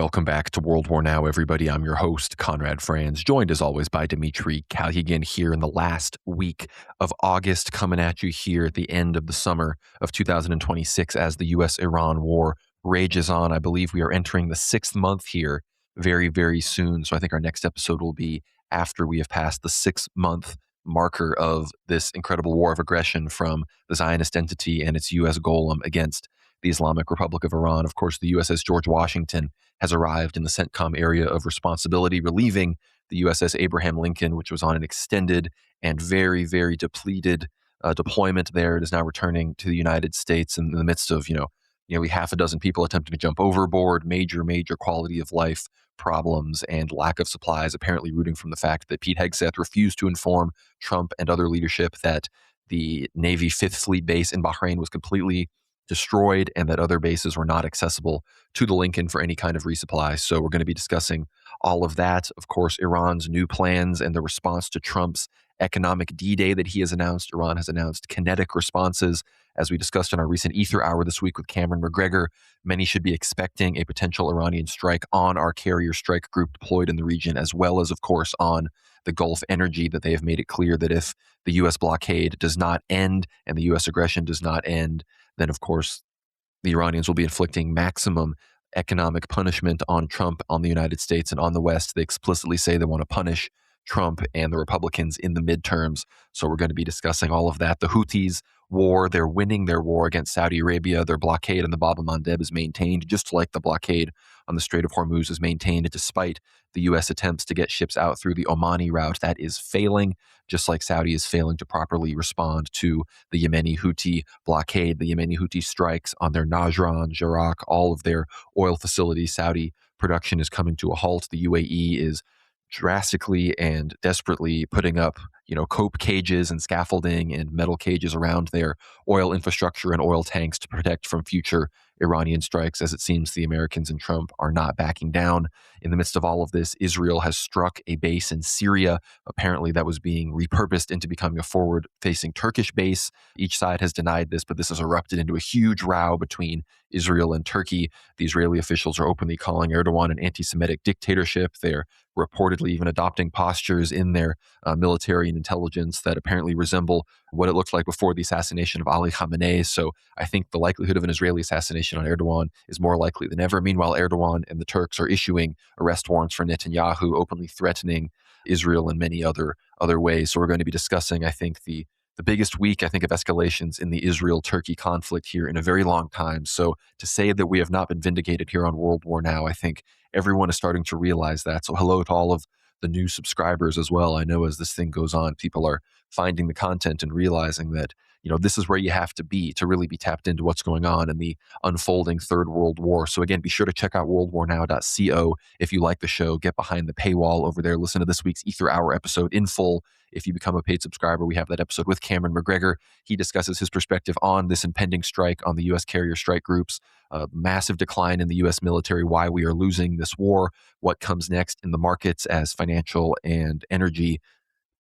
Welcome back to World War Now, everybody. I'm your host, Conrad Franz, joined as always by Dmitriy Kalugin here in the last week of August, coming at you here at the end of the summer of 2026 as the U.S.-Iran war rages on. I believe we are entering the 6th month here very, very soon. So I think our next episode will be after we have passed the 6-month marker of this incredible war of aggression from the Zionist entity and its U.S. golem against the Islamic Republic of Iran. Of course, the USS George Washington has arrived in the CENTCOM area of responsibility, relieving the USS Abraham Lincoln, which was on an extended and very, very depleted deployment there. It is now returning to the United States in the midst of, nearly half a dozen people attempting to jump overboard, major quality of life problems and lack of supplies, apparently rooting from the fact that Pete Hegseth refused to inform Trump and other leadership that the Navy 5th Fleet base in Bahrain was completely destroyed and that other bases were not accessible to the Lincoln for any kind of resupply. So we're going to be discussing all of that. Of course, Iran's new plans and the response to Trump's economic D-Day that he has announced. Iran has announced kinetic responses. As we discussed in our recent Ether Hour this week with Cameron McGregor, many should be expecting a potential Iranian strike on our carrier strike group deployed in the region, as well as, of course, on the Gulf Energy, that they have made it clear that if the U.S. blockade does not end and the U.S. aggression does not end, then, of course, the Iranians will be inflicting maximum economic punishment on Trump, on the United States, and on the West. They explicitly say they want to punish Trump and the Republicans in the midterms. So we're going to be discussing all of that. The Houthis war, they're winning their war against Saudi Arabia. Their blockade on the Bab el-Mandeb is maintained, just like the blockade on the Strait of Hormuz is maintained, despite the U.S. attempts to get ships out through the Omani route. That is failing, just like Saudi is failing to properly respond to the Yemeni Houthi blockade, the Yemeni Houthi strikes on their Najran, Jarak, all of their oil facilities. Saudi production is coming to a halt. The UAE is drastically and desperately putting up, cope cages and scaffolding and metal cages around their oil infrastructure and oil tanks to protect from future Iranian strikes, as it seems the Americans and Trump are not backing down. In the midst of all of this, Israel has struck a base in Syria. Apparently that was being repurposed into becoming a forward-facing Turkish base. Each side has denied this, but this has erupted into a huge row between Israel and Turkey. The Israeli officials are openly calling Erdogan an anti-Semitic dictatorship. They're reportedly even adopting postures in their military and intelligence that apparently resemble what it looked like before the assassination of Ali Khamenei. So I think the likelihood of an Israeli assassination on Erdogan is more likely than ever. Meanwhile, Erdogan and the Turks are issuing arrest warrants for Netanyahu, openly threatening Israel in many other ways. So we're going to be discussing, I think, the biggest week, I think, of escalations in the Israel-Turkey conflict here in a very long time. So to say that we have not been vindicated here on World War Now, I think everyone is starting to realize that. So hello to all of the new subscribers as well. I know as this thing goes on, people are finding the content and realizing that, this is where you have to be to really be tapped into what's going on in the unfolding Third World War. So again, be sure to check out worldwarnow.co. If you like the show, get behind the paywall over there. Listen to this week's Ether Hour episode in full. If you become a paid subscriber, we have that episode with Cameron McGregor. He discusses his perspective on this impending strike on the U.S. carrier strike groups, massive decline in the U.S. military, why we are losing this war, what comes next in the markets as financial and energy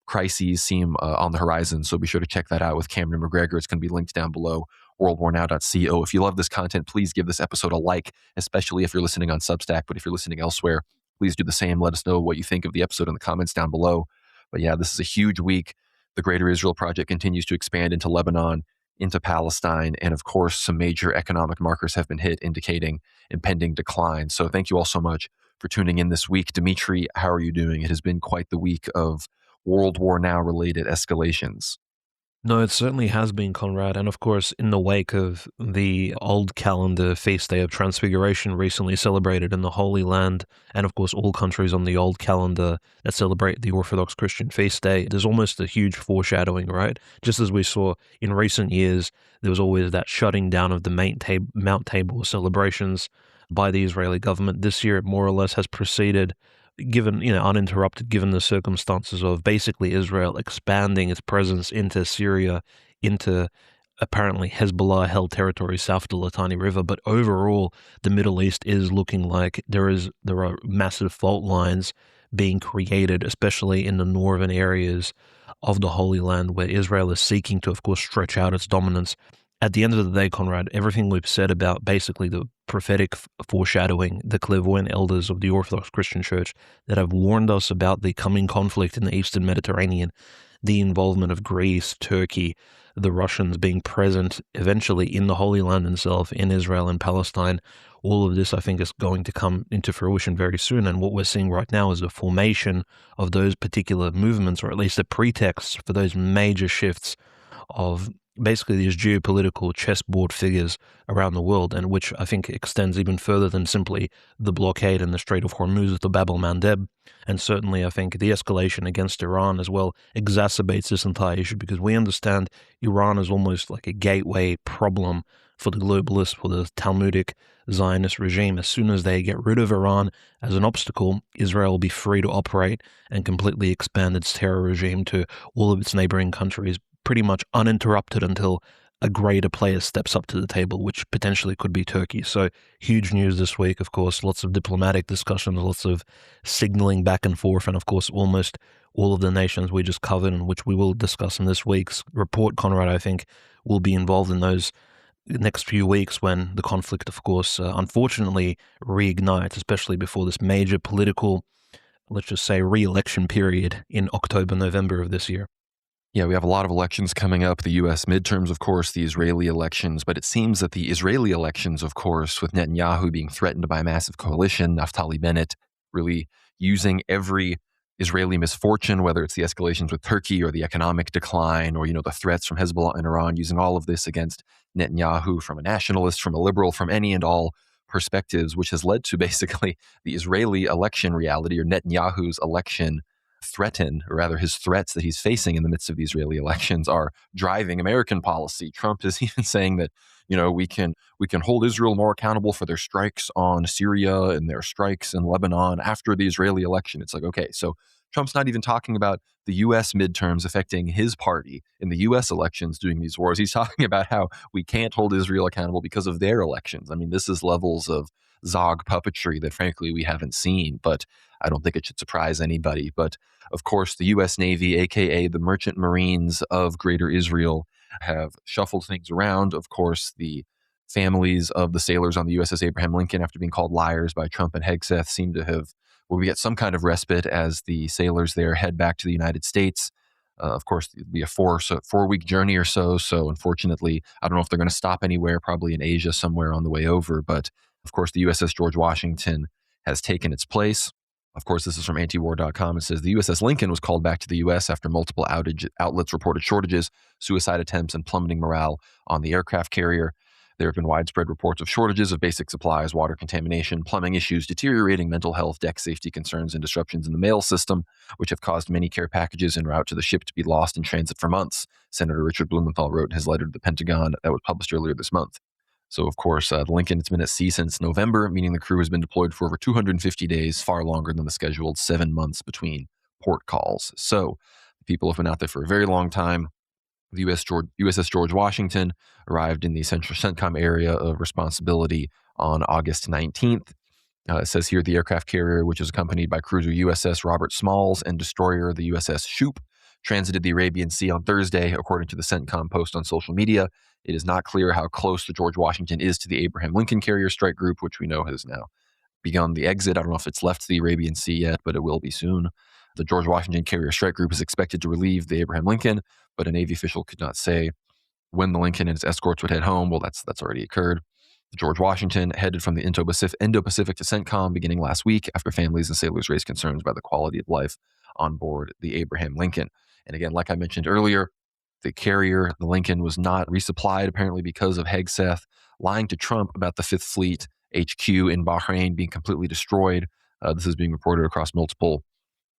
crises seem on the horizon. So be sure to check that out with Cameron McGregor. It's going to be linked down below, worldwarnow.co. If you love this content, please give this episode a like, especially if you're listening on Substack. But if you're listening elsewhere, please do the same. Let us know what you think of the episode in the comments down below. But yeah, this is a huge week. The Greater Israel Project continues to expand into Lebanon, into Palestine, and of course, some major economic markers have been hit, indicating impending decline. So thank you all so much for tuning in this week. Dmitry, how are you doing? It has been quite the week of World War Now related escalations. No, it certainly has been, Conrad. And of course, in the wake of the old calendar feast day of Transfiguration recently celebrated in the Holy Land, and of course, all countries on the old calendar that celebrate the Orthodox Christian feast day, there's almost a huge foreshadowing, right? Just as we saw in recent years, there was always that shutting down of the Mount Tabor celebrations by the Israeli government. This year, it more or less has proceeded, given, uninterrupted, given the circumstances of basically Israel expanding its presence into Syria, into apparently Hezbollah-held territory south of the Litani River. But overall, the Middle East is looking like there are massive fault lines being created, especially in the northern areas of the Holy Land, where Israel is seeking to, of course, stretch out its dominance at the end of the day, Conrad, everything we've said about basically the prophetic foreshadowing, the clairvoyant elders of the Orthodox Christian Church that have warned us about the coming conflict in the Eastern Mediterranean, the involvement of Greece, Turkey, the Russians being present eventually in the Holy Land itself, in Israel and Palestine. All of this, I think, is going to come into fruition very soon. And what we're seeing right now is the formation of those particular movements, or at least the pretext for those major shifts of basically these geopolitical chessboard figures around the world, and which I think extends even further than simply the blockade in the Strait of Hormuz with the Bab el-Mandeb. And certainly I think the escalation against Iran as well exacerbates this entire issue, because we understand Iran is almost like a gateway problem for the globalists, for the Talmudic Zionist regime. As soon as they get rid of Iran as an obstacle, Israel will be free to operate and completely expand its terror regime to all of its neighboring countries, pretty much uninterrupted until a greater player steps up to the table, which potentially could be Turkey. So huge news this week, of course, lots of diplomatic discussions, lots of signaling back and forth, and of course almost all of the nations we just covered and which we will discuss in this week's report, Conrad, I think, will be involved in those next few weeks when the conflict, of course, unfortunately reignites, especially before this major political, let's just say, re-election period in October, November of this year. Yeah, we have a lot of elections coming up, the U.S. midterms, of course, the Israeli elections, but it seems that the Israeli elections, of course, with Netanyahu being threatened by a massive coalition, Naftali Bennett really using every Israeli misfortune, whether it's the escalations with Turkey or the economic decline or, the threats from Hezbollah and Iran, using all of this against Netanyahu from a nationalist, from a liberal, from any and all perspectives, which has led to basically the Israeli election reality, or Netanyahu's election threaten, or rather his threats that he's facing in the midst of the Israeli elections, are driving American policy. Trump is even saying that, we can hold Israel more accountable for their strikes on Syria and their strikes in Lebanon after the Israeli election. It's like, okay, so Trump's not even talking about the U.S. midterms affecting his party in the U.S. elections doing these wars. He's talking about how we can't hold Israel accountable because of their elections. I mean, this is levels of Zog puppetry that, frankly, we haven't seen, but I don't think it should surprise anybody. But of course, the U.S. Navy, aka the Merchant Marines of Greater Israel, have shuffled things around. Of course, the families of the sailors on the USS Abraham Lincoln, after being called liars by Trump and Hegseth, seem to have, we get some kind of respite as the sailors there head back to the United States. Of course, it'd be a 4-week journey or so. So unfortunately, I don't know if they're going to stop anywhere, probably in Asia somewhere on the way over. But of course, the USS George Washington has taken its place. Of course, this is from antiwar.com. It says the USS Lincoln was called back to the U.S. after multiple outlets reported shortages, suicide attempts, and plummeting morale on the aircraft carrier. There have been widespread reports of shortages of basic supplies, water contamination, plumbing issues, deteriorating mental health, deck safety concerns, and disruptions in the mail system, which have caused many care packages en route to the ship to be lost in transit for months, Senator Richard Blumenthal wrote in his letter to the Pentagon that was published earlier this month. So, of course, the Lincoln, it's been at sea since November, meaning the crew has been deployed for over 250 days, far longer than the scheduled 7 months between port calls. So, people have been out there for a very long time. The USS George Washington arrived in the Central CENTCOM area of responsibility on August 19th. It says here the aircraft carrier, which is accompanied by cruiser USS Robert Smalls and destroyer the USS Shoup, transited the Arabian Sea on Thursday, according to the CENTCOM post on social media. It is not clear how close the George Washington is to the Abraham Lincoln Carrier Strike Group, which we know has now begun the exit. I don't know if it's left the Arabian Sea yet, but it will be soon. The George Washington Carrier Strike Group is expected to relieve the Abraham Lincoln, but a Navy official could not say when the Lincoln and its escorts would head home. Well, that's already occurred. The George Washington headed from the Indo-Pacific to CENTCOM beginning last week after families and sailors raised concerns about the quality of life on board the Abraham Lincoln. And again, like I mentioned earlier, the carrier, the Lincoln, was not resupplied apparently because of Hegseth lying to Trump about the Fifth Fleet HQ in Bahrain being completely destroyed. This is being reported across multiple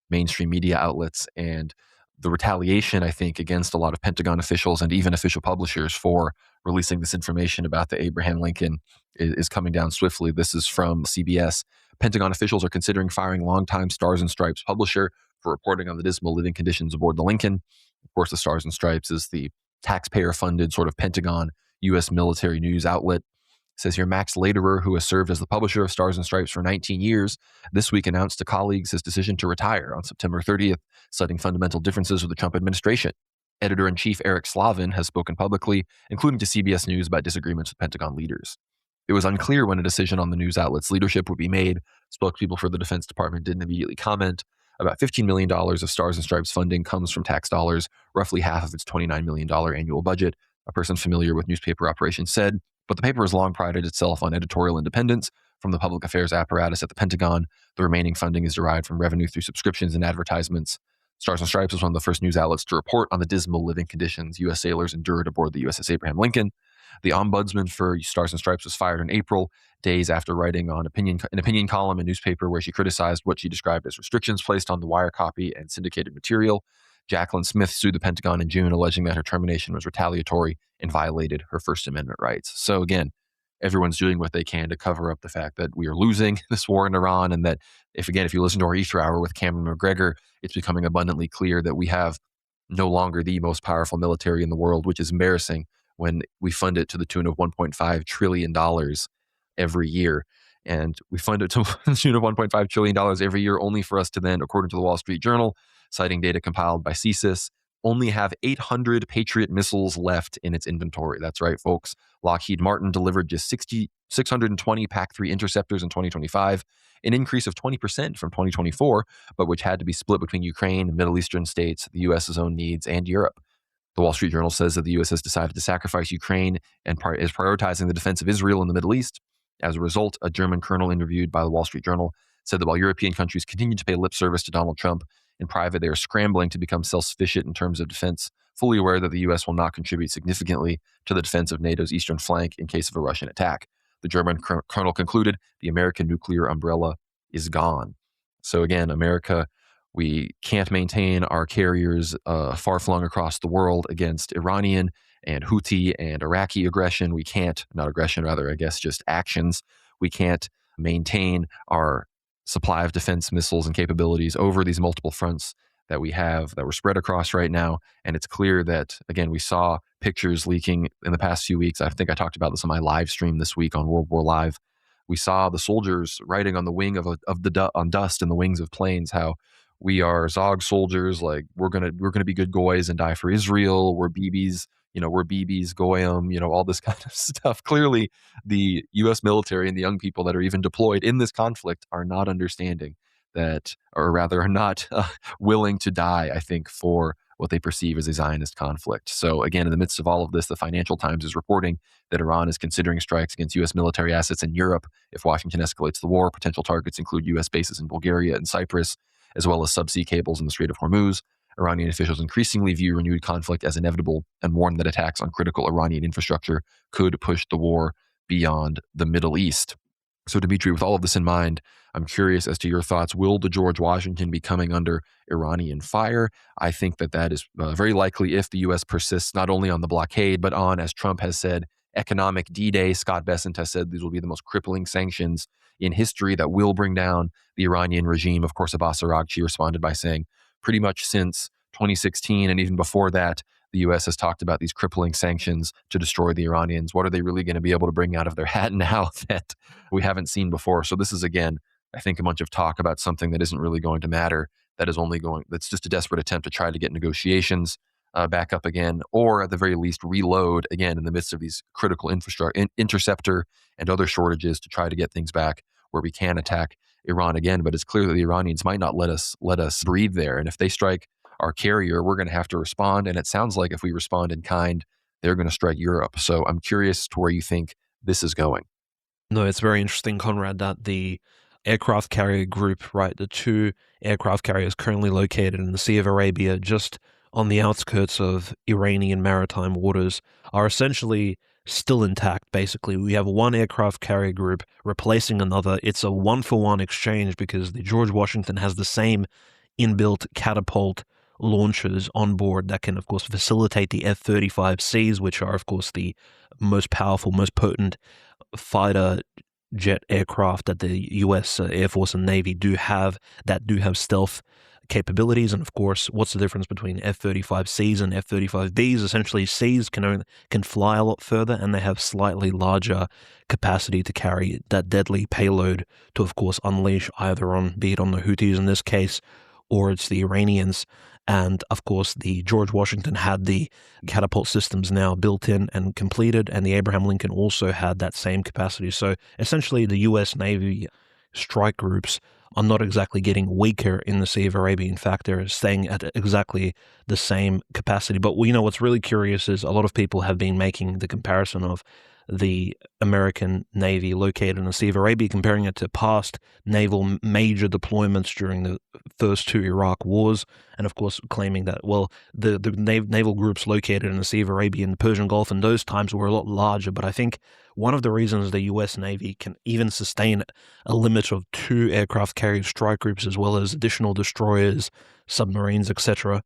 mainstream media outlets, and the retaliation, I think, against a lot of Pentagon officials and even official publishers for releasing this information about the Abraham Lincoln is coming down swiftly. This is from CBS. Pentagon officials are considering firing longtime Stars and Stripes publisher for reporting on the dismal living conditions aboard the Lincoln. Of course, the Stars and Stripes is the taxpayer-funded sort of Pentagon U.S. military news outlet. It says here, Max Lederer, who has served as the publisher of Stars and Stripes for 19 years, this week announced to colleagues his decision to retire on September 30th, citing fundamental differences with the Trump administration. Editor-in-chief Eric Slavin has spoken publicly, including to CBS News, about disagreements with Pentagon leaders. It was unclear when a decision on the news outlet's leadership would be made. Spokespeople for the Defense Department didn't immediately comment. About $15 million of Stars and Stripes funding comes from tax dollars, roughly half of its $29 million annual budget, a person familiar with newspaper operations said. But the paper has long prided itself on editorial independence from the public affairs apparatus at the Pentagon. The remaining funding is derived from revenue through subscriptions and advertisements. Stars and Stripes was one of the first news outlets to report on the dismal living conditions U.S. sailors endured aboard the USS Abraham Lincoln. The ombudsman for Stars and Stripes was fired in April, days after writing on an opinion column in newspaper where she criticized what she described as restrictions placed on the wire copy and syndicated material. Jacqueline Smith sued the Pentagon in June, alleging that her termination was retaliatory and violated her First Amendment rights. So again, everyone's doing what they can to cover up the fact that we are losing this war in Iran, and that if you listen to our Easter Hour with Cameron McGregor, it's becoming abundantly clear that we have no longer the most powerful military in the world, which is embarrassing when we fund it to the tune of $1.5 trillion every year. And we fund it to the tune of $1.5 trillion every year, only for us to then, according to the Wall Street Journal, citing data compiled by CSIS, only have 800 Patriot missiles left in its inventory. That's right, folks. Lockheed Martin delivered just 620 PAC-3 interceptors in 2025, an increase of 20% from 2024, but which had to be split between Ukraine, Middle Eastern states, the U.S.'s own needs, and Europe. The Wall Street Journal says that the U.S. has decided to sacrifice Ukraine and is prioritizing the defense of Israel in the Middle East. As a result, a German colonel interviewed by the Wall Street Journal said that while European countries continue to pay lip service to Donald Trump, in private, they are scrambling to become self-sufficient in terms of defense, fully aware that the U.S. will not contribute significantly to the defense of NATO's eastern flank in case of a Russian attack. The German colonel concluded the American nuclear umbrella is gone. So again, America, we can't maintain our carriers far-flung across the world against Iranian and Houthi and Iraqi aggression. We can't, not aggression, rather, I guess, just actions. We can't maintain our supply of defense missiles and capabilities over these multiple fronts that we have that we're spread across right now. And it's clear that, again, we saw pictures leaking in the past few weeks. I think I talked about this on my live stream this week on World War Live. We saw the soldiers riding on the wing on dust in the wings of planes, how we are Zog soldiers, like we're gonna be good goys and die for Israel. We're BBs, we're BBs, Goyim, all this kind of stuff. Clearly, the U.S. military and the young people that are even deployed in this conflict are not understanding that, or rather are not willing to die, I think, for what they perceive as a Zionist conflict. So again, in the midst of all of this, the Financial Times is reporting that Iran is considering strikes against U.S. military assets in Europe if Washington escalates the war. Potential targets include U.S. bases in Bulgaria and Cyprus, as well as subsea cables in the Strait of Hormuz. Iranian officials increasingly view renewed conflict as inevitable and warn that attacks on critical Iranian infrastructure could push the war beyond the Middle East. So, Dmitry, with all of this in mind, I'm curious as to your thoughts. Will the George Washington be coming under Iranian fire? I think that is very likely if the U.S. persists not only on the blockade, but on, as Trump has said, economic D-Day. Scott Bessent has said these will be the most crippling sanctions in history that will bring down the Iranian regime. Of course, Abbas Araghchi responded by saying, pretty much since 2016 and even before that, the U.S. has talked about these crippling sanctions to destroy the Iranians. What are they really going to be able to bring out of their hat now that we haven't seen before? So this is, again, I think a bunch of talk about something that isn't really going to matter, that's just a desperate attempt to try to get negotiations back up again, or at the very least reload again in the midst of these critical infrastructure, interceptor and other shortages to try to get things back where we can attack Iran again. But it's clear that the Iranians might not let us breathe there. And if they strike our carrier, we're going to have to respond. And it sounds like if we respond in kind, they're going to strike Europe. So I'm curious to where you think this is going. No, it's very interesting, Conrad, that the aircraft carrier group, right, the two aircraft carriers currently located in the Sea of Arabia, just on the outskirts of Iranian maritime waters, are essentially still intact, basically. We have one aircraft carrier group replacing another. It's a one-for-one exchange because the George Washington has the same inbuilt catapult launchers on board that can, of course, facilitate the F-35Cs, which are, of course, the most powerful, most potent fighter jet aircraft that the U.S. Air Force and Navy do have stealth capabilities. And of course, what's the difference between F-35Cs and F-35Bs? Essentially, Cs can fly a lot further, and they have slightly larger capacity to carry that deadly payload to, of course, unleash either be it on the Houthis in this case, or it's the Iranians. And of course, the George Washington had the catapult systems now built in and completed, and the Abraham Lincoln also had that same capacity. So essentially, the U.S. Navy strike groups are not exactly getting weaker in the Sea of Arabia. In fact, they're staying at exactly the same capacity. But what's really curious is a lot of people have been making the comparison of the American Navy located in the Sea of Arabia, comparing it to past naval major deployments during the first two Iraq wars, and of course claiming that, well, the naval groups located in the Sea of Arabia and the Persian Gulf in those times were a lot larger. But I think one of the reasons the U.S. Navy can even sustain a limit of 2 aircraft carrier strike groups, as well as additional destroyers, submarines, etc.,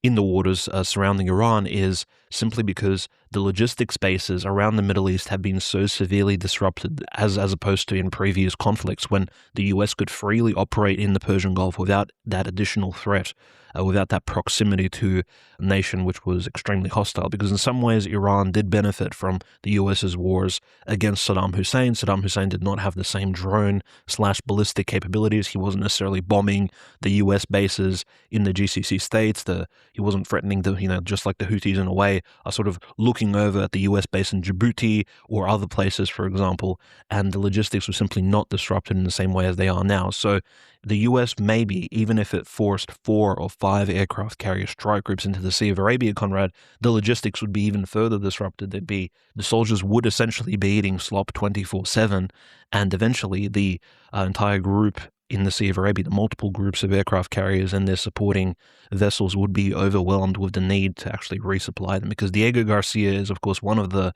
in the waters surrounding Iran, is simply because the logistics bases around the Middle East have been so severely disrupted, as opposed to in previous conflicts when the US could freely operate in the Persian Gulf without that additional threat, without that proximity to a nation which was extremely hostile. Because in some ways, Iran did benefit from the US's wars against Saddam Hussein. Saddam Hussein did not have the same drone/ballistic capabilities. He wasn't necessarily bombing the US bases in the GCC states. He wasn't threatening just like the Houthis in a way, are sort of looking over at the US base in Djibouti or other places, for example, and the logistics were simply not disrupted in the same way as they are now. So the US, maybe, even if it forced 4 or 5 aircraft carrier strike groups into the Sea of Arabia, Conrad, the logistics would be even further disrupted. The soldiers would essentially be eating slop 24/7, and eventually the entire group in the Sea of Arabia, the multiple groups of aircraft carriers and their supporting vessels, would be overwhelmed with the need to actually resupply them. Because Diego Garcia is, of course, one of the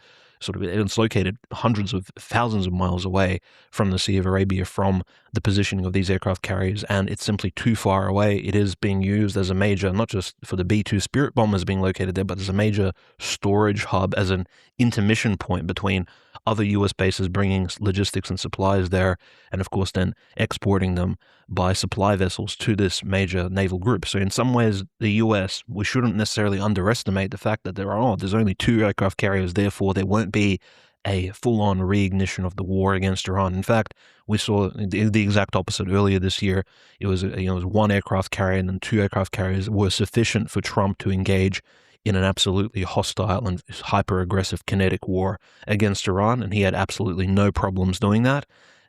it's located hundreds of thousands of miles away from the Sea of Arabia, from the positioning of these aircraft carriers, and it's simply too far away. It is being used as a major, not just for the B-2 Spirit bombers being located there, but as a major storage hub, as an intermission point between other US bases bringing logistics and supplies there, and of course then exporting them by supply vessels to this major naval group. So in some ways, the US, we shouldn't necessarily underestimate the fact that there's only 2 aircraft carriers, therefore there won't be a full-on reignition of the war against Iran. In fact, we saw the exact opposite earlier this year. It was 1 aircraft carrier, and then 2 aircraft carriers were sufficient for Trump to engage in an absolutely hostile and hyper-aggressive kinetic war against Iran, and he had absolutely no problems doing that.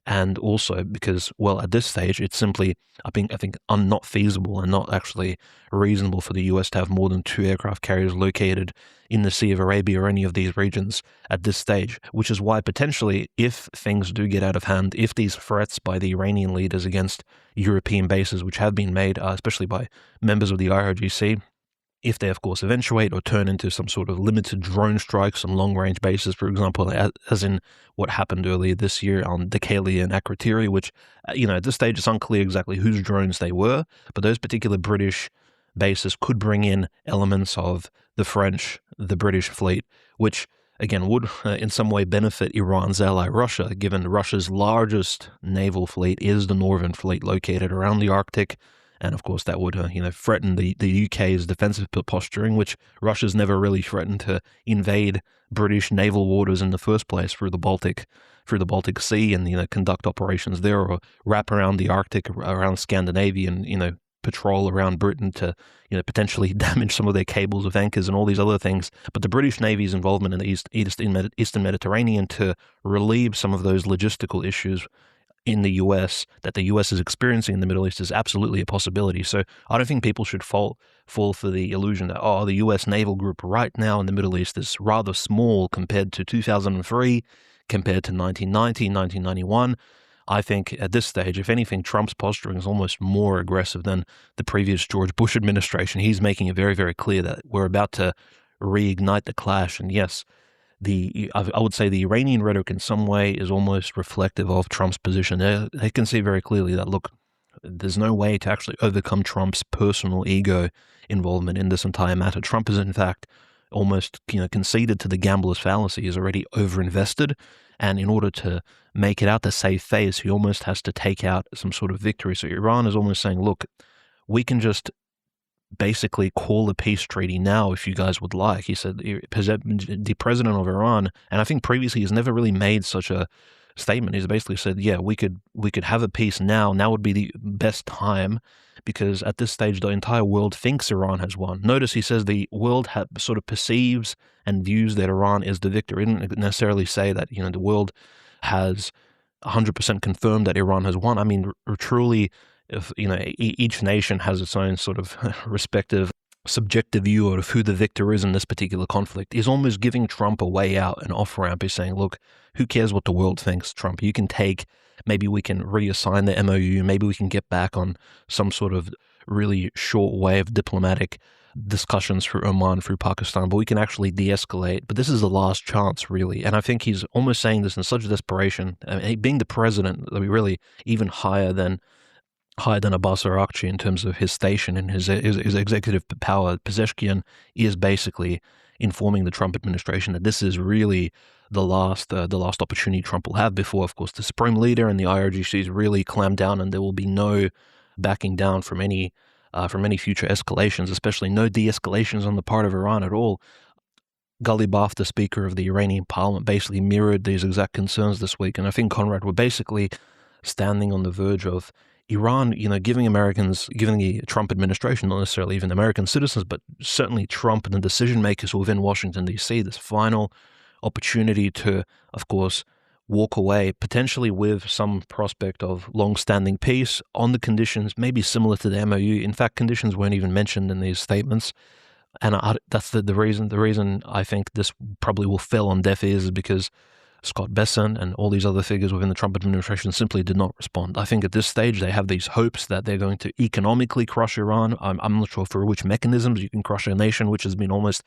And also because, well, at this stage, it's simply, I think not feasible and not actually reasonable for the US to have more than 2 aircraft carriers located in the Sea of Arabia or any of these regions at this stage, which is why potentially, if things do get out of hand, if these threats by the Iranian leaders against European bases, which have been made, especially by members of the IRGC, if they, of course, eventuate or turn into some sort of limited drone strikes on long-range bases, for example, as in what happened earlier this year on Dekalia and Akrotiri, which, at this stage, it's unclear exactly whose drones they were, but those particular British bases could bring in elements of the French, the British fleet, which, again, would in some way benefit Iran's ally Russia, given Russia's largest naval fleet is the Northern Fleet located around the Arctic. And of course, that would, threaten the UK's defensive posturing, which Russia's never really threatened to invade British naval waters in the first place through the Baltic Sea, and conduct operations there, or wrap around the Arctic, around Scandinavia, and patrol around Britain to potentially damage some of their cables of anchors and all these other things. But the British Navy's involvement in the Eastern Mediterranean to relieve some of those logistical issues in the US that the US is experiencing in the Middle East is absolutely a possibility. So I don't think people should fall for the illusion that, the US naval group right now in the Middle East is rather small compared to 2003, compared to 1990, 1991. I think at this stage, if anything, Trump's posturing is almost more aggressive than the previous George Bush administration. He's making it very, very clear that we're about to reignite the clash. And yes, I would say the Iranian rhetoric in some way is almost reflective of Trump's position. They can see very clearly that, look, there's no way to actually overcome Trump's personal ego involvement in this entire matter. Trump is, in fact, almost conceded to the gambler's fallacy. He's already overinvested, and in order to make it out to save face, he almost has to take out some sort of victory. So Iran is almost saying, look, we can just basically call a peace treaty now if you guys would like. He said the president of Iran, and I think previously he's never really made such a statement. He's basically said, yeah, we could have a peace now. Now would be the best time, because at this stage the entire world thinks Iran has won. Notice he says the world sort of perceives and views that Iran is the victor. He didn't necessarily say that the world has 100% confirmed that Iran has won. I mean, truly, if each nation has its own sort of respective subjective view of who the victor is in this particular conflict, is almost giving Trump a way out, an off-ramp. He's saying, look, who cares what the world thinks, Trump? You can take, maybe we can reassign the MOU, maybe we can get back on some sort of really short way of diplomatic discussions through Oman, through Pakistan, but we can actually de-escalate. But this is the last chance, really. And I think he's almost saying this in such desperation. I mean, being the president, really even higher than Abbas Araghchi in terms of his station and his executive power. Pezeshkian is basically informing the Trump administration that this is really the last opportunity Trump will have before, of course, the Supreme Leader and the IRGCs really clamp down, and there will be no backing down from any future escalations, especially no de-escalations on the part of Iran at all. Ghalibaf, the Speaker of the Iranian Parliament, basically mirrored these exact concerns this week, and I think, Conrad, we're basically standing on the verge of Iran, giving the Trump administration, not necessarily even American citizens, but certainly Trump and the decision makers within Washington, D.C., this final opportunity to, of course, walk away, potentially with some prospect of long-standing peace on the conditions maybe similar to the MOU. In fact, conditions weren't even mentioned in these statements. And that's the reason. The reason I think this probably will fall on deaf ears is because Scott Bessent and all these other figures within the Trump administration simply did not respond. I think at this stage they have these hopes that they're going to economically crush Iran. I'm not sure for which mechanisms you can crush a nation which has been almost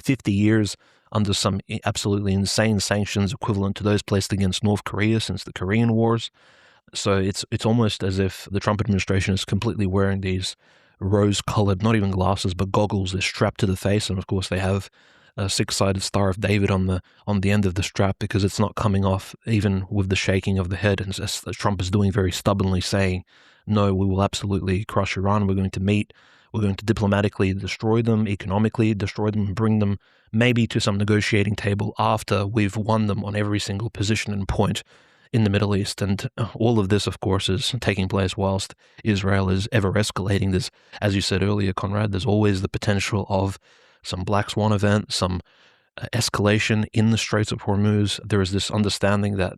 50 years under some absolutely insane sanctions equivalent to those placed against North Korea since the Korean Wars. So it's almost as if the Trump administration is completely wearing these rose-colored, not even glasses, but goggles. They're strapped to the face, and of course they have a six-sided Star of David on the end of the strap, because it's not coming off even with the shaking of the head. And as Trump is doing very stubbornly, saying, no, we will absolutely crush Iran. We're going to diplomatically destroy them, economically destroy them, and bring them maybe to some negotiating table after we've won them on every single position and point in the Middle East. And all of this, of course, is taking place whilst Israel is ever escalating. There's, as you said earlier, Conrad, there's always the potential of some black swan event, some escalation in the Straits of Hormuz. There is this understanding that,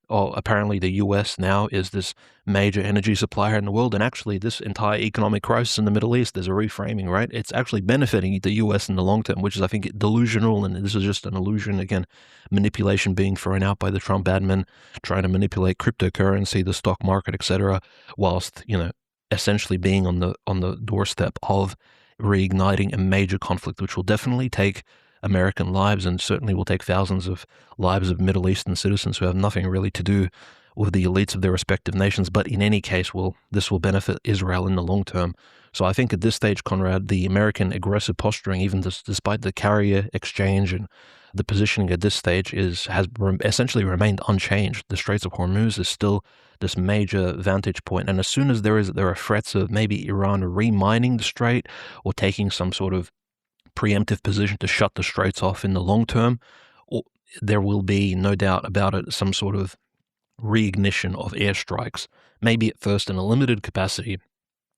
apparently the US now is this major energy supplier in the world. And actually this entire economic crisis in the Middle East, there's a reframing, right? It's actually benefiting the US in the long term, which is, I think, delusional. And this is just an illusion. Again, manipulation being thrown out by the Trump admin, trying to manipulate cryptocurrency, the stock market, etc., whilst, essentially being on the doorstep of reigniting a major conflict, which will definitely take American lives and certainly will take thousands of lives of Middle Eastern citizens who have nothing really to do with the elites of their respective nations. But in any case, this will benefit Israel in the long term. So I think at this stage, Conrad, the American aggressive posturing, even despite the carrier exchange and the positioning at this stage, has essentially remained unchanged. The Straits of Hormuz is still this major vantage point. And as soon as there are threats of maybe Iran remining the strait or taking some sort of preemptive position to shut the straits off in the long term, there will be, no doubt about it, some sort of reignition of airstrikes, maybe at first in a limited capacity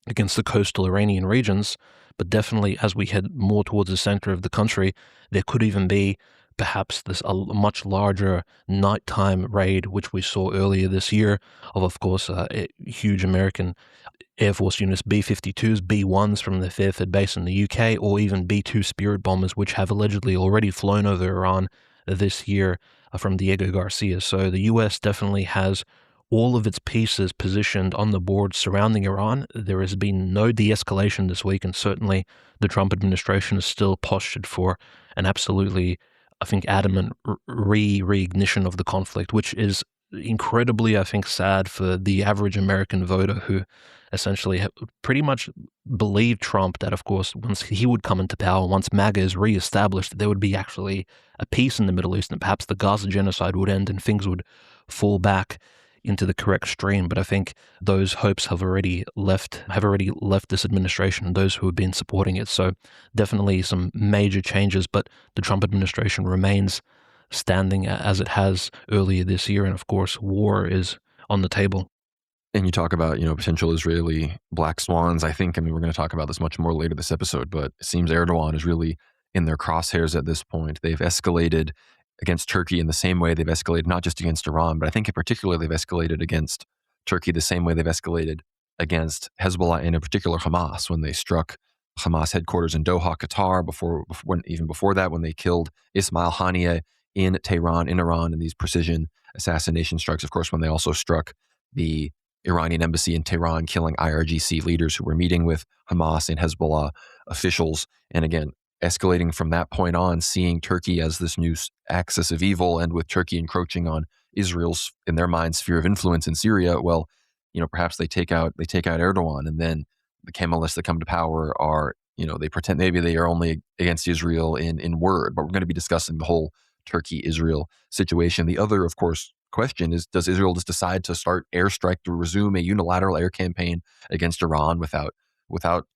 against the coastal Iranian regions, but definitely as we head more towards the center of the country, there could even be perhaps a much larger nighttime raid, which we saw earlier this year of course, huge American Air Force units, B-52s, B-1s from the Fairford base in the UK, or even B-2 Spirit bombers, which have allegedly already flown over Iran this year from Diego Garcia. So the US definitely has all of its pieces positioned on the board surrounding Iran. There has been no de-escalation this week, and certainly the Trump administration is still postured for an absolutely, I think, adamant reignition of the conflict, which is incredibly, I think, sad for the average American voter who essentially pretty much believed Trump that, of course, once he would come into power, once MAGA is reestablished, there would be actually a peace in the Middle East and perhaps the Gaza genocide would end and things would fall back into the correct stream. But I think those hopes have already left this administration and those who have been supporting it. So definitely some major changes, but the Trump administration remains standing as it has earlier this year. And of course, war is on the table. And you talk about, potential Israeli black swans. I mean, we're going to talk about this much more later this episode, but it seems Erdogan is really in their crosshairs at this point. They've escalated against Turkey in the same way they've escalated not just against Iran, but I think in particular they've escalated against Turkey the same way they've escalated against Hezbollah and in particular Hamas when they struck Hamas headquarters in Doha, Qatar, even before that, when they killed Ismail Haniyeh in Tehran, in Iran, in these precision assassination strikes. Of course, when they also struck the Iranian embassy in Tehran, killing IRGC leaders who were meeting with Hamas and Hezbollah officials. And again, escalating from that point on, seeing Turkey as this new axis of evil, and with Turkey encroaching on Israel's, in their minds, sphere of influence in Syria. Well, perhaps they take out Erdogan, and then the Kemalists that come to power are, they pretend maybe they are only against Israel in word, but we're going to be discussing the whole Turkey-Israel situation. The other, of course, question is, does Israel just decide to start airstrike, to resume a unilateral air campaign against Iran without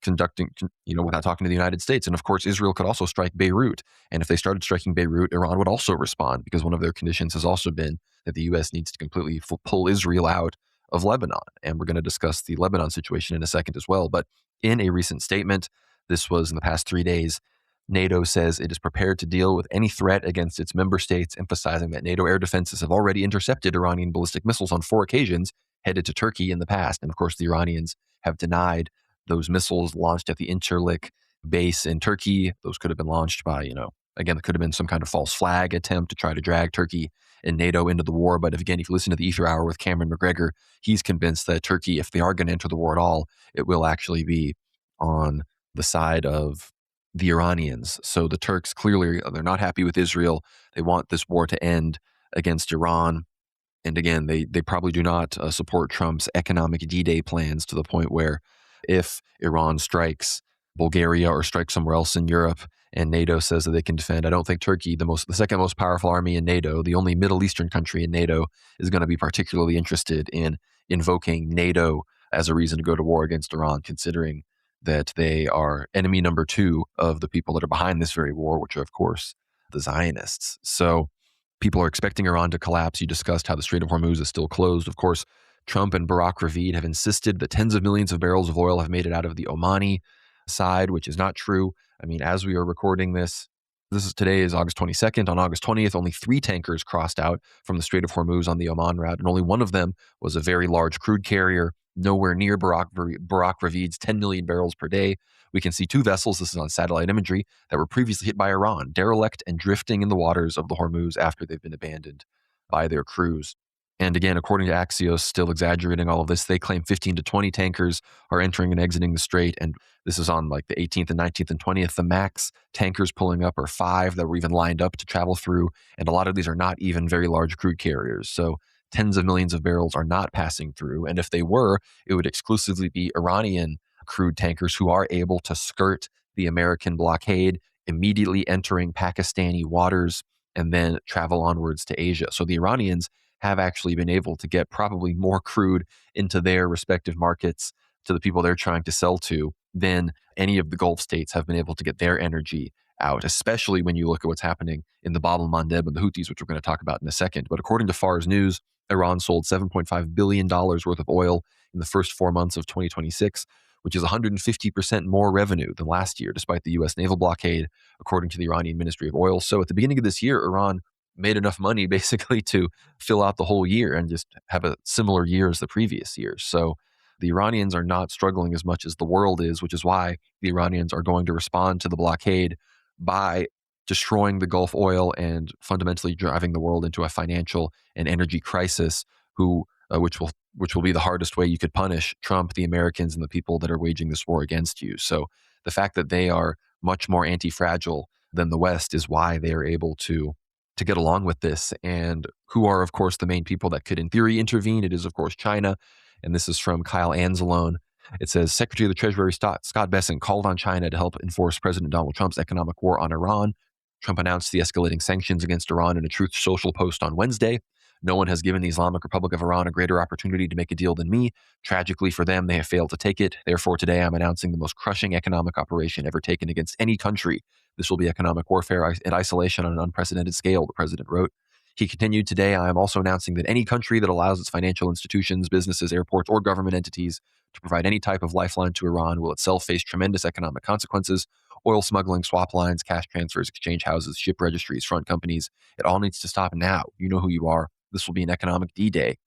conducting, without talking to the United States? And of course, Israel could also strike Beirut. And if they started striking Beirut, Iran would also respond, because one of their conditions has also been that the U.S. needs to completely pull Israel out of Lebanon. And we're going to discuss the Lebanon situation in a second as well. But in a recent statement, this was in the past 3 days, NATO says it is prepared to deal with any threat against its member states, emphasizing that NATO air defenses have already intercepted Iranian ballistic missiles on 4 occasions headed to Turkey in the past. And of course, the Iranians have denied those missiles launched at the Incirlik base in Turkey. Those could have been launched by, again, it could have been some kind of false flag attempt to try to drag Turkey and NATO into the war. But if you listen to the Ether Hour with Cameron McGregor, he's convinced that Turkey, if they are going to enter the war at all, it will actually be on the side of the Iranians. So the Turks, clearly, they're not happy with Israel. They want this war to end against Iran. And again, they probably do not support Trump's economic D-Day plans, to the point where if Iran strikes Bulgaria or strikes somewhere else in Europe and NATO says that they can defend, I don't think Turkey, the second most powerful army in NATO, the only Middle Eastern country in NATO, is going to be particularly interested in invoking NATO as a reason to go to war against Iran, considering that they are enemy number 2 of the people that are behind this very war, which are, of course, the Zionists. So people are expecting Iran to collapse. You discussed how the Strait of Hormuz is still closed. Of course, Trump and Barak Ravid have insisted that tens of millions of barrels of oil have made it out of the Omani side, which is not true. I mean, as we are recording this, today is August 22nd. On August 20th, only 3 tankers crossed out from the Strait of Hormuz on the Oman route, and only one of them was a very large crude carrier, nowhere near Barak Ravid's 10 million barrels per day. We can see 2 vessels, this is on satellite imagery, that were previously hit by Iran, derelict and drifting in the waters of the Hormuz after they've been abandoned by their crews. And again, according to Axios, still exaggerating all of this, they claim 15 to 20 tankers are entering and exiting the strait. And this is on like the 18th and 19th and 20th. The max tankers pulling up are 5 that were even lined up to travel through. And a lot of these are not even very large crude carriers. So tens of millions of barrels are not passing through. And if they were, it would exclusively be Iranian crude tankers who are able to skirt the American blockade, immediately entering Pakistani waters and then travel onwards to Asia. So the Iranians have actually been able to get probably more crude into their respective markets to the people they're trying to sell to than any of the Gulf states have been able to get their energy out, especially when you look at what's happening in the Bab el-Mandeb and the Houthis, which we're going to talk about in a second. But according to Fars News, Iran sold $7.5 billion worth of oil in the first 4 months of 2026, which is 150% more revenue than last year, despite the U.S. naval blockade, according to the Iranian Ministry of Oil. So at the beginning of this year, Iran made enough money basically to fill out the whole year and just have a similar year as the previous years. So the Iranians are not struggling as much as the world is, which is why the Iranians are going to respond to the blockade by destroying the Gulf oil and fundamentally driving the world into a financial and energy crisis, which will be the hardest way you could punish Trump, the Americans, and the people that are waging this war against you. So the fact that they are much more anti-fragile than the West is why they are able to get along with this. And who are, of course, the main people that could, in theory, intervene? It is, of course, China. And this is from Kyle Anzalone. It says, Secretary of the Treasury Scott Bessent called on China to help enforce President Donald Trump's economic war on Iran. Trump announced the escalating sanctions against Iran in a Truth Social post on Wednesday. No one has given the Islamic Republic of Iran a greater opportunity to make a deal than me. Tragically for them, they have failed to take it. Therefore, today I'm announcing the most crushing economic operation ever taken against any country. This will be economic warfare and isolation on an unprecedented scale, the president wrote. He continued, today I am also announcing that any country that allows its financial institutions, businesses, airports, or government entities to provide any type of lifeline to Iran will itself face tremendous economic consequences. Oil smuggling, swap lines, cash transfers, exchange houses, ship registries, front companies. It all needs to stop now. You know who you are. This will be an economic D-Day.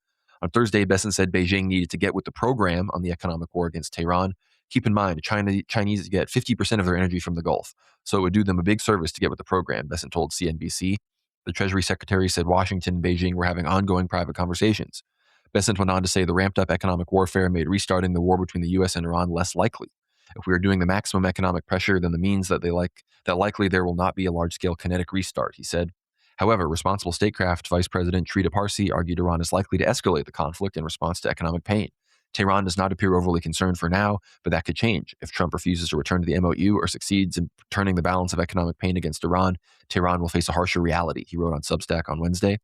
On Thursday, Besson said Beijing needed to get with the program on the economic war against Tehran. Keep in mind, Chinese get 50% of their energy from the Gulf, so it would do them a big service to get with the program, Besson told CNBC. The Treasury Secretary said Washington and Beijing were having ongoing private conversations. Besant went on to say the ramped-up economic warfare made restarting the war between the U.S. and Iran less likely. If we are doing the maximum economic pressure, then the means that likely there will not be a large-scale kinetic restart, he said. However, responsible statecraft Vice President Trita Parsi argued Iran is likely to escalate the conflict in response to economic pain. Tehran does not appear overly concerned for now, but that could change. If Trump refuses to return to the MOU or succeeds in turning the balance of economic pain against Iran, Tehran will face a harsher reality, he wrote on Substack on Wednesday.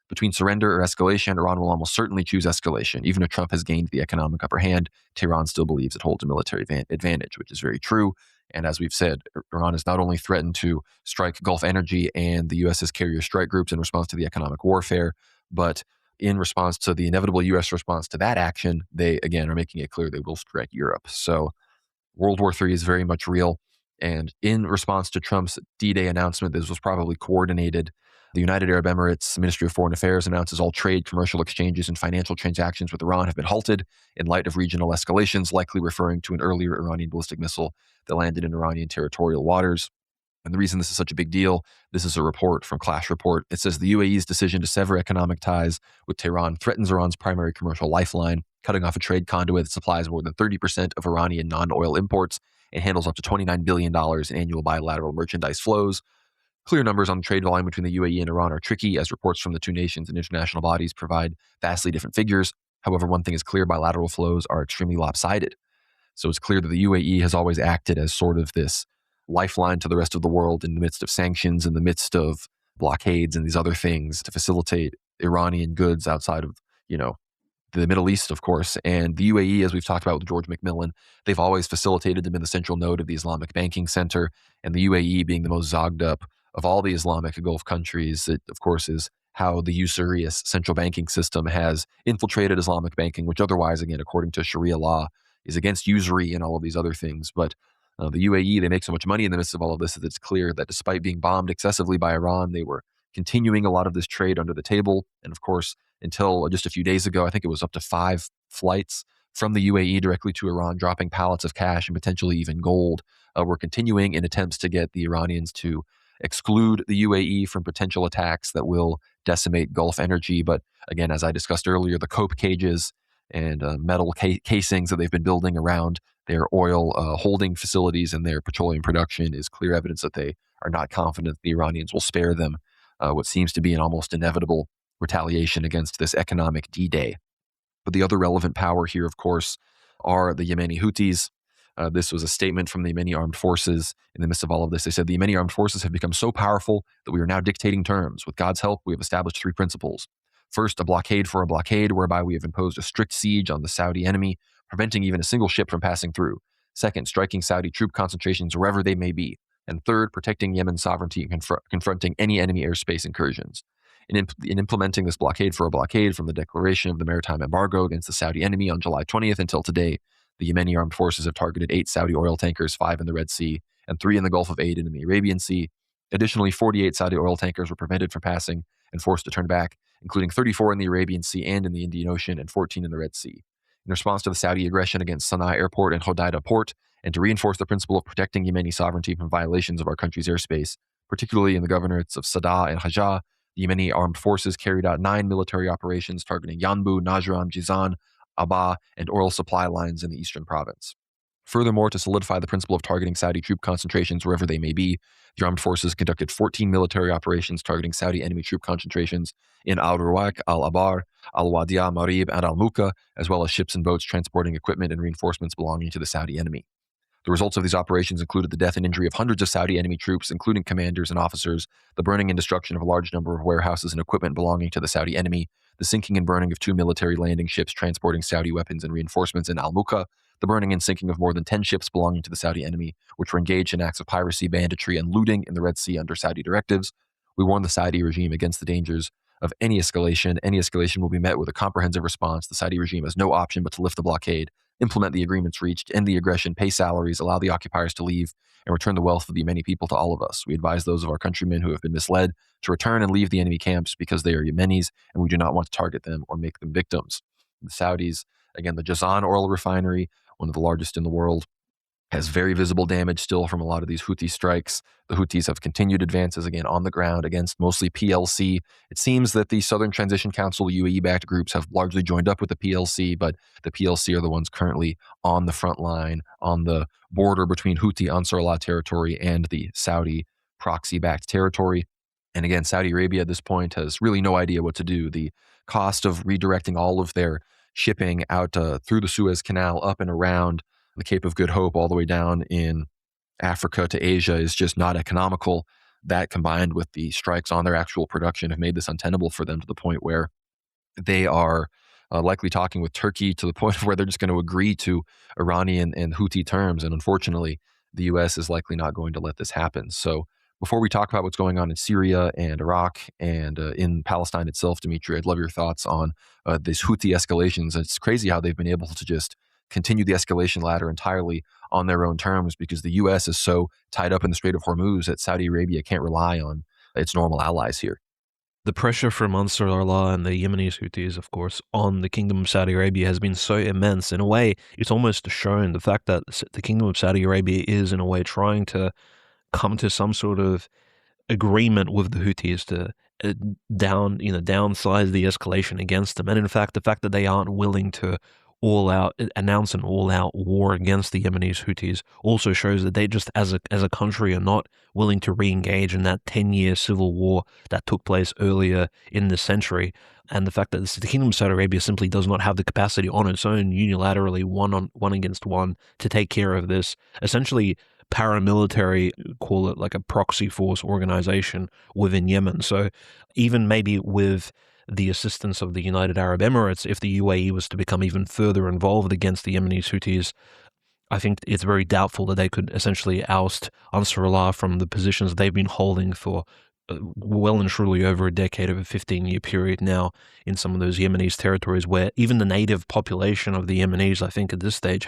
Between surrender or escalation, Iran will almost certainly choose escalation. Even if Trump has gained the economic upper hand, Tehran still believes it holds a military advantage, which is very true. And as we've said, Iran has not only threatened to strike Gulf Energy and the U.S.'s carrier strike groups in response to the economic warfare, but in response to the inevitable U.S. response to that action, they, again, are making it clear they will strike Europe. So World War III is very much real. And in response to Trump's D-Day announcement, this was probably coordinated. The United Arab Emirates Ministry of Foreign Affairs announces all trade, commercial exchanges, and financial transactions with Iran have been halted in light of regional escalations, likely referring to an earlier Iranian ballistic missile that landed in Iranian territorial waters. And the reason this is such a big deal, this is a report from Clash Report. It says the UAE's decision to sever economic ties with Tehran threatens Iran's primary commercial lifeline, cutting off a trade conduit that supplies more than 30% of Iranian non-oil imports and handles up to $29 billion in annual bilateral merchandise flows. Clear numbers on the trade volume between the UAE and Iran are tricky, as reports from the two nations and international bodies provide vastly different figures. However, one thing is clear, bilateral flows are extremely lopsided. So it's clear that the UAE has always acted as sort of this lifeline to the rest of the world in the midst of sanctions, in the midst of blockades and these other things to facilitate Iranian goods outside of, the Middle East, of course. And the UAE, as we've talked about with George McMillan, they've always facilitated them in the central node of the Islamic banking center. And the UAE, being the most zogged up of all the Islamic Gulf countries, it, of course, is how the usurious central banking system has infiltrated Islamic banking, which otherwise, again, according to Sharia law, is against usury and all of these other things. But the UAE, they make so much money in the midst of all of this that it's clear that despite being bombed excessively by Iran, they were continuing a lot of this trade under the table. And of course, until just a few days ago, I think it was up to 5 flights from the UAE directly to Iran, dropping pallets of cash and potentially even gold, were continuing in attempts to get the Iranians to exclude the UAE from potential attacks that will decimate Gulf energy. But again, as I discussed earlier, the cope cages and metal casings that they've been building around their oil holding facilities and their petroleum production is clear evidence that they are not confident the Iranians will spare them what seems to be an almost inevitable retaliation against this economic D-Day. But the other relevant power here, of course, are the Yemeni Houthis. This was a statement from the Yemeni armed forces in the midst of all of this. They said, the Yemeni armed forces have become so powerful that we are now dictating terms. With God's help, we have established 3 principles. First, a blockade for a blockade, whereby we have imposed a strict siege on the Saudi enemy, preventing even a single ship from passing through. Second, striking Saudi troop concentrations wherever they may be. And third, protecting Yemen's sovereignty and confronting any enemy airspace incursions. In implementing this blockade for a blockade from the declaration of the maritime embargo against the Saudi enemy on July 20th until today, the Yemeni armed forces have targeted 8 Saudi oil tankers, 5 in the Red Sea, and 3 in the Gulf of Aden in the Arabian Sea. Additionally, 48 Saudi oil tankers were prevented from passing and forced to turn back, including 34 in the Arabian Sea and in the Indian Ocean, and 14 in the Red Sea. In response to the Saudi aggression against Sana'a Airport and Hodeidah Port, and to reinforce the principle of protecting Yemeni sovereignty from violations of our country's airspace, particularly in the governorates of Sada and Hajjah, the Yemeni armed forces carried out 9 military operations targeting Yanbu, Najran, Jizan, Abba, and oil supply lines in the eastern province. Furthermore, to solidify the principle of targeting Saudi troop concentrations wherever they may be, the armed forces conducted 14 military operations targeting Saudi enemy troop concentrations in Al-Ruwaq, Al-Abar, Al-Wadiya, Marib, and Al-Muka, as well as ships and boats transporting equipment and reinforcements belonging to the Saudi enemy. The results of these operations included the death and injury of hundreds of Saudi enemy troops, including commanders and officers, the burning and destruction of a large number of warehouses and equipment belonging to the Saudi enemy, the sinking and burning of 2 military landing ships transporting Saudi weapons and reinforcements in Al-Muqa, the burning and sinking of more than 10 ships belonging to the Saudi enemy, which were engaged in acts of piracy, banditry, and looting in the Red Sea under Saudi directives. We warn the Saudi regime against the dangers of any escalation. Any escalation will be met with a comprehensive response. The Saudi regime has no option but to lift the blockade, implement the agreements reached, end the aggression, pay salaries, allow the occupiers to leave, and return the wealth of the Yemeni people to all of us. We advise those of our countrymen who have been misled to return and leave the enemy camps because they are Yemenis, and we do not want to target them or make them victims. The Saudis, again, the Jazan oil refinery, one of the largest in the world, has very visible damage still from a lot of these Houthi strikes. The Houthis have continued advances again on the ground against mostly PLC. It seems that the Southern Transition Council UAE-backed groups have largely joined up with the PLC, but the PLC are the ones currently on the front line, on the border between Houthi Ansar Allah territory and the Saudi proxy-backed territory. And again, Saudi Arabia at this point has really no idea what to do. The cost of redirecting all of their shipping out through the Suez Canal up and around the Cape of Good Hope all the way down in Africa to Asia is just not economical. That combined with the strikes on their actual production have made this untenable for them to the point where they are likely talking with Turkey to the point where they're just going to agree to Iranian and Houthi terms. And unfortunately, the U.S. is likely not going to let this happen. So before we talk about what's going on in Syria and Iraq and in Palestine itself, Dmitry, I'd love your thoughts on these Houthi escalations. It's crazy how they've been able to just continue the escalation ladder entirely on their own terms because the U.S. is so tied up in the Strait of Hormuz that Saudi Arabia can't rely on its normal allies here. The pressure from Ansar Allah and the Yemeni Houthis, of course, on the Kingdom of Saudi Arabia has been so immense. In a way, it's almost shown the fact that the Kingdom of Saudi Arabia is, in a way, trying to come to some sort of agreement with the Houthis to downsize the escalation against them. And in fact, the fact that they aren't willing to announce an all-out war against the Yemeni Houthis also shows that they just, as a country, are not willing to re-engage in that 10-year civil war that took place earlier in the century. And the fact that the Kingdom of Saudi Arabia simply does not have the capacity on its own, unilaterally, one against one, to take care of this, essentially paramilitary, call it like a proxy force organization within Yemen. So even maybe with the assistance of the United Arab Emirates, if the UAE was to become even further involved against the Yemeni Houthis, I think it's very doubtful that they could essentially oust Ansar Allah from the positions they've been holding for well and truly over a decade, over a 15-year period now in some of those Yemeni territories where even the native population of the Yemenis, I think at this stage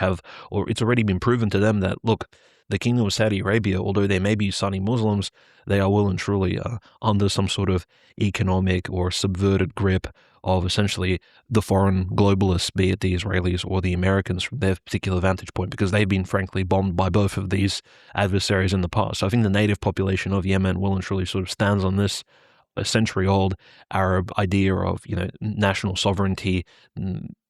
or it's already been proven to them that, look, the Kingdom of Saudi Arabia, although they may be Sunni Muslims, they are well and truly under some sort of economic or subverted grip of essentially the foreign globalists, be it the Israelis or the Americans from their particular vantage point, because they've been frankly bombed by both of these adversaries in the past. So I think the native population of Yemen well and truly sort of stands on this a century-old Arab idea of, national sovereignty,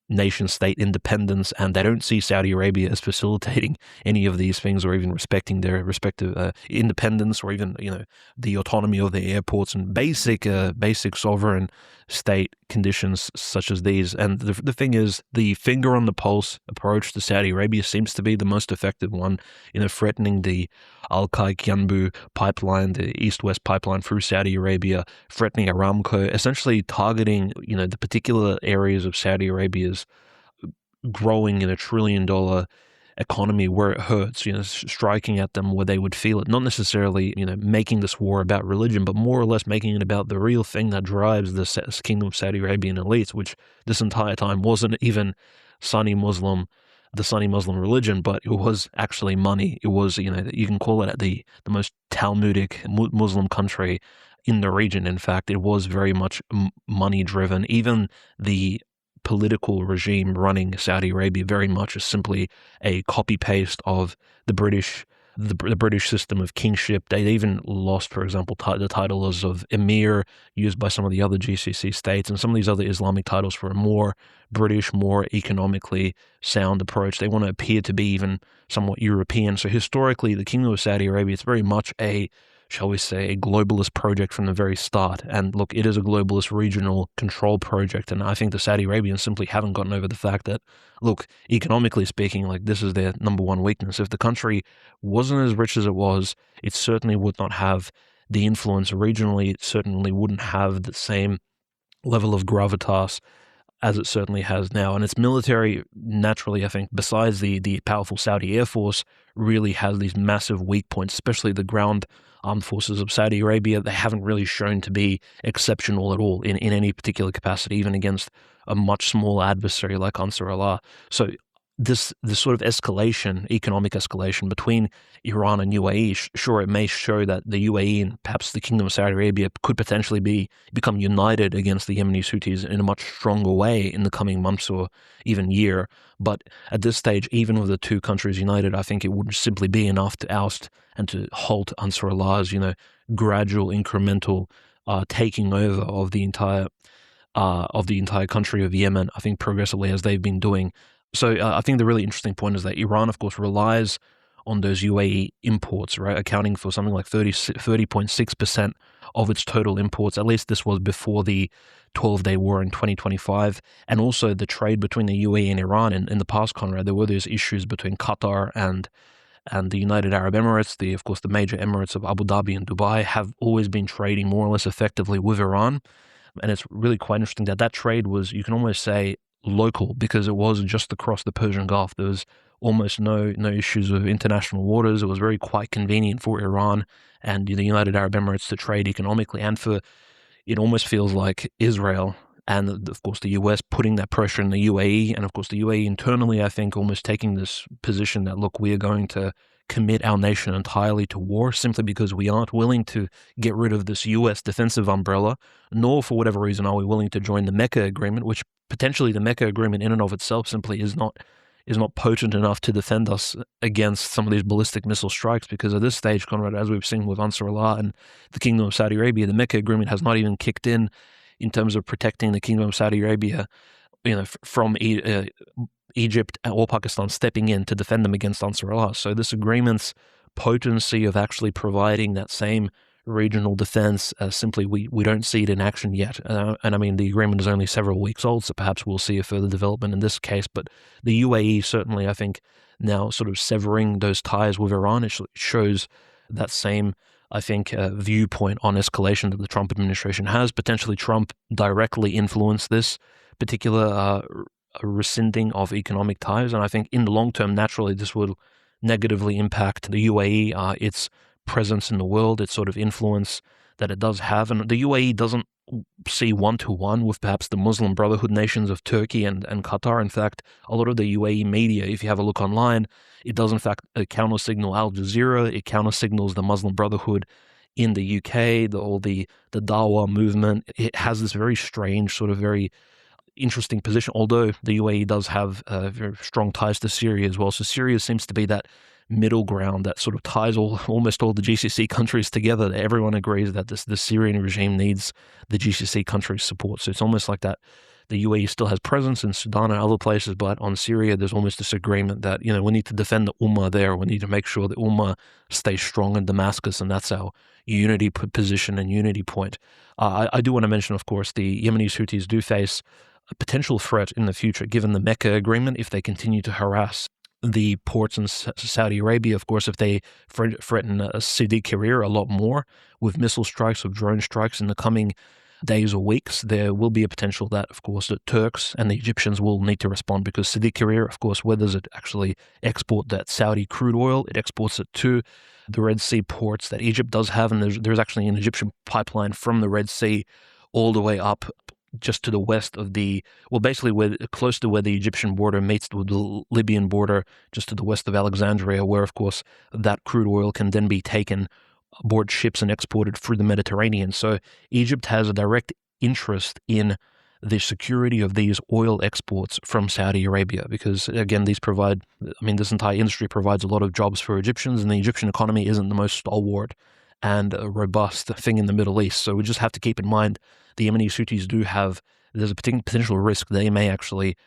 nation-state independence, and they don't see Saudi Arabia as facilitating any of these things or even respecting their respective independence or even, the autonomy of the airports and basic sovereign state conditions such as these. And the thing is, the finger on the pulse approach to Saudi Arabia seems to be the most effective one, threatening the Al-Qaeda pipeline, the east-west pipeline through Saudi Arabia, threatening Aramco, essentially targeting, the particular areas of Saudi Arabia's growing in $1 trillion economy where it hurts, striking at them where they would feel it, not necessarily, making this war about religion, but more or less making it about the real thing that drives the Kingdom of Saudi Arabian elites, which this entire time wasn't even the Sunni Muslim religion, but it was actually money. It was, you can call it the most Talmudic Muslim country in the region. In fact, it was very much money driven. Even the political regime running Saudi Arabia very much is simply a copy paste of the British system of kingship. They even lost, for example, the titles of emir used by some of the other GCC states and some of these other Islamic titles for a more British, more economically sound approach. They want to appear to be even somewhat European. So historically, the Kingdom of Saudi Arabia is very much a shall we say, a globalist project from the very start. And look, it is a globalist regional control project. And I think the Saudi Arabians simply haven't gotten over the fact that, look, economically speaking, like this is their number one weakness. If the country wasn't as rich as it was, it certainly would not have the influence regionally. It certainly wouldn't have the same level of gravitas as it certainly has now. And its military, naturally, I think, besides the powerful Saudi Air Force, really has these massive weak points, especially the ground armed forces of Saudi Arabia. They haven't really shown to be exceptional at all in any particular capacity, even against a much smaller adversary like Ansar Allah. So this sort of escalation, economic escalation between Iran and UAE, sure, it may show that the UAE and perhaps the Kingdom of Saudi Arabia could potentially become united against the Yemeni Houthis in a much stronger way in the coming months or even year. But at this stage, even with the two countries united, I think it would simply be enough to oust and to halt Ansar Allah's, gradual, incremental taking over of the entire country of Yemen, I think progressively as they've been doing. So I think the really interesting point is that Iran, of course, relies on those UAE imports, right, accounting for something like 30.6% of its total imports. At least this was before the 12-day war in 2025. And also the trade between the UAE and Iran in the past, Conrad, there were those issues between Qatar and the United Arab Emirates. Of course, the major emirates of Abu Dhabi and Dubai have always been trading more or less effectively with Iran. And it's really quite interesting that trade was, you can almost say, local, because it was just across the Persian Gulf. There was almost no issues with international waters. It was very quite convenient for Iran and the United Arab Emirates to trade economically, and for it almost feels like Israel and of course the US putting that pressure in the UAE, and of course the UAE internally, I think, almost taking this position that, look, we are going to commit our nation entirely to war simply because we aren't willing to get rid of this US defensive umbrella, nor for whatever reason are we willing to join the Mecca Agreement, which potentially the Mecca Agreement in and of itself simply is not potent enough to defend us against some of these ballistic missile strikes. Because at this stage, Conrad, as we've seen with Ansar Allah and the Kingdom of Saudi Arabia, the Mecca Agreement has not even kicked in terms of protecting the Kingdom of Saudi Arabia, from Egypt or Pakistan stepping in to defend them against Ansar Allah. So this agreement's potency of actually providing that same regional defense, simply we don't see it in action yet. And I mean, the agreement is only several weeks old, so perhaps we'll see a further development in this case. But the UAE certainly, I think, now sort of severing those ties with Iran, it shows that same, I think, viewpoint on escalation that the Trump administration has. Potentially Trump directly influenced this particular rescinding of economic ties. And I think in the long term, naturally, this will negatively impact the UAE, its presence in the world, its sort of influence that it does have. And the UAE doesn't see one-to-one with perhaps the Muslim Brotherhood nations of Turkey and Qatar. In fact, a lot of the UAE media, if you have a look online, it does in fact counter-signal Al Jazeera, it counter-signals the Muslim Brotherhood in the UK, all the Dawa movement. It has this very strange, sort of very interesting position, although the UAE does have very strong ties to Syria as well. So Syria seems to be that middle ground that sort of ties almost all the GCC countries together. Everyone agrees that the Syrian regime needs the GCC countries' support. So it's almost like that the UAE still has presence in Sudan and other places, but on Syria, there's almost this agreement that, we need to defend the Ummah there. We need to make sure the Ummah stays strong in Damascus, and that's our unity position and unity point. I do want to mention, of course, the Yemeni Houthis do face a potential threat in the future, given the Mecca Agreement, if they continue to harass the ports in Saudi Arabia. Of course, if they threaten Sidi Karir a lot more with missile strikes, with drone strikes in the coming days or weeks, there will be a potential that, of course, the Turks and the Egyptians will need to respond, because Sidi Karir, of course, where does it actually export that Saudi crude oil? It exports it to the Red Sea ports that Egypt does have, and there's actually an Egyptian pipeline from the Red Sea all the way up just to the west of basically close to where the Egyptian border meets with the Libyan border, just to the west of Alexandria, where, of course, that crude oil can then be taken aboard ships and exported through the Mediterranean. So Egypt has a direct interest in the security of these oil exports from Saudi Arabia, because, again, this entire industry provides a lot of jobs for Egyptians, and the Egyptian economy isn't the most stalwart and a robust thing in the Middle East. So we just have to keep in mind the Yemeni Houthis there's a potential risk they may actually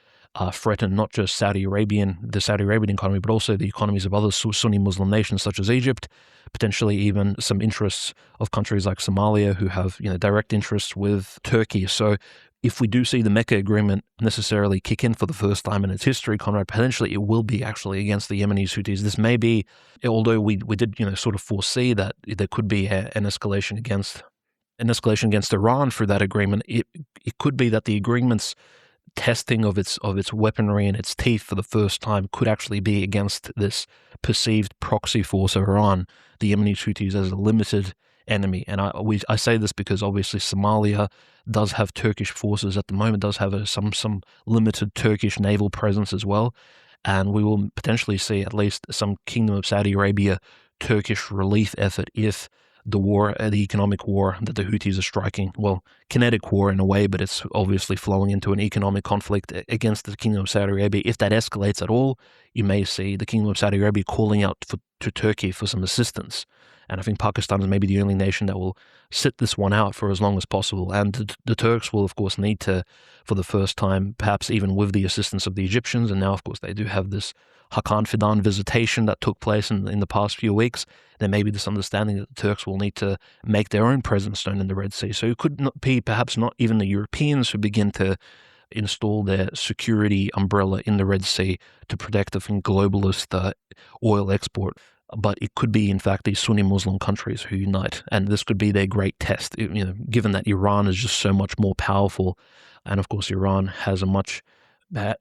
threaten not just the Saudi Arabian economy, but also the economies of other Sunni Muslim nations such as Egypt, potentially even some interests of countries like Somalia who have direct interests with Turkey. So if we do see the Mecca Agreement necessarily kick in for the first time in its history, Conrad, potentially it will be actually against the Yemeni Houthis. This may be, although we did sort of foresee that there could be an escalation against Iran through that agreement. It could be that the agreement's testing of its weaponry and its teeth for the first time could actually be against this perceived proxy force of Iran, the Yemeni Houthis, as a limited enemy. And I say this because obviously Somalia does have Turkish forces at the moment, does have some limited Turkish naval presence as well, and we will potentially see at least some Kingdom of Saudi Arabia Turkish relief effort if the economic war that the Houthis are striking, well, kinetic war in a way, but it's obviously flowing into an economic conflict against the Kingdom of Saudi Arabia. If that escalates at all, you may see the Kingdom of Saudi Arabia calling out to Turkey for some assistance. And I think Pakistan is maybe the only nation that will sit this one out for as long as possible. And the Turks will, of course, need to, for the first time, perhaps even with the assistance of the Egyptians, and now, of course, they do have this Hakan Fidan visitation that took place in the past few weeks. There may be this understanding that the Turks will need to make their own presence known in the Red Sea. So it could not be perhaps not even the Europeans who begin to install their security umbrella in the Red Sea to protect it from globalist oil export, but it could be, in fact, these Sunni Muslim countries who unite, and this could be their great test. Given that Iran is just so much more powerful, and of course Iran has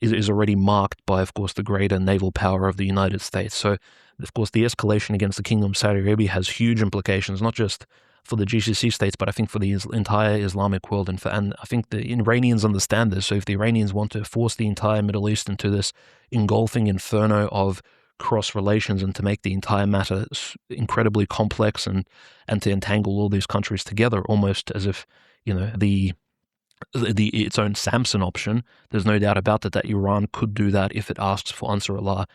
is already marked by, of course, the greater naval power of the United States. So, of course, the escalation against the Kingdom of Saudi Arabia has huge implications, not just for the GCC states, but I think for the entire Islamic world. And I think the Iranians understand this. So if the Iranians want to force the entire Middle East into this engulfing inferno of cross relations and to make the entire matter incredibly complex and to entangle all these countries together, almost as if, its own Samson option, there's no doubt about that Iran could do that if it asks for Ansar Allah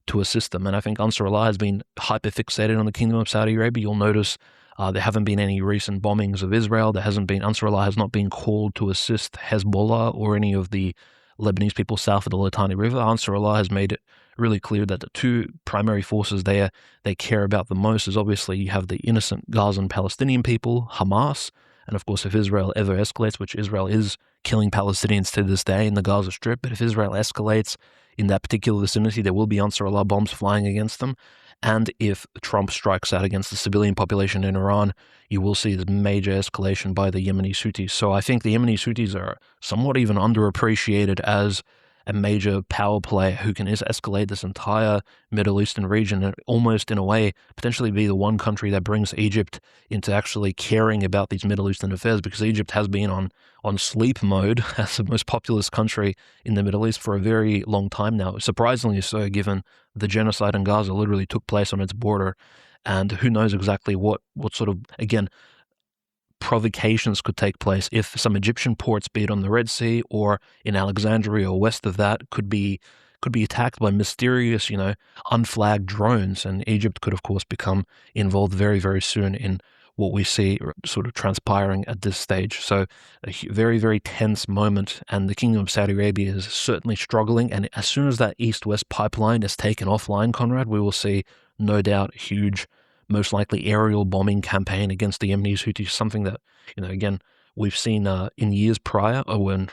to assist them. And I think Ansar Allah has been hyper-fixated on the Kingdom of Saudi Arabia. You'll notice there haven't been any recent bombings of Israel. Ansar Allah has not been called to assist Hezbollah or any of the Lebanese people south of the Litani River. Ansar Allah has made it really clear that the two primary forces they care about the most is obviously you have the innocent Gazan Palestinian people, Hamas, and of course if Israel ever escalates, which Israel is killing Palestinians to this day in the Gaza Strip, but if Israel escalates in that particular vicinity, there will be Ansar Allah bombs flying against them. And if Trump strikes out against the civilian population in Iran, you will see this major escalation by the Yemeni Houthis. So I think the Yemeni Houthis are somewhat even underappreciated as a major power player who can escalate this entire Middle Eastern region and almost, in a way, potentially be the one country that brings Egypt into actually caring about these Middle Eastern affairs, because Egypt has been on sleep mode as the most populous country in the Middle East for a very long time now, surprisingly so, given the genocide in Gaza literally took place on its border. And who knows exactly what sort of, again, provocations could take place if some Egyptian ports, be it on the Red Sea or in Alexandria or west of that, could be attacked by mysterious, unflagged drones. And Egypt could, of course, become involved very, very soon in what we see sort of transpiring at this stage. So a very, very tense moment, and the Kingdom of Saudi Arabia is certainly struggling. And as soon as that east-west pipeline is taken offline, Conrad, we will see, no doubt, huge, most likely aerial bombing campaign against the Yemeni Houthis, something that, again, we've seen in years prior, when,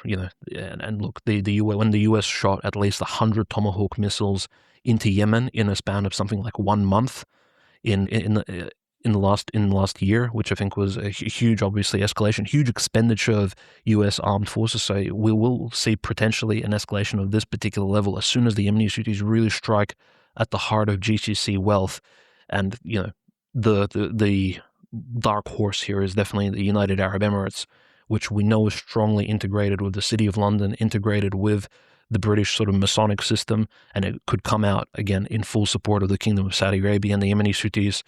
and look, when the US shot at least 100 Tomahawk missiles into Yemen in a span of something like 1 month in the last year, which I think was a huge, obviously, escalation, huge expenditure of US armed forces. So we will see potentially an escalation of this particular level as soon as the Yemeni Houthis really strike at the heart of GCC wealth. And, the dark horse here is definitely the United Arab Emirates, which we know is strongly integrated with the City of London, integrated with the British sort of Masonic system, and it could come out, again, in full support of the Kingdom of Saudi Arabia. And the Yemeni Houthis,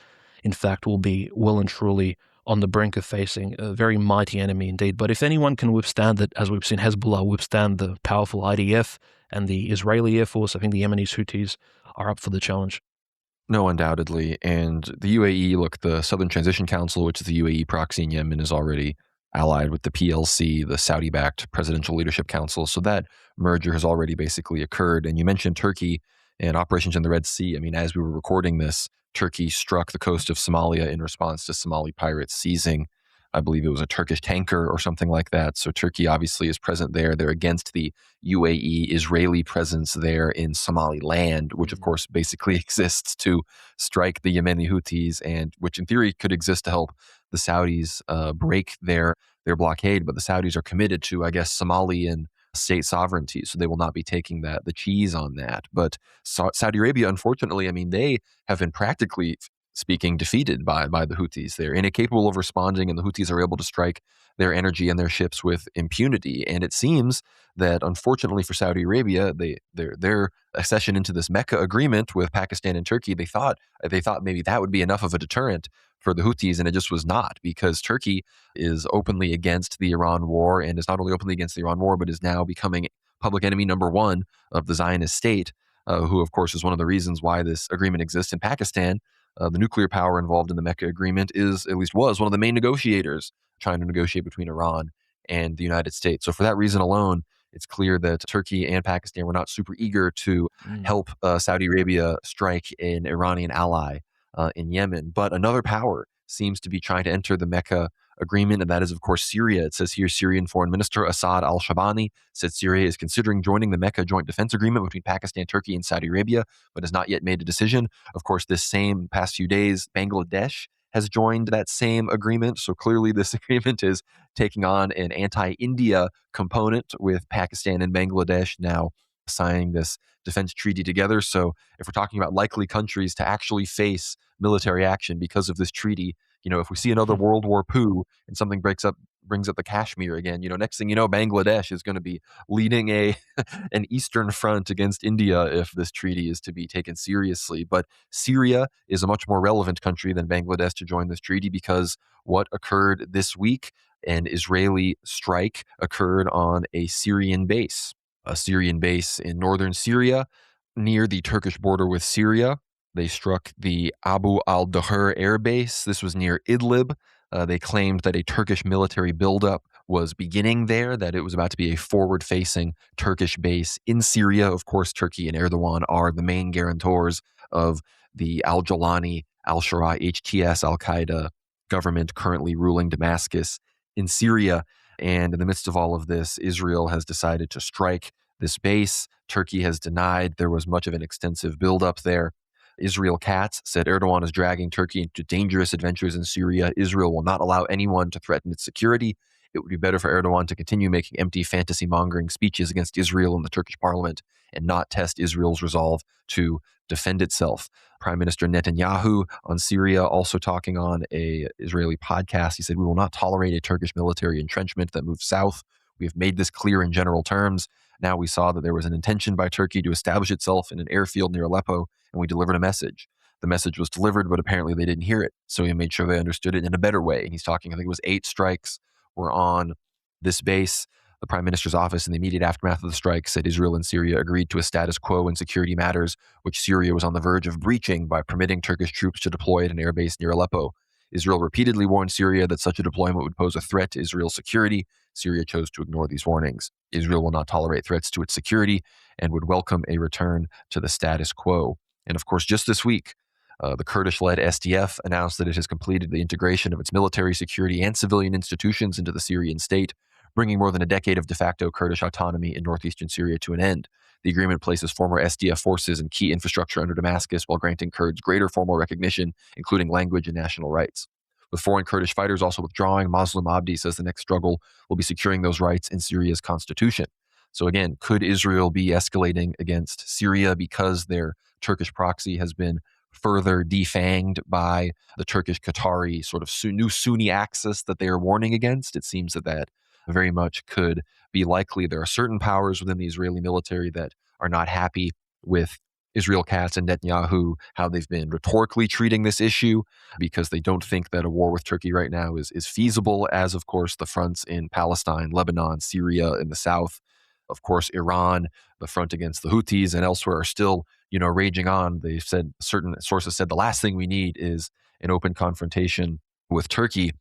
in fact, will be well and truly on the brink of facing a very mighty enemy indeed. But if anyone can withstand it, as we've seen Hezbollah withstand the powerful IDF and the Israeli Air Force, I think the Yemeni Houthis are up for the challenge. No, undoubtedly. And the UAE, look, the Southern Transition Council, which is the UAE proxy in Yemen, is already allied with the PLC, the Saudi-backed Presidential Leadership Council. So that merger has already basically occurred. And you mentioned Turkey and operations in the Red Sea. I mean, as we were recording this, Turkey struck the coast of Somalia in response to Somali pirates seizing, I believe it was a Turkish tanker or something like that. So Turkey obviously is present there. They're against the UAE-Israeli presence there in Somaliland, which of course basically exists to strike the Yemeni Houthis, and which in theory could exist to help the Saudis break their blockade. But the Saudis are committed to, I guess, Somalian state sovereignty, so they will not be taking the cheese on that. But Saudi Arabia, unfortunately, I mean, they have been practically speaking defeated by the Houthis. They're incapable of responding, and the Houthis are able to strike their energy and their ships with impunity. And it seems that, unfortunately for Saudi Arabia, their accession into this Mecca agreement with Pakistan and Turkey, they thought maybe that would be enough of a deterrent for the Houthis, and it just was not, because Turkey is openly against the Iran war, and is not only openly against the Iran war, but is now becoming public enemy number one of the Zionist state, who, of course, is one of the reasons why this agreement exists. In Pakistan, the nuclear power involved in the Mecca agreement was one of the main negotiators trying to negotiate between Iran and the United States. So for that reason alone, it's clear that Turkey and Pakistan were not super eager to help Saudi Arabia strike an Iranian ally in Yemen. But another power seems to be trying to enter the Mecca agreement, and that is, of course, Syria. It says here, Syrian Foreign Minister Assad al-Shabani said Syria is considering joining the Mecca Joint Defense Agreement between Pakistan, Turkey, and Saudi Arabia, but has not yet made a decision. Of course, this same past few days, Bangladesh has joined that same agreement. So clearly this agreement is taking on an anti-India component, with Pakistan and Bangladesh now signing this defense treaty together. So if we're talking about likely countries to actually face military action because of this treaty, if we see another World War poo and something brings up the Kashmir again, next thing you know, Bangladesh is going to be leading an Eastern front against India if this treaty is to be taken seriously. But Syria is a much more relevant country than Bangladesh to join this treaty, because what occurred this week, an Israeli strike occurred on a Syrian base in northern Syria near the Turkish border with Syria. They struck the Abu Al-Duhur air base. This was near Idlib. They claimed that a Turkish military buildup was beginning there, that it was about to be a forward-facing Turkish base in Syria. Of course, Turkey and Erdogan are the main guarantors of the Al-Jalani, Al-Shara, HTS, Al-Qaeda government currently ruling Damascus in Syria. And in the midst of all of this, Israel has decided to strike this base. Turkey has denied there was much of an extensive buildup there. Israel Katz said Erdogan is dragging Turkey into dangerous adventures in Syria. Israel will not allow anyone to threaten its security. It would be better for Erdogan to continue making empty fantasy-mongering speeches against Israel in the Turkish parliament and not test Israel's resolve to defend itself. Prime Minister Netanyahu on Syria, also talking on a Israeli podcast, he said, "We will not tolerate a Turkish military entrenchment that moves south. We have made this clear in general terms. Now we saw that there was an intention by Turkey to establish itself in an airfield near Aleppo, and we delivered a message. The message was delivered, but apparently they didn't hear it. So he made sure they understood it in a better way." And he's talking, I think it was 8 strikes were on this base. The Prime Minister's office, in the immediate aftermath of the strike, said Israel and Syria agreed to a status quo in security matters, which Syria was on the verge of breaching by permitting Turkish troops to deploy at an airbase near Aleppo. Israel repeatedly warned Syria that such a deployment would pose a threat to Israel's security. Syria chose to ignore these warnings. Israel will not tolerate threats to its security and would welcome a return to the status quo. And of course, just this week, the Kurdish-led SDF announced that it has completed the integration of its military, security, and civilian institutions into the Syrian state, bringing more than a decade of de facto Kurdish autonomy in northeastern Syria to an end. The agreement places former SDF forces and key infrastructure under Damascus while granting Kurds greater formal recognition, including language and national rights. With foreign Kurdish fighters also withdrawing, Muslim Abdi says the next struggle will be securing those rights in Syria's constitution. So again, could Israel be escalating against Syria because their Turkish proxy has been further defanged by the Turkish-Qatari sort of new Sunni axis that they are warning against? It seems that very much could be likely. There are certain powers within the Israeli military that are not happy with Israel Katz and Netanyahu, how they've been rhetorically treating this issue, because they don't think that a war with Turkey right now is feasible, as of course the fronts in Palestine, Lebanon, Syria in the south, of course Iran, the front against the Houthis and elsewhere are still, raging on. They've said, certain sources said, the last thing we need is an open confrontation with Turkey.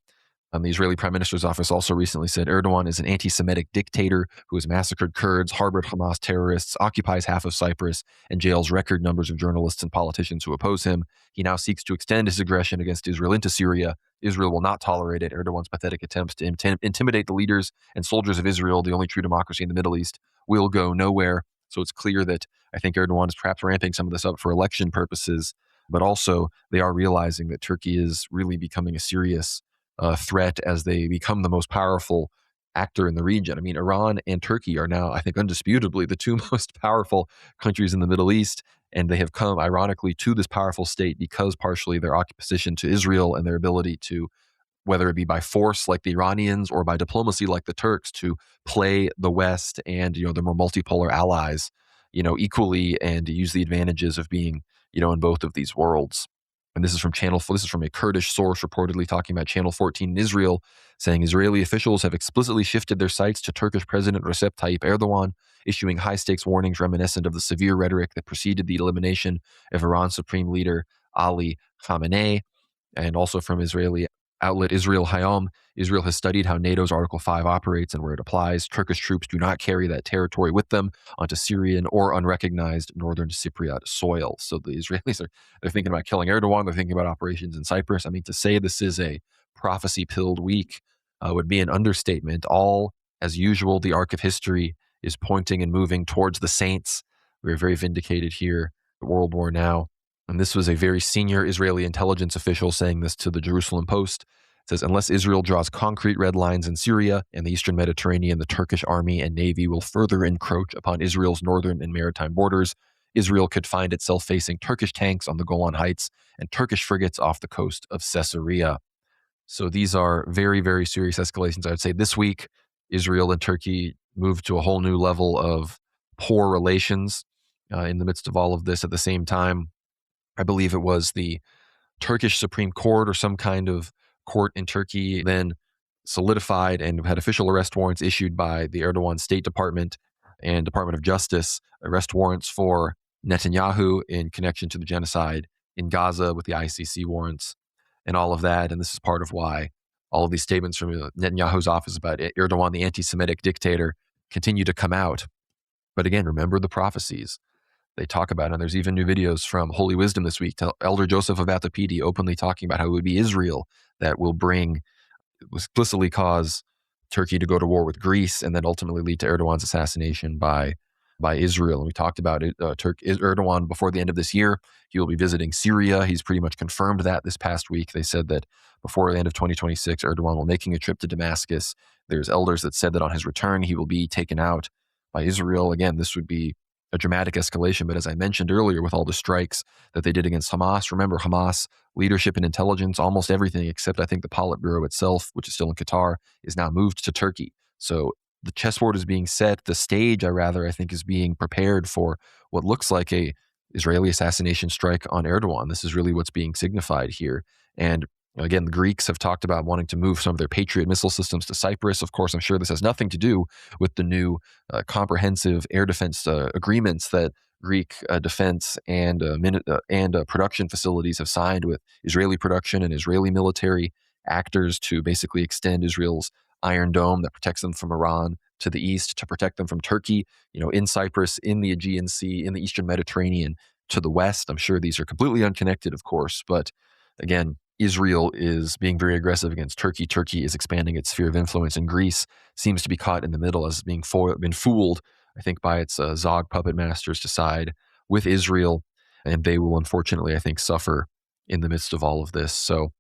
The Israeli Prime Minister's office also recently said Erdogan is an anti-Semitic dictator who has massacred Kurds, harbored Hamas terrorists, occupies half of Cyprus, and jails record numbers of journalists and politicians who oppose him. He now seeks to extend his aggression against Israel into Syria. Israel will not tolerate it. Erdogan's pathetic attempts to intimidate the leaders and soldiers of Israel, the only true democracy in the Middle East, will go nowhere. So it's clear that I think Erdogan is perhaps ramping some of this up for election purposes, but also they are realizing that Turkey is really becoming a serious threat as they become the most powerful actor in the region. I mean, Iran and Turkey are now, I think, undisputably the two most powerful countries in the Middle East, and they have come, ironically, to this powerful state because partially their opposition to Israel and their ability to, whether it be by force like the Iranians or by diplomacy like the Turks, to play the West and, the more multipolar allies, equally, and to use the advantages of being, in both of these worlds. And this is from a Kurdish source reportedly talking about Channel 14 in Israel, saying Israeli officials have explicitly shifted their sights to Turkish President Recep Tayyip Erdogan, issuing high-stakes warnings reminiscent of the severe rhetoric that preceded the elimination of Iran's supreme leader Ali Khamenei. And also from Israeli outlet Israel Hayom, Israel has studied how NATO's Article 5 operates and where it applies. Turkish troops do not carry that territory with them onto Syrian or unrecognized northern Cypriot soil. So the Israelis they're thinking about killing Erdogan. They're thinking about operations in Cyprus. I mean, to say this is a prophecy-pilled week would be an understatement. All, as usual, the arc of history is pointing and moving towards the saints. We're very vindicated here at World War Now. And this was a very senior Israeli intelligence official saying this to the Jerusalem Post. It says, unless Israel draws concrete red lines in Syria and the Eastern Mediterranean, the Turkish army and navy will further encroach upon Israel's northern and maritime borders. Israel could find itself facing Turkish tanks on the Golan Heights and Turkish frigates off the coast of Caesarea. So these are very, very serious escalations. I would say this week, Israel and Turkey moved to a whole new level of poor relations in the midst of all of this. At the same time, I believe it was the Turkish Supreme Court or some kind of court in Turkey then solidified and had official arrest warrants issued by the Erdogan State Department and Department of Justice, arrest warrants for Netanyahu in connection to the genocide in Gaza with the ICC warrants and all of that. And this is part of why all of these statements from Netanyahu's office about Erdogan, the anti-Semitic dictator, continue to come out. But again, remember the prophecies they talk about, and there's even new videos from Holy Wisdom this week. Elder Joseph of Atapidi openly talking about how it would be Israel that will explicitly cause Turkey to go to war with Greece and then ultimately lead to Erdogan's assassination by Israel. And we talked about it. Erdogan, before the end of this year, he will be visiting Syria. He's pretty much confirmed that this past week. They said that before the end of 2026, Erdogan will be making a trip to Damascus. There's elders that said that on his return, he will be taken out by Israel. Again, this would be a dramatic escalation. But as I mentioned earlier, with all the strikes that they did against Hamas, remember Hamas leadership and intelligence, almost everything except I think the Politburo itself, which is still in Qatar, is now moved to Turkey. So the chessboard is being set. The stage, I think, is being prepared for what looks like a Israeli assassination strike on Erdogan. This is really what's being signified here. And again, the Greeks have talked about wanting to move some of their Patriot missile systems to Cyprus. Of course, I'm sure this has nothing to do with the new comprehensive air defense agreements that Greek defense and production facilities have signed with Israeli production and Israeli military actors to basically extend Israel's Iron Dome that protects them from Iran to the east, to protect them from Turkey, in Cyprus, in the Aegean Sea, in the Eastern Mediterranean to the west. I'm sure these are completely unconnected, of course, but again, Israel is being very aggressive against Turkey. Turkey is expanding its sphere of influence, and Greece seems to be caught in the middle as being been fooled, I think, by its Zog puppet masters to side with Israel, and they will unfortunately, I think, suffer in the midst of all of this. So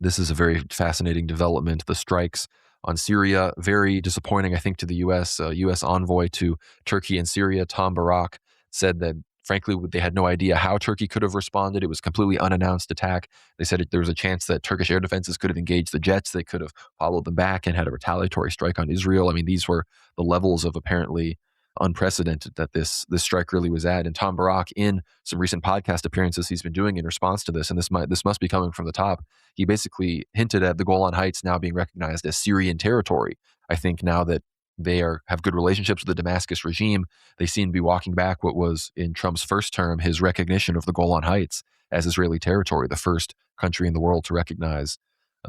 this is a very fascinating development. The strikes on Syria, very disappointing, I think, to the U.S. U.S. envoy to Turkey and Syria, Tom Barak, said that frankly, they had no idea how Turkey could have responded. It was a completely unannounced attack. They said there was a chance that Turkish air defenses could have engaged the jets. They could have followed them back and had a retaliatory strike on Israel. I mean, these were the levels of apparently unprecedented that this strike really was at. And Tom Barak, in some recent podcast appearances he's been doing in response to this, and this must be coming from the top, he basically hinted at the Golan Heights now being recognized as Syrian territory. I think now that they have good relationships with the Damascus regime, they seem to be walking back what was in Trump's first term, his recognition of the Golan Heights as Israeli territory, the first country in the world to recognize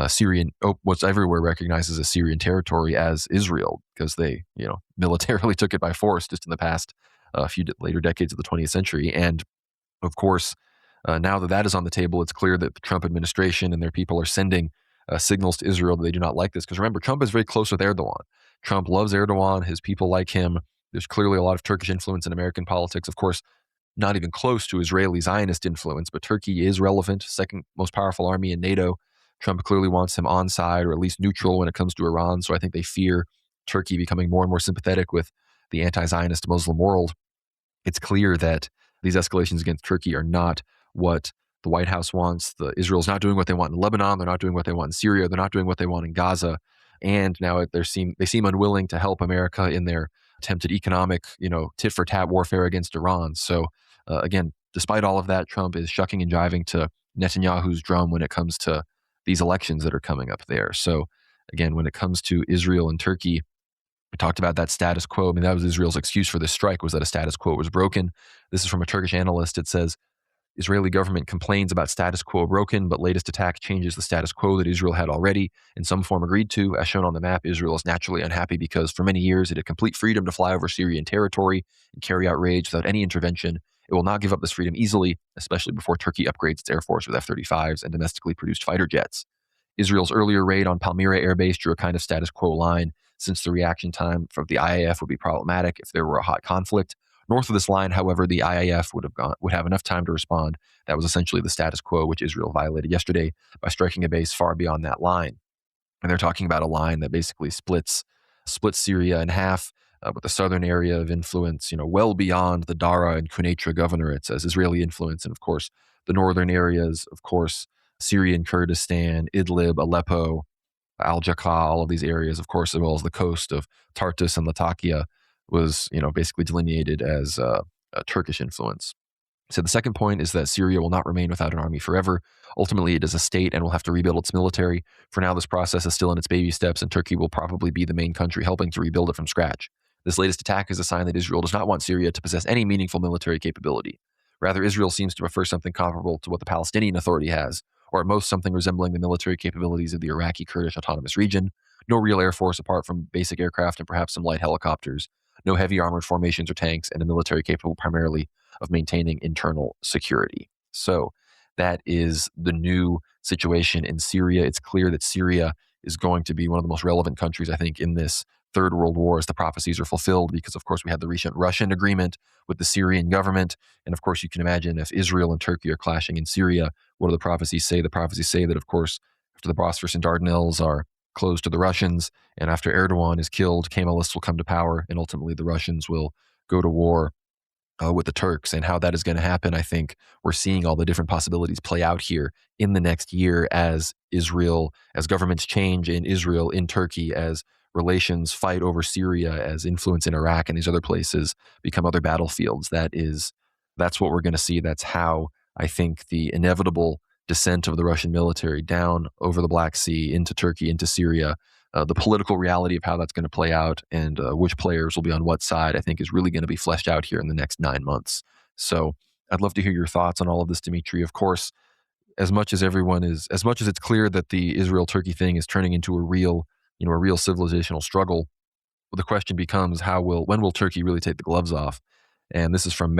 Syrian, what's everywhere recognizes as Syrian territory as Israel, because they, militarily took it by force just in the past few later decades of the 20th century. And of course, now that that is on the table, it's clear that the Trump administration and their people are sending signals to Israel that they do not like this. Because remember, Trump is very close with Erdogan. Trump loves Erdogan. His people like him. There's clearly a lot of Turkish influence in American politics. Of course, not even close to Israeli Zionist influence, but Turkey is relevant, second most powerful army in NATO. Trump clearly wants him on side or at least neutral when it comes to Iran. So I think they fear Turkey becoming more and more sympathetic with the anti-Zionist Muslim world. It's clear that these escalations against Turkey are not what the White House wants. Israel's not doing what they want in Lebanon. They're not doing what they want in Syria. They're not doing what they want in Gaza. And now they seem unwilling to help America in their attempted economic, tit for tat warfare against Iran. So again, despite all of that, Trump is shucking and jiving to Netanyahu's drum when it comes to these elections that are coming up there. So again, when it comes to Israel and Turkey, we talked about that status quo. I mean, that was Israel's excuse for this strike, was that a status quo was broken. This is from a Turkish analyst. It says, Israeli government complains about status quo broken, but latest attack changes the status quo that Israel had already in some form agreed to. As shown on the map, Israel is naturally unhappy because for many years it had complete freedom to fly over Syrian territory and carry out raids without any intervention. It will not give up this freedom easily, especially before Turkey upgrades its air force with F-35s and domestically produced fighter jets. Israel's earlier raid on Palmyra Air Base drew a kind of status quo line, since the reaction time from the IAF would be problematic if there were a hot conflict. North of this line, however, the IAF would have enough time to respond. That was essentially the status quo, which Israel violated yesterday by striking a base far beyond that line. And they're talking about a line that basically splits Syria in half, with the southern area of influence, well beyond the Dara and Quneitra governorates as Israeli influence, and of course the northern areas, of course, Syrian Kurdistan, Idlib, Aleppo, Al-Jaqqa, all of these areas, of course, as well as the coast of Tartus and Latakia, was, basically delineated as a Turkish influence. So the second point is that Syria will not remain without an army forever. Ultimately, it is a state and will have to rebuild its military. For now, this process is still in its baby steps, and Turkey will probably be the main country helping to rebuild it from scratch. This latest attack is a sign that Israel does not want Syria to possess any meaningful military capability. Rather, Israel seems to prefer something comparable to what the Palestinian Authority has, or at most something resembling the military capabilities of the Iraqi Kurdish Autonomous Region. No real air force apart from basic aircraft and perhaps some light helicopters. No heavy armored formations or tanks, and a military capable primarily of maintaining internal security. So that is the new situation in Syria. It's clear that Syria is going to be one of the most relevant countries, I think, in this Third World War as the prophecies are fulfilled, because, of course, we had the recent Russian agreement with the Syrian government. And, of course, you can imagine if Israel and Turkey are clashing in Syria, what do the prophecies say? The prophecies say that, of course, after the Bosphorus and Dardanelles are closed to the Russians, and after Erdogan is killed, Kemalists will come to power, and ultimately the Russians will go to war with the Turks. And how that is going to happen, I think we're seeing all the different possibilities play out here in the next year as governments change in Israel, in Turkey, as relations fight over Syria, as influence in Iraq and these other places become other battlefields. That's what we're going to see. That's how I think the inevitable descent of the Russian military down over the Black Sea into Turkey, into Syria, the political reality of how that's going to play out and which players will be on what side, I think is really going to be fleshed out here in the next 9 months. So I'd love to hear your thoughts on all of this, Dmitry. Of course, as much as it's clear that the Israel-Turkey thing is turning into a real civilizational struggle, the question becomes when will Turkey really take the gloves off? And this is from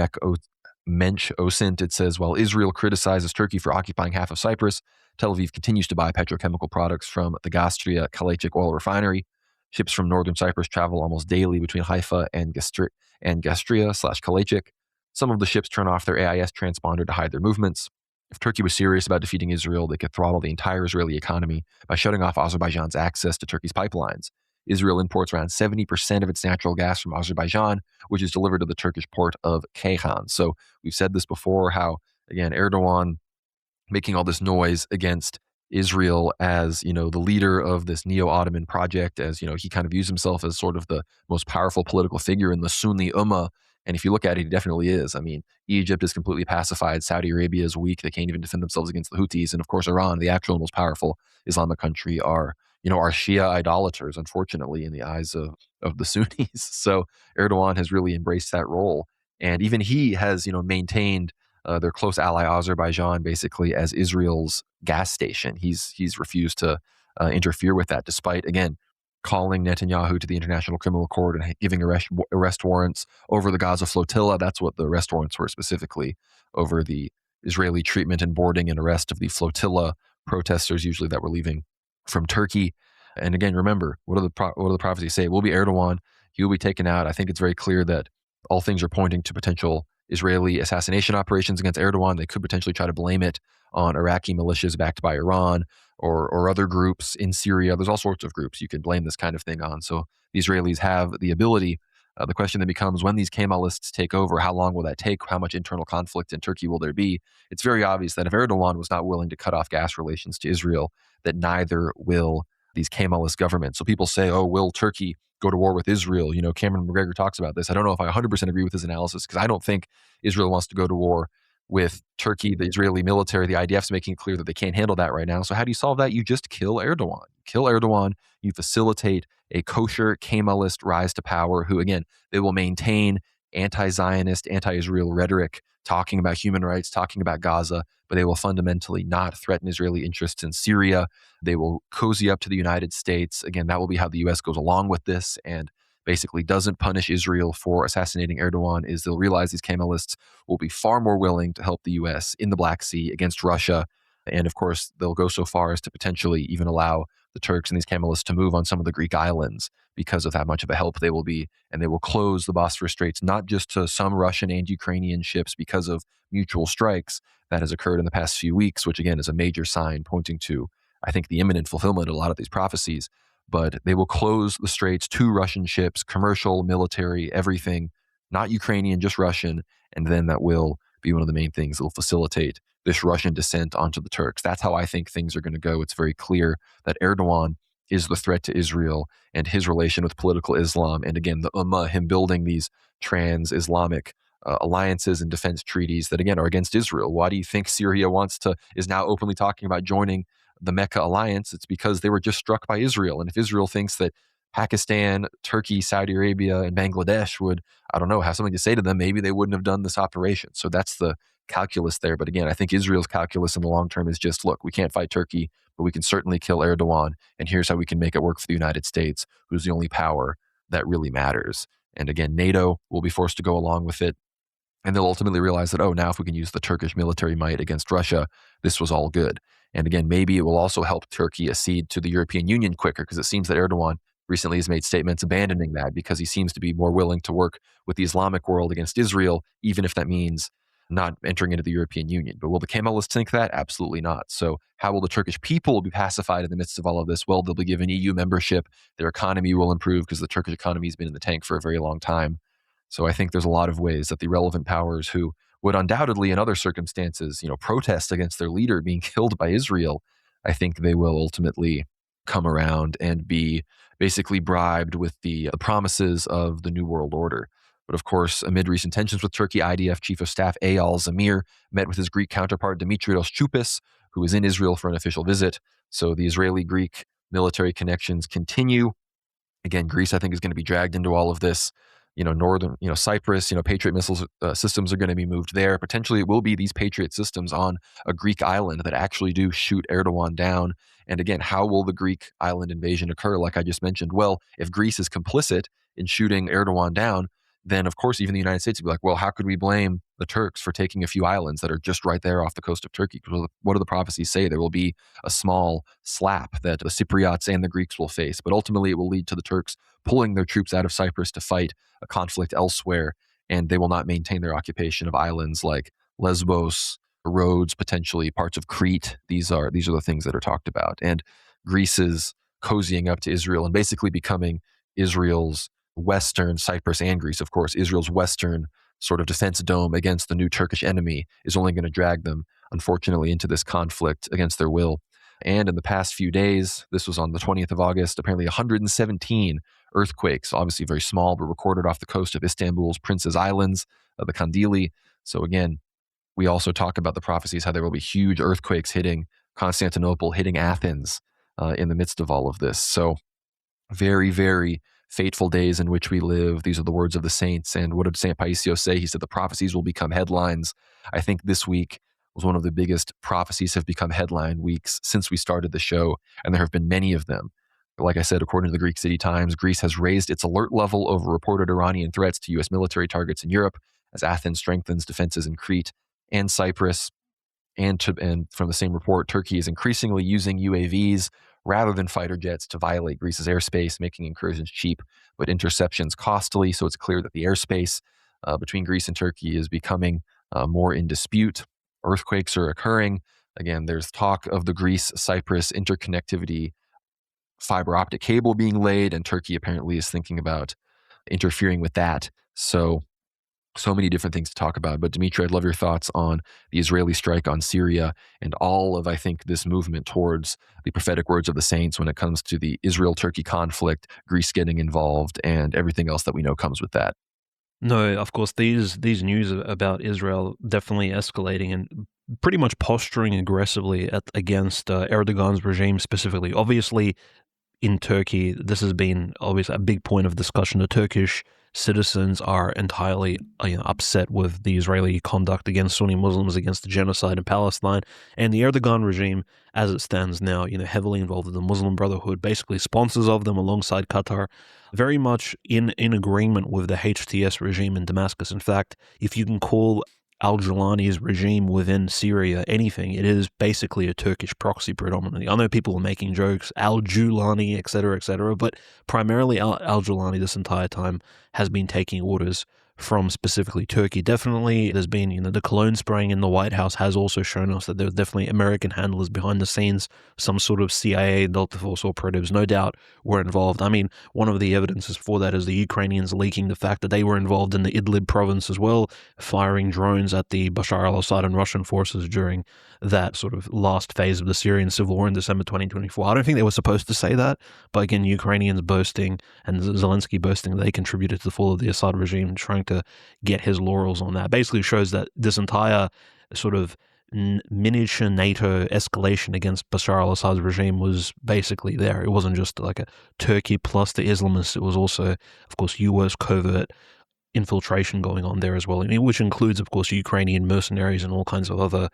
Mensch Osint. It says, while Israel criticizes Turkey for occupying half of Cyprus, Tel Aviv continues to buy petrochemical products from the Gastria Kalachik oil refinery. Ships from northern Cyprus travel almost daily between Haifa and Gastria/Kalachik. Some of the ships turn off their AIS transponder to hide their movements. If Turkey was serious about defeating Israel, they could throttle the entire Israeli economy by shutting off Azerbaijan's access to Turkey's pipelines. Israel imports around 70% of its natural gas from Azerbaijan, which is delivered to the Turkish port of Ceyhan. So we've said this before, how, again, Erdogan making all this noise against Israel as, the leader of this neo-Ottoman project, as, he kind of views himself as sort of the most powerful political figure in the Sunni Ummah. And if you look at it, he definitely is. I mean, Egypt is completely pacified. Saudi Arabia is weak. They can't even defend themselves against the Houthis. And of course, Iran, the actual most powerful Islamic country, are Shia idolaters, unfortunately, in the eyes of the Sunnis. So Erdogan has really embraced that role. And even he has, maintained their close ally Azerbaijan basically as Israel's gas station. He's refused to interfere with that, despite, again, calling Netanyahu to the International Criminal Court and giving arrest warrants over the Gaza flotilla. That's what the arrest warrants were, specifically over the Israeli treatment and boarding and arrest of the flotilla protesters, usually that were leaving from Turkey. And again, remember, what do the prophecies say? It will be Erdogan. He will be taken out. I think it's very clear that all things are pointing to potential Israeli assassination operations against Erdogan. They could potentially try to blame it on Iraqi militias backed by Iran or other groups in Syria. There's all sorts of groups you could blame this kind of thing on. So the Israelis have the ability. The question then becomes, when these Kemalists take over, how long will that take? How much internal conflict in Turkey will there be? It's very obvious that if Erdogan was not willing to cut off gas relations to Israel, that neither will these Kemalist governments. So people say, oh, will Turkey go to war with Israel? You know, Cameron McGregor talks about this. I don't know if I 100% agree with his analysis, because I don't think Israel wants to go to war with Turkey. The Israeli military, the IDF's making it clear that they can't handle that right now. So how do you solve that? You just kill Erdogan. Kill Erdogan. You facilitate a kosher Kemalist rise to power who, again, they will maintain anti-Zionist, anti-Israel rhetoric, talking about human rights, talking about Gaza, but they will fundamentally not threaten Israeli interests in Syria. They will cozy up to the United States. Again, that will be how the U.S. goes along with this and basically doesn't punish Israel for assassinating Erdogan. Is they'll realize these Kemalists will be far more willing to help the U.S. in the Black Sea against Russia. And of course, they'll go so far as to potentially even allow the Turks and these Kemalists to move on some of the Greek islands because of how much of a help they will be. And they will close the Bosphorus Straits, not just to some Russian and Ukrainian ships because of mutual strikes that has occurred in the past few weeks, which again is a major sign pointing to, I think, the imminent fulfillment of a lot of these prophecies. But they will close the straits to Russian ships, commercial, military, everything, not Ukrainian, just Russian. And then that will be one of the main things that will facilitate this Russian descent onto the Turks. That's how I think things are going to go. It's very clear that Erdogan is the threat to Israel and his relation with political Islam. And again, the Ummah, him building these trans-Islamic alliances and defense treaties that, again, are against Israel. Why do you think Syria is now openly talking about joining the Mecca alliance? It's because they were just struck by Israel. And if Israel thinks that Pakistan, Turkey, Saudi Arabia, and Bangladesh would, I don't know, have something to say to them, maybe they wouldn't have done this operation. So that's the calculus there. But again, I think Israel's calculus in the long term is just, look, we can't fight Turkey, but we can certainly kill Erdogan. And here's how we can make it work for the United States, who's the only power that really matters. And again, NATO will be forced to go along with it. And they'll ultimately realize that, oh, now if we can use the Turkish military might against Russia, this was all good. And again, maybe it will also help Turkey accede to the European Union quicker, because it seems that Erdogan recently has made statements abandoning that because he seems to be more willing to work with the Islamic world against Israel, even if that means not entering into the European Union. But will the Kemalists think that? Absolutely not. So how will the Turkish people be pacified in the midst of all of this? Well, they'll be given EU membership. Their economy will improve because the Turkish economy has been in the tank for a very long time. So I think there's a lot of ways that the relevant powers who would undoubtedly in other circumstances, protest against their leader being killed by Israel, I think they will ultimately come around and be basically bribed with the promises of the New World Order. But of course, amid recent tensions with Turkey, IDF Chief of Staff Eyal Zamir met with his Greek counterpart Dimitrios Choupis, who is in Israel for an official visit. So the Israeli-Greek military connections continue. Again, Greece, I think, is going to be dragged into all of this. Northern, Cyprus, Patriot missiles systems are going to be moved there. Potentially it will be these Patriot systems on a Greek island that actually do shoot Erdogan down. And again, how will the Greek island invasion occur? Like I just mentioned, well, if Greece is complicit in shooting Erdogan down, then of course, even the United States would be like, well, how could we blame the Turks for taking a few islands that are just right there off the coast of Turkey? What do the prophecies say? There will be a small slap that the Cypriots and the Greeks will face, but ultimately it will lead to the Turks pulling their troops out of Cyprus to fight a conflict elsewhere, and they will not maintain their occupation of islands like Lesbos, Rhodes, potentially parts of Crete. These are the things that are talked about. And Greece is cozying up to Israel and basically becoming Israel's Western, Cyprus and Greece, of course, Israel's Western sort of defense dome against the new Turkish enemy is only going to drag them, unfortunately, into this conflict against their will. And in the past few days, this was on the 20th of August, apparently 117 earthquakes, obviously very small, but recorded off the coast of Istanbul's Prince's Islands, the Kandili. So again, we also talk about the prophecies, how there will be huge earthquakes hitting Constantinople, hitting Athens in the midst of all of this. So very, very fateful days in which we live. These are the words of the saints. And what did St. Paisios say? He said the prophecies will become headlines. I think this week was one of the biggest prophecies have become headline weeks since we started the show, and there have been many of them. Like I said, according to the Greek City Times, Greece has raised its alert level over reported Iranian threats to U.S. military targets in Europe as Athens strengthens defenses in Crete and Cyprus. And from the same report, Turkey is increasingly using UAVs rather than fighter jets to violate Greece's airspace, making incursions cheap but interceptions costly. So it's clear that the airspace between Greece and Turkey is becoming more in dispute. Earthquakes are occurring. Again, there's talk of the Greece-Cyprus interconnectivity fiber optic cable being laid, and Turkey apparently is thinking about interfering with that. So many different things to talk about. But Dmitry, I'd love your thoughts on the Israeli strike on Syria and all of, I think, this movement towards the prophetic words of the saints when it comes to the Israel-Turkey conflict, Greece getting involved, and everything else that we know comes with that. No, of course, these news about Israel definitely escalating and pretty much posturing aggressively against Erdogan's regime specifically. Obviously, in Turkey, this has been always a big point of discussion. The Turkish citizens are entirely upset with the Israeli conduct against Sunni Muslims, against the genocide in Palestine, and the Erdogan regime, as it stands now, heavily involved with the Muslim Brotherhood, basically sponsors of them alongside Qatar, very much in agreement with the HTS regime in Damascus. In fact, if you can call Al-Julani's regime within Syria anything, it is basically a Turkish proxy predominantly. I know people are making jokes, Al-Julani, etc., but primarily Al-Julani this entire time has been taking orders from specifically Turkey. Definitely, there's been, the cologne spraying in the White House has also shown us that there's definitely American handlers behind the scenes, some sort of CIA, Delta Force operatives, no doubt, were involved. I mean, one of the evidences for that is the Ukrainians leaking the fact that they were involved in the Idlib province as well, firing drones at the Bashar al-Assad and Russian forces during that sort of last phase of the Syrian civil war in December 2024. I don't think they were supposed to say that, but again, Ukrainians boasting and Zelensky boasting they contributed to the fall of the Assad regime, trying to get his laurels on that. Basically shows that this entire sort of miniature NATO escalation against Bashar al-Assad's regime was basically there. It wasn't just like a Turkey plus the Islamists. It was also, of course, US covert infiltration going on there as well, which includes, of course, Ukrainian mercenaries and all kinds of other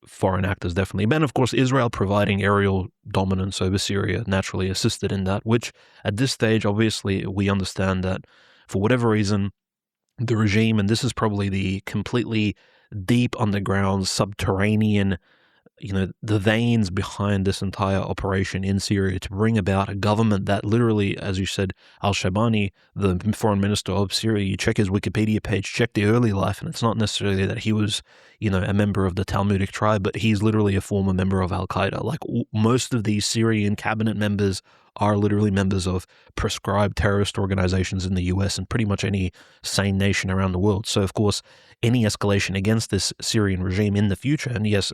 foreign actors, definitely. And, of course, Israel providing aerial dominance over Syria naturally assisted in that, which at this stage, obviously, we understand that for whatever reason, the regime, and this is probably the completely deep underground subterranean the veins behind this entire operation in Syria to bring about a government that literally, as you said, al-Shabani, the foreign minister of Syria, you check his Wikipedia page, check the early life, and it's not necessarily that he was, a member of the Talmudic tribe, but he's literally a former member of Al-Qaeda. Like most of these Syrian cabinet members are literally members of prescribed terrorist organizations in the US and pretty much any sane nation around the world. So, of course, any escalation against this Syrian regime in the future, and yes,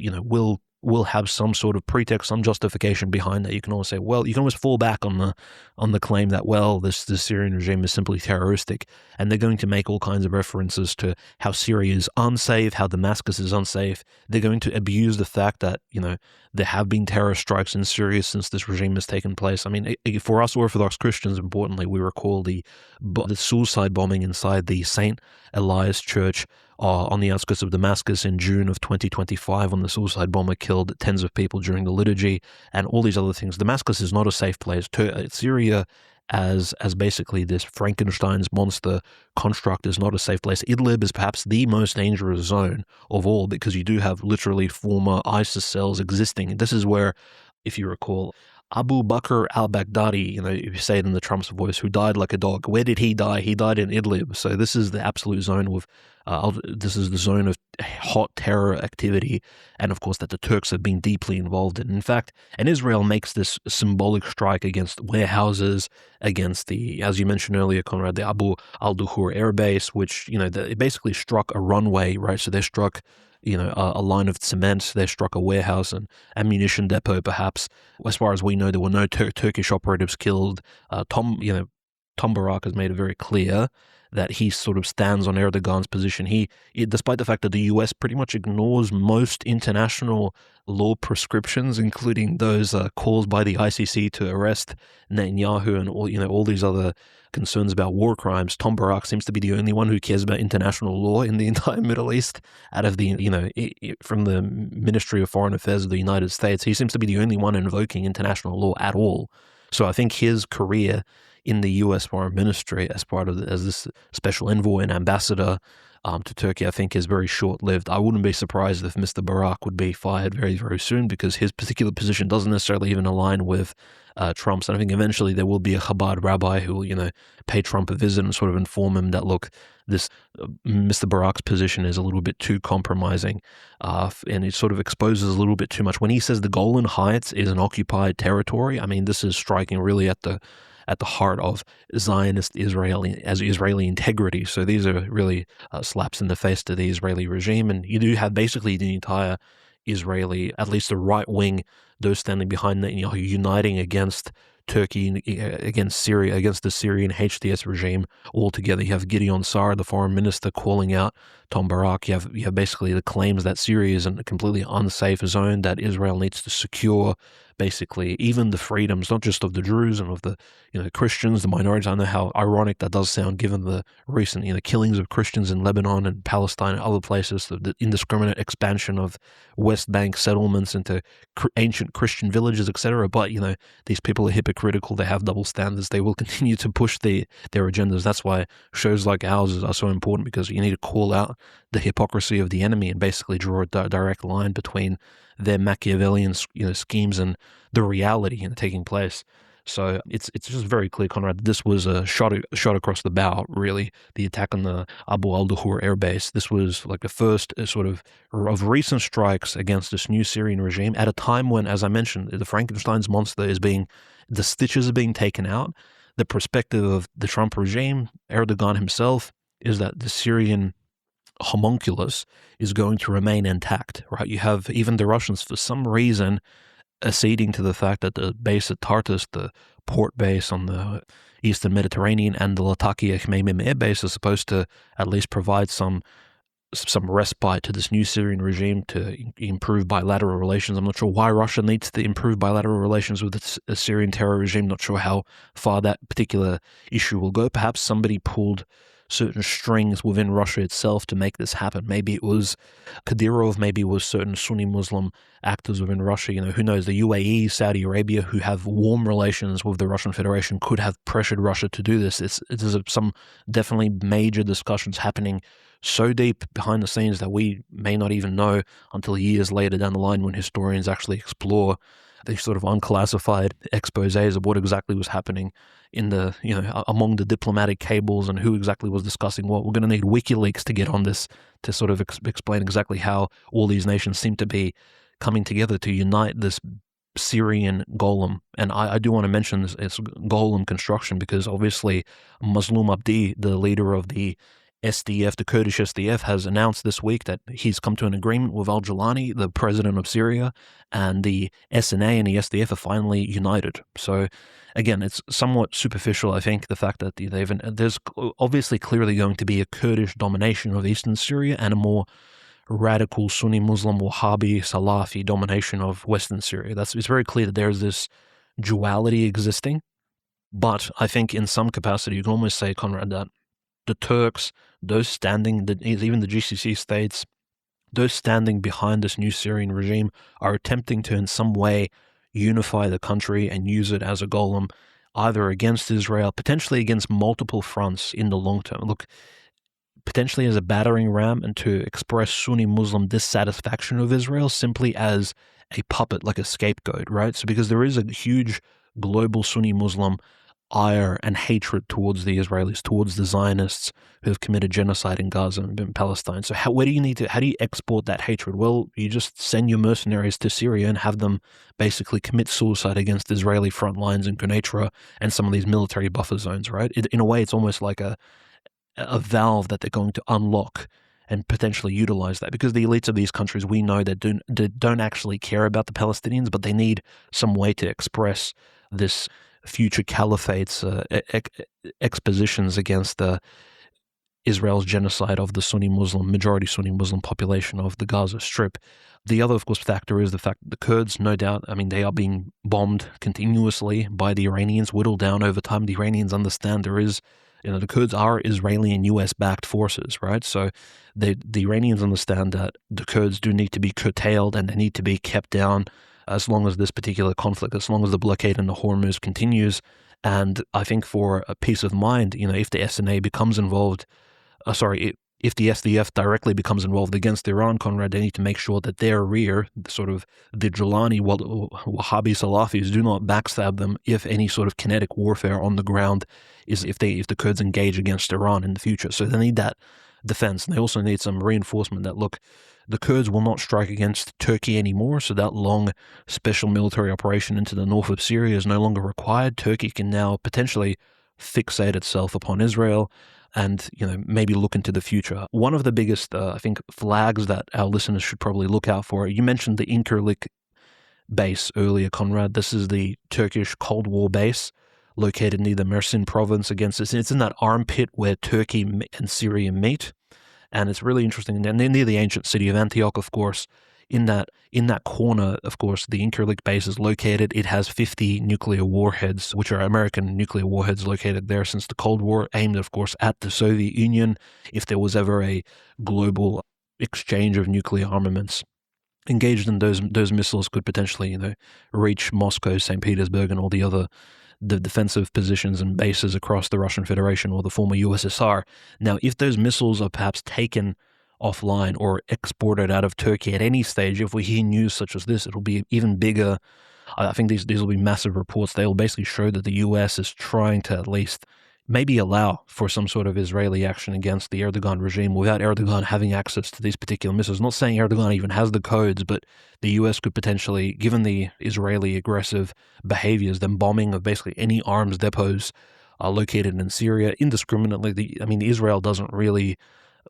will have some sort of pretext, some justification behind that. You can always say, well, you can always fall back on the claim that, well, this Syrian regime is simply terroristic, and they're going to make all kinds of references to how Syria is unsafe, how Damascus is unsafe. They're going to abuse the fact that, there have been terror strikes in Syria since this regime has taken place. I mean, for us Orthodox Christians, importantly, we recall the suicide bombing inside the St. Elias Church on the outskirts of Damascus in June of 2025, when the suicide bomber killed tens of people during the liturgy, and all these other things. Damascus is not a safe place. Syria, as basically this Frankenstein's monster construct, is not a safe place. Idlib is perhaps the most dangerous zone of all, because you do have literally former ISIS cells existing. This is where, if you recall, Abu Bakr al-Baghdadi, if you say it in the Trump's voice, who died like a dog. Where did he die? He died in Idlib. So this is the absolute zone this is the zone of hot terror activity, and of course that the Turks have been deeply involved in. In fact, and Israel makes this symbolic strike against warehouses, against the, as you mentioned earlier, Conrad, the Abu Al-Duhur air base, which, it basically struck a runway, right? So they struck a line of cement, they struck a warehouse and ammunition depot, perhaps. As far as we know, there were no Turkish operatives killed. Tom Barak has made it very clear that he sort of stands on Erdogan's position. Despite the fact that the US pretty much ignores most international law prescriptions, including those calls by the ICC to arrest Netanyahu and all these other concerns about war crimes, Tom Barak seems to be the only one who cares about international law in the entire Middle East. Out of the, from the Ministry of Foreign Affairs of the United States, he seems to be the only one invoking international law at all. So I think his career in the U.S. Foreign Ministry as this special envoy and ambassador to Turkey, I think is very short-lived. I wouldn't be surprised if Mr. Barak would be fired very, very soon, because his particular position doesn't necessarily even align with Trump's. And I think eventually there will be a Chabad rabbi who will, pay Trump a visit and sort of inform him that, look, this Mr. Barak's position is a little bit too compromising, and it sort of exposes a little bit too much. When he says the Golan Heights is an occupied territory, I mean, this is striking really at the heart of Zionist Israeli integrity. So these are really slaps in the face to the Israeli regime. And you do have basically the entire Israeli, at least the right wing, those standing behind Netanyahu, uniting against Turkey, against Syria, against the Syrian HTS regime altogether. You have Gideon Sa'ar, the foreign minister, calling out Tom Barak. You have basically the claims that Syria is a completely unsafe zone, that Israel needs to secure basically even the freedoms, not just of the Druze and of the Christians, the minorities. I know how ironic that does sound given the recent killings of Christians in Lebanon and Palestine and other places, the indiscriminate expansion of West Bank settlements into ancient Christian villages, etc. But these people are hypocritical. They have double standards. They will continue to push their agendas. That's why shows like ours are so important, because you need to call out the hypocrisy of the enemy and basically draw a direct line between their Machiavellian schemes and the reality taking place. So it's just very clear, Conrad, that this was a shot across the bow, really, the attack on the Abu Al-Duhur airbase. This was like the first sort of recent strikes against this new Syrian regime at a time when, as I mentioned, the Frankenstein's monster the stitches are being taken out. The perspective of the Trump regime, Erdogan himself, is that the Syrian homunculus is going to remain intact, right? You have even the Russians, for some reason, acceding to the fact that the base at Tartus, the port base on the eastern Mediterranean, and the Latakia Khmeimim air base are supposed to at least provide some respite to this new Syrian regime to improve bilateral relations. I'm not sure why Russia needs to improve bilateral relations with the Syrian terror regime. Not sure how far that particular issue will go. Perhaps somebody pulled certain strings within Russia itself to make this happen. Maybe it was Kadyrov, maybe it was certain Sunni Muslim actors within Russia. Who knows? The UAE, Saudi Arabia, who have warm relations with the Russian Federation, could have pressured Russia to do this. There's some definitely major discussions happening so deep behind the scenes that we may not even know until years later down the line, when historians actually explore these sort of unclassified exposés of what exactly was happening in the, among the diplomatic cables and who exactly was discussing what. We're going to need WikiLeaks to get on this to sort of explain exactly how all these nations seem to be coming together to unite this Syrian golem. And I do want to mention this golem construction, because obviously Mazloum Abdi, the leader of the SDF, the Kurdish SDF, has announced this week that he's come to an agreement with al-Jilani, the president of Syria, and the SNA and the SDF are finally united. So again, it's somewhat superficial, I think, the fact that there's obviously clearly going to be a Kurdish domination of eastern Syria and a more radical Sunni Muslim Wahhabi Salafi domination of western Syria. It's very clear that there's this duality existing. But I think in some capacity, you can almost say, Conrad, that the Turks, even the GCC states, those standing behind this new Syrian regime, are attempting to in some way unify the country and use it as a golem, either against Israel, potentially against multiple fronts in the long term. Look, potentially as a battering ram, and to express Sunni Muslim dissatisfaction of Israel simply as a puppet, like a scapegoat, right? So because there is a huge global Sunni Muslim ire and hatred towards the Israelis, towards the Zionists who have committed genocide in Gaza and in Palestine. So how do you export that hatred? Well, you just send your mercenaries to Syria and have them basically commit suicide against Israeli front lines in Quneitra and some of these military buffer zones, right? In a way, it's almost like a valve that they're going to unlock and potentially utilize that, because the elites of these countries, we know that don't actually care about the Palestinians, but they need some way to express this future caliphate's expositions against Israel's genocide of the majority Sunni Muslim population of the Gaza Strip. The other, of course, factor is the fact that the Kurds, no doubt, I mean, they are being bombed continuously by the Iranians, whittled down over time. The Iranians understand there is, the Kurds are Israeli and US-backed forces, right? So the Iranians understand that the Kurds do need to be curtailed and they need to be kept down as long as this particular conflict, as long as the blockade in the Hormuz continues. And I think for a peace of mind, if the SNA becomes involved, if the SDF directly becomes involved against Iran, Conrad, they need to make sure that their rear, sort of the Jilani Wahhabi Salafis, do not backstab them if any sort of kinetic warfare on the ground is if the Kurds engage against Iran in the future. So they need that defense. And they also need some reinforcement that, look, the Kurds will not strike against Turkey anymore, so that long special military operation into the north of Syria is no longer required. Turkey can now potentially fixate itself upon Israel and maybe look into the future. One of the biggest, I think, flags that our listeners should probably look out for, you mentioned the Incirlik base earlier, Conrad. This is the Turkish Cold War base located near the Mersin province against us. It's in that armpit where Turkey and Syria meet. And it's really interesting. And near the ancient city of Antioch, of course, in that corner, of course, the Incirlik base is located. It has 50 nuclear warheads, which are American nuclear warheads located there since the Cold War, aimed, of course, at the Soviet Union. If there was ever a global exchange of nuclear armaments engaged in, those missiles could potentially, reach Moscow, St. Petersburg, and all the defensive positions and bases across the Russian Federation or the former USSR. Now, if those missiles are perhaps taken offline or exported out of Turkey at any stage, if we hear news such as this, it'll be even bigger. I think these will be massive reports. They will basically show that the US is trying to at least maybe allow for some sort of Israeli action against the Erdogan regime without Erdogan having access to these particular missiles. Not saying Erdogan even has the codes, but the US could potentially, given the Israeli aggressive behaviors, them bombing of basically any arms depots located in Syria indiscriminately. Israel doesn't really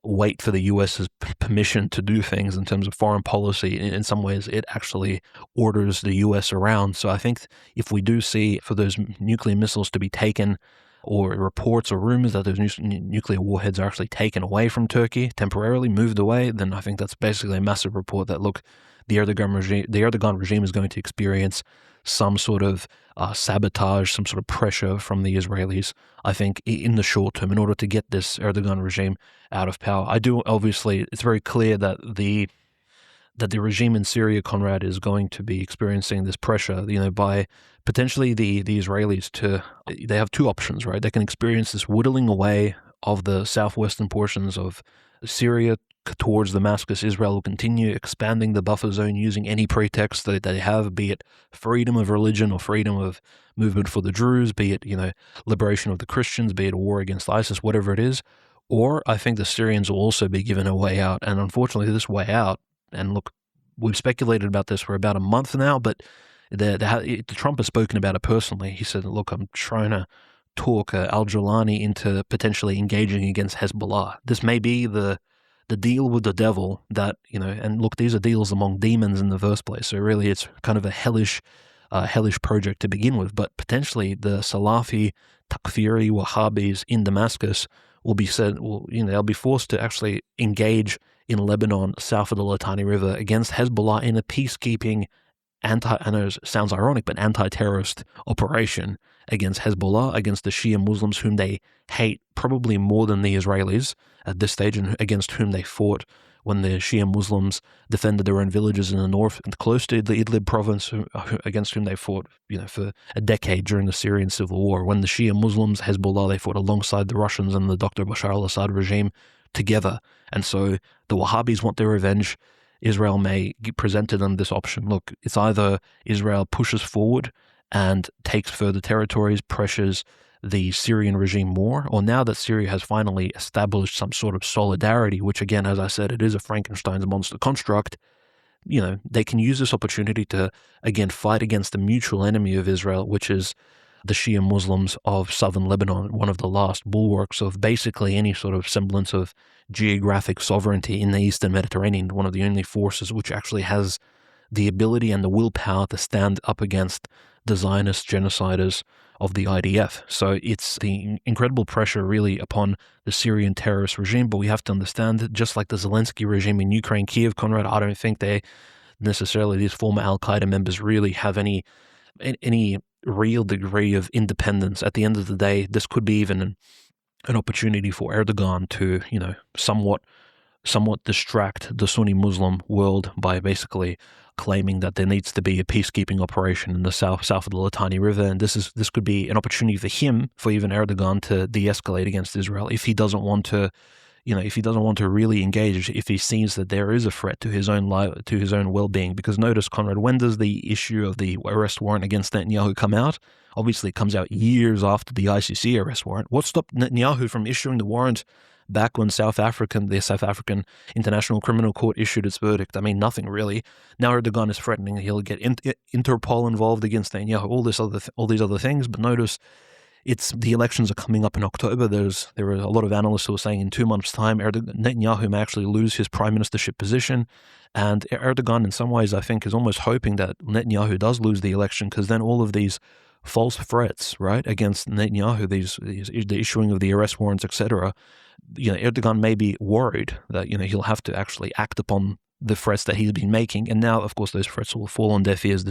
wait for the US's permission to do things in terms of foreign policy. In some ways, it actually orders the US around. So I think if we do see for those nuclear missiles to be taken, or reports or rumors that those nuclear warheads are actually taken away from Turkey, temporarily moved away, then I think that's basically a massive report that, look, the Erdogan regime is going to experience some sort of sabotage, some sort of pressure from the Israelis, I think, in the short term, in order to get this Erdogan regime out of power. It's very clear that the regime in Syria, Conrad, is going to be experiencing this pressure, by potentially the Israelis they have two options, right? They can experience this whittling away of the southwestern portions of Syria towards Damascus. Israel will continue expanding the buffer zone using any pretext that they have, be it freedom of religion or freedom of movement for the Druze, be it, liberation of the Christians, be it a war against ISIS, whatever it is. Or I think the Syrians will also be given a way out. And unfortunately, this way out, and look, we've speculated about this for about a month now, but Trump has spoken about it personally. He said, look, I'm trying to talk al-Jilani into potentially engaging against Hezbollah. This may be the deal with the devil that, and look, these are deals among demons in the first place. So really it's kind of a hellish project to begin with. But potentially the Salafi, Takfiri, Wahhabis in Damascus they'll be forced to actually engage in Lebanon, south of the Litani River, against Hezbollah in a peacekeeping, I know it sounds ironic, but anti-terrorist operation against Hezbollah, against the Shia Muslims whom they hate probably more than the Israelis at this stage, and against whom they fought when the Shia Muslims defended their own villages in the north and close to the Idlib province, against whom they fought, for a decade during the Syrian civil war. When the Shia Muslims, Hezbollah, they fought alongside the Russians and the Dr. Bashar al-Assad regime together. And so the Wahhabis want their revenge. Israel may present to them this option. Look, it's either Israel pushes forward and takes further territories, pressures the Syrian regime more, or now that Syria has finally established some sort of solidarity, which again, as I said, it is a Frankenstein's monster construct, they can use this opportunity to, again, fight against the mutual enemy of Israel, which is the Shia Muslims of southern Lebanon, one of the last bulwarks of basically any sort of semblance of geographic sovereignty in the Eastern Mediterranean, one of the only forces which actually has the ability and the willpower to stand up against the Zionist genociders of the IDF. So it's the incredible pressure really upon the Syrian terrorist regime, but we have to understand that just like the Zelensky regime in Ukraine, Kiev, Conrad, I don't think they necessarily, these former Al-Qaeda members, really have any real degree of independence. At the end of the day, this could be even an opportunity for Erdogan to, somewhat distract the Sunni Muslim world by basically claiming that there needs to be a peacekeeping operation in the south of the Litani River, and this could be an opportunity for him, for even Erdogan, to de-escalate against Israel if he doesn't want to, if he doesn't want to really engage, if he sees that there is a threat to his own life, to his own well-being. Because notice, Conrad, when does the issue of the arrest warrant against Netanyahu come out? Obviously, it comes out years after the ICC arrest warrant. What stopped Netanyahu from issuing the warrant back when the South African International Criminal Court issued its verdict? I mean, nothing really. Now Erdogan is threatening he'll get Interpol involved against Netanyahu, all these other things. But notice, the elections are coming up in October. There are a lot of analysts who are saying in 2 months' time, Netanyahu may actually lose his prime ministership position. And Erdogan, in some ways, I think, is almost hoping that Netanyahu does lose the election, because then all of these false threats, right, against Netanyahu, the issuing of the arrest warrants, etc., Erdogan may be worried that, he'll have to actually act upon the threats that he's been making. And now, of course, those threats will fall on deaf ears.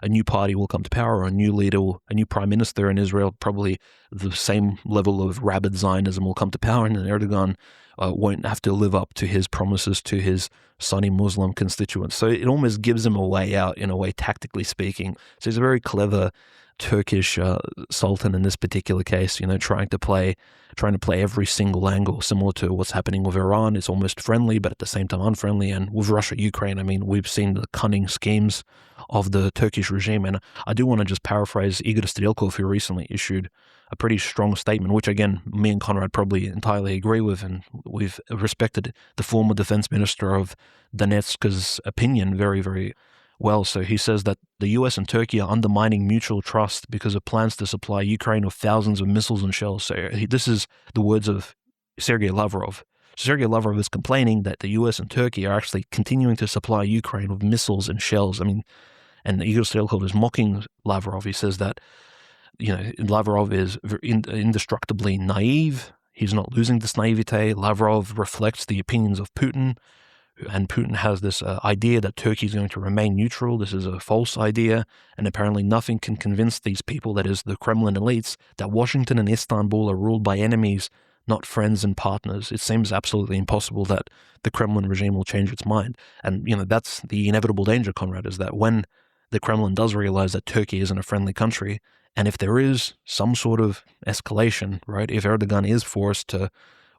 A new party will come to power, or a new leader, a new prime minister in Israel, probably the same level of rabid Zionism will come to power, and then Erdogan won't have to live up to his promises to his Sunni Muslim constituents. So it almost gives him a way out, in a way, tactically speaking. So he's a very clever Turkish sultan in this particular case, trying to play every single angle, similar to what's happening with Iran. It's almost friendly, but at the same time unfriendly. And with Russia, Ukraine, I mean, we've seen the cunning schemes of the Turkish regime. And I do want to just paraphrase Igor Strielkov, who recently issued a pretty strong statement, which, again, me and Conrad probably entirely agree with. And we've respected the former defense minister of Donetsk's opinion very, very well. So he says that the US and Turkey are undermining mutual trust because of plans to supply Ukraine with thousands of missiles and shells. So this is the words of Sergei Lavrov. Sergei Lavrov is complaining that the US and Turkey are actually continuing to supply Ukraine with missiles and shells. I mean, and Igor Strielkov is mocking Lavrov. He says that, Lavrov is indestructibly naive. He's not losing this naivete. Lavrov reflects the opinions of Putin, and Putin has this idea that Turkey is going to remain neutral. This is a false idea, and apparently nothing can convince these people, that is the Kremlin elites, that Washington and Istanbul are ruled by enemies, not friends and partners. It seems absolutely impossible that the Kremlin regime will change its mind. And, that's the inevitable danger, Conrad, is that when the Kremlin does realize that Turkey isn't a friendly country, and if there is some sort of escalation, right, if Erdogan is forced to,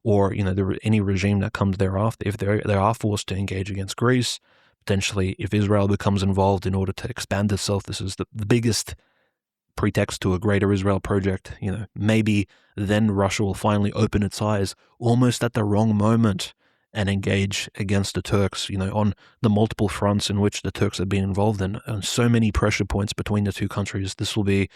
or any regime that comes thereafter, if they are forced to engage against Greece, potentially if Israel becomes involved in order to expand itself, this is the biggest pretext to a greater Israel project. Maybe then Russia will finally open its eyes almost at the wrong moment and engage against the Turks, on the multiple fronts in which the Turks have been involved in, and so many pressure points between the two countries. This will be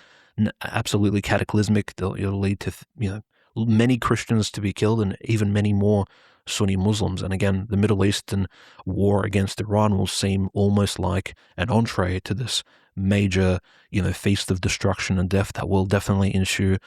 absolutely cataclysmic. It'll lead to, many Christians to be killed, and even many more Sunni Muslims. And again, the Middle Eastern war against Iran will seem almost like an entree to this major, feast of destruction and death that will definitely ensue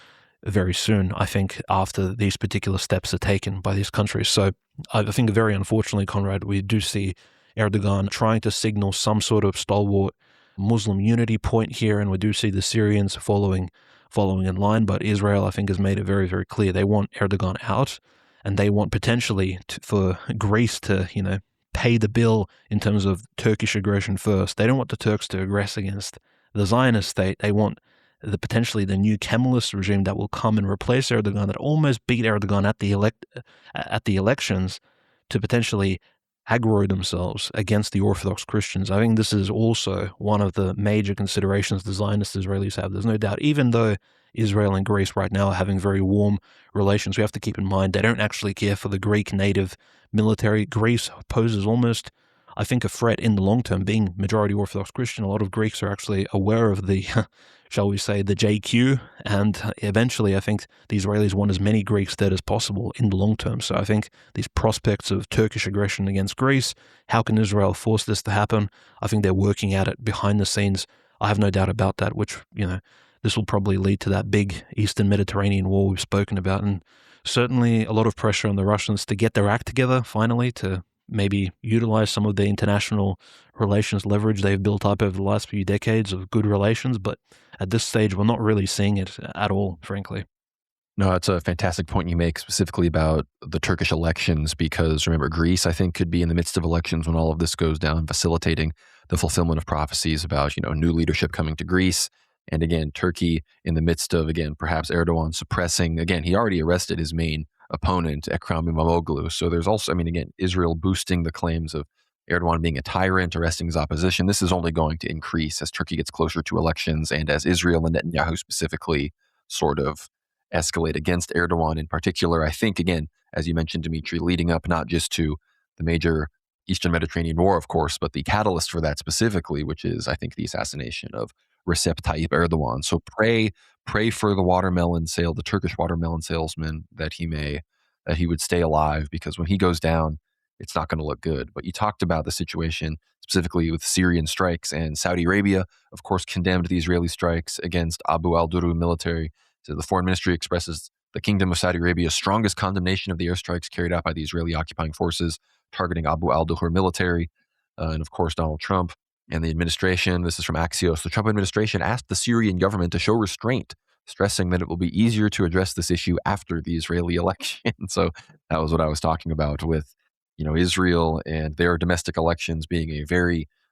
very soon, I think, after these particular steps are taken by these countries. So I think, very unfortunately, Conrad, we do see Erdogan trying to signal some sort of stalwart Muslim unity point here, and we do see the Syrians following in line. But Israel, I think, has made it very, very clear they want Erdogan out, and they want potentially for Greece to, pay the bill in terms of Turkish aggression first. They don't want the Turks to aggress against the Zionist state. They want potentially the new Kemalist regime that will come and replace Erdogan, that almost beat Erdogan at the elections, to potentially aggro themselves against the Orthodox Christians. I think this is also one of the major considerations the Zionist Israelis have. There's no doubt, even though Israel and Greece right now are having very warm relations, we have to keep in mind they don't actually care for the Greek native military. Greece poses almost, I think, a threat in the long term. Being majority Orthodox Christian, a lot of Greeks are actually aware of the, shall we say, the JQ, and eventually I think the Israelis want as many Greeks dead as possible in the long term. So I think these prospects of Turkish aggression against Greece, how can Israel force this to happen? I think they're working at it behind the scenes. I have no doubt about that, which, this will probably lead to that big Eastern Mediterranean war we've spoken about. And certainly a lot of pressure on the Russians to get their act together finally, to maybe utilize some of the international relations leverage they've built up over the last few decades of good relations. But at this stage, we're not really seeing it at all, frankly. No, it's a fantastic point you make specifically about the Turkish elections, because remember, Greece, I think, could be in the midst of elections when all of this goes down, facilitating the fulfillment of prophecies about, new leadership coming to Greece. And again, Turkey in the midst of, again, perhaps Erdogan suppressing, again, he already arrested his main opponent, Ekrem İmamoğlu. So there's also, again, Israel boosting the claims of Erdogan being a tyrant, arresting his opposition. This is only going to increase as Turkey gets closer to elections and as Israel and Netanyahu specifically sort of escalate against Erdogan in particular. I think, again, as you mentioned, Dmitry, leading up not just to the major Eastern Mediterranean war, of course, but the catalyst for that specifically, which is, I think, the assassination of Recep Tayyip Erdogan. So pray for the watermelon sale, the Turkish watermelon salesman, that he would stay alive, because when he goes down, it's not going to look good. But you talked about the situation specifically with Syrian strikes, and Saudi Arabia, of course, condemned the Israeli strikes against Abu Al-Duhur military. So the foreign ministry expresses the Kingdom of Saudi Arabia's strongest condemnation of the airstrikes carried out by the Israeli occupying forces targeting Abu Al-Duhur military. And of course, Donald Trump and the administration, this is from Axios, the Trump administration asked the Syrian government to show restraint, stressing that it will be easier to address this issue after the Israeli election. So that was what I was talking about with, Israel and their domestic elections being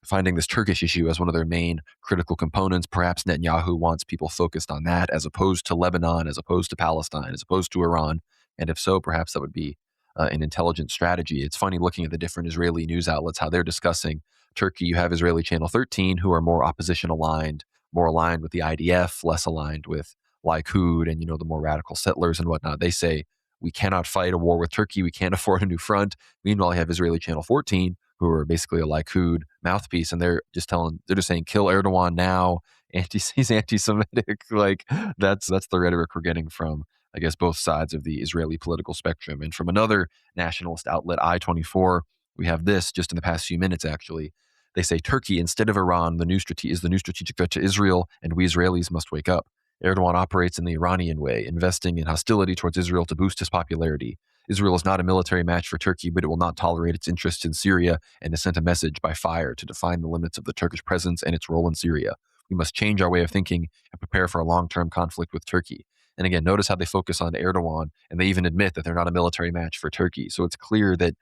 finding this Turkish issue as one of their main critical components. Perhaps Netanyahu wants people focused on that as opposed to Lebanon, as opposed to Palestine, as opposed to Iran. And if so, perhaps that would be an intelligent strategy. It's funny looking at the different Israeli news outlets, how they're discussing Turkey. You have Israeli Channel 13, who are more opposition aligned, more aligned with the IDF, less aligned with Likud and, the more radical settlers and whatnot. They say, we cannot fight a war with Turkey. We can't afford a new front. Meanwhile, you have Israeli Channel 14, who are basically a Likud mouthpiece, and they're just saying, kill Erdogan now. He's anti-Semitic. Like that's the rhetoric we're getting from, I guess, both sides of the Israeli political spectrum. And from another nationalist outlet, I-24, we have this just in the past few minutes, actually. They say Turkey, instead of Iran, is the new strategic threat to Israel, and we Israelis must wake up. Erdogan operates in the Iranian way, investing in hostility towards Israel to boost his popularity. Israel is not a military match for Turkey, but it will not tolerate its interests in Syria, and has sent a message by fire to define the limits of the Turkish presence and its role in Syria. We must change our way of thinking and prepare for a long-term conflict with Turkey. And again, notice how they focus on Erdogan, and they even admit that they're not a military match for Turkey. So it's clear that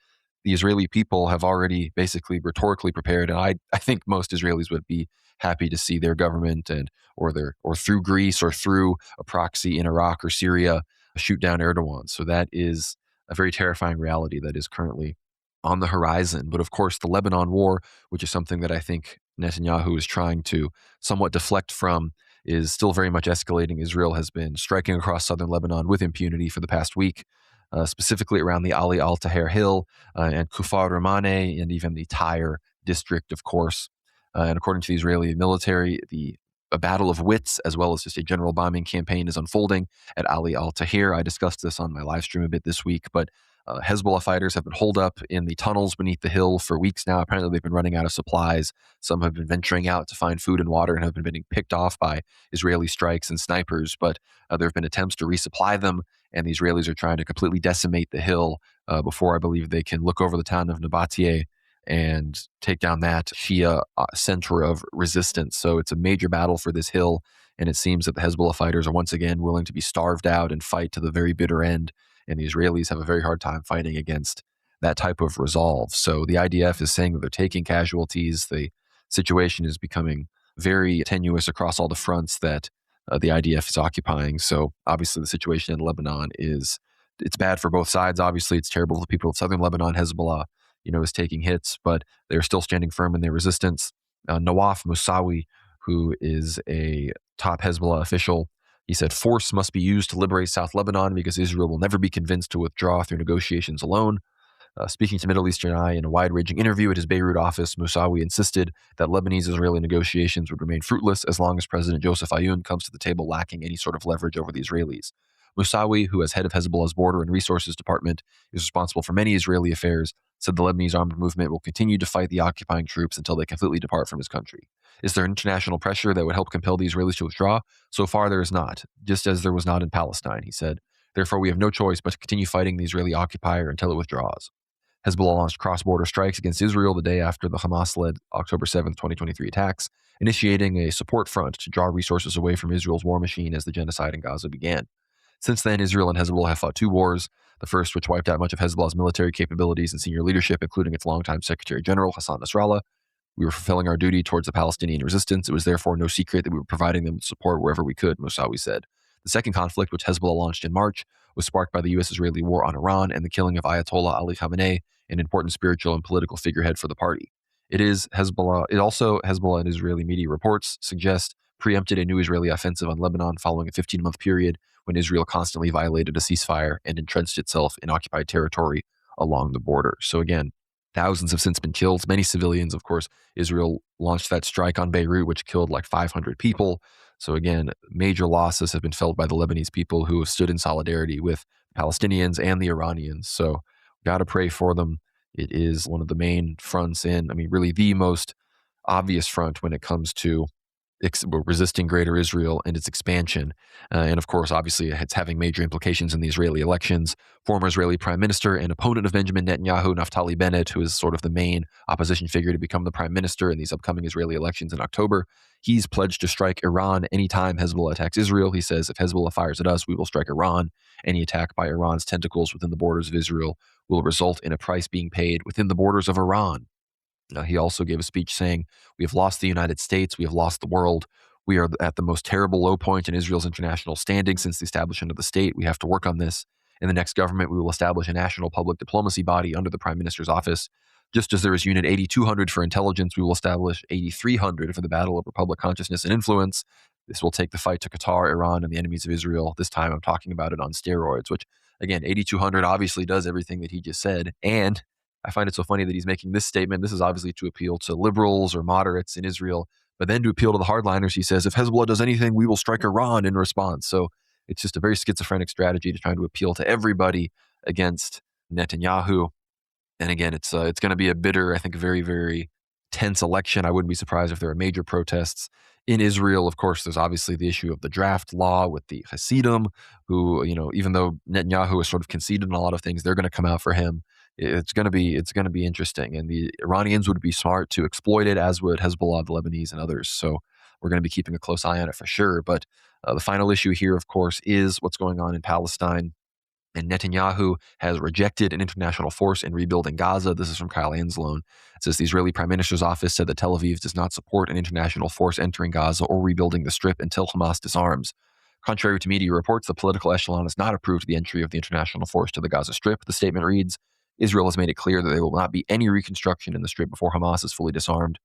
the Israeli people have already basically rhetorically prepared, and I think most Israelis would be happy to see their government or through Greece or through a proxy in Iraq or Syria shoot down Erdogan. So that is a very terrifying reality that is currently on the horizon. But of course, the Lebanon war, which is something that I think Netanyahu is trying to somewhat deflect from, is still very much escalating. Israel has been striking across southern Lebanon with impunity for the past week, specifically around the Ali al-Taher Hill and Kufar Ramane, and even the Tyre district, of course. And according to the Israeli military, a battle of wits, as well as just a general bombing campaign, is unfolding at Ali al-Taher. I discussed this on my live stream a bit this week, but Hezbollah fighters have been holed up in the tunnels beneath the hill for weeks now. Apparently, they've been running out of supplies. Some have been venturing out to find food and water and have been getting picked off by Israeli strikes and snipers, but there have been attempts to resupply them, and the Israelis are trying to completely decimate the hill before, I believe, they can look over the town of Nabateh and take down that Shia center of resistance. So it's a major battle for this hill, and it seems that the Hezbollah fighters are once again willing to be starved out and fight to the very bitter end, and the Israelis have a very hard time fighting against that type of resolve. So the IDF is saying that they're taking casualties. The situation is becoming very tenuous across all the fronts that the IDF is occupying. So obviously the situation in Lebanon it's bad for both sides. Obviously it's terrible for the people of southern Lebanon. Hezbollah is taking hits, but they're still standing firm in their resistance. Nawaf Moussawi, who is a top Hezbollah official, he said, force must be used to liberate South Lebanon because Israel will never be convinced to withdraw through negotiations alone. Speaking to Middle Eastern Eye in a wide-ranging interview at his Beirut office, Moussawi insisted that Lebanese-Israeli negotiations would remain fruitless as long as President Joseph Aoun comes to the table lacking any sort of leverage over the Israelis. Moussaoui, who as head of Hezbollah's border and resources department is responsible for many Israeli affairs, said the Lebanese armed movement will continue to fight the occupying troops until they completely depart from his country. Is there international pressure that would help compel the Israelis to withdraw? So far, there is not, just as there was not in Palestine, he said. Therefore, we have no choice but to continue fighting the Israeli occupier until it withdraws. Hezbollah launched cross-border strikes against Israel the day after the Hamas-led October 7th, 2023 attacks, initiating a support front to draw resources away from Israel's war machine as the genocide in Gaza began. Since then, Israel and Hezbollah have fought two wars, the first which wiped out much of Hezbollah's military capabilities and senior leadership, including its longtime Secretary General, Hassan Nasrallah. We were fulfilling our duty towards the Palestinian resistance. It was therefore no secret that we were providing them support wherever we could, Moussaoui said. The second conflict, which Hezbollah launched in March, was sparked by the U.S.-Israeli war on Iran and the killing of Ayatollah Ali Khamenei, an important spiritual and political figurehead for the party. Hezbollah and Israeli media reports suggest preempted a new Israeli offensive on Lebanon following a 15-month period when Israel constantly violated a ceasefire and entrenched itself in occupied territory along the border. So again, thousands have since been killed, many civilians. Of course, Israel launched that strike on Beirut, which killed like 500 people. So again, major losses have been felt by the Lebanese people who have stood in solidarity with the Palestinians and the Iranians. So got to pray for them. It is one of the main fronts really the most obvious front when it comes to resisting Greater Israel and its expansion. And of course, obviously, it's having major implications in the Israeli elections. Former Israeli Prime Minister and opponent of Benjamin Netanyahu, Naftali Bennett, who is sort of the main opposition figure to become the Prime Minister in these upcoming Israeli elections in October, he's pledged to strike Iran anytime Hezbollah attacks Israel. He says, if Hezbollah fires at us, we will strike Iran. Any attack by Iran's tentacles within the borders of Israel will result in a price being paid within the borders of Iran. He also gave a speech saying, we have lost the United States, we have lost the world. We are at the most terrible low point in Israel's international standing since the establishment of the state. We have to work on this. In the next government, we will establish a national public diplomacy body under the Prime Minister's office. Just as there is Unit 8200 for intelligence, we will establish 8300 for the battle over public consciousness and influence. This will take the fight to Qatar, Iran, and the enemies of Israel. This time I'm talking about it on steroids, which, again, 8200 obviously does everything that he just said. And I find it so funny that he's making this statement. This is obviously to appeal to liberals or moderates in Israel, but then to appeal to the hardliners, he says, if Hezbollah does anything, we will strike Iran in response. So it's just a very schizophrenic strategy to try to appeal to everybody against Netanyahu. And again, it's going to be a bitter, I think, very, very tense election. I wouldn't be surprised if there are major protests in Israel. Of course, there's obviously the issue of the draft law with the Hasidim, who, even though Netanyahu has sort of conceded on a lot of things, they're going to come out for him. It's going to be interesting, and the Iranians would be smart to exploit it, as would Hezbollah, the Lebanese, and others. So we're going to be keeping a close eye on it for sure. But the final issue here, of course, is what's going on in Palestine. And Netanyahu has rejected an international force in rebuilding Gaza. This is from Kyle Anzalone. It says the Israeli Prime Minister's office said that Tel Aviv does not support an international force entering Gaza or rebuilding the Strip until Hamas disarms. Contrary to media reports, the political echelon has not approved the entry of the international force to the Gaza Strip. The statement reads, Israel has made it clear that there will not be any reconstruction in the Strip before Hamas is fully disarmed.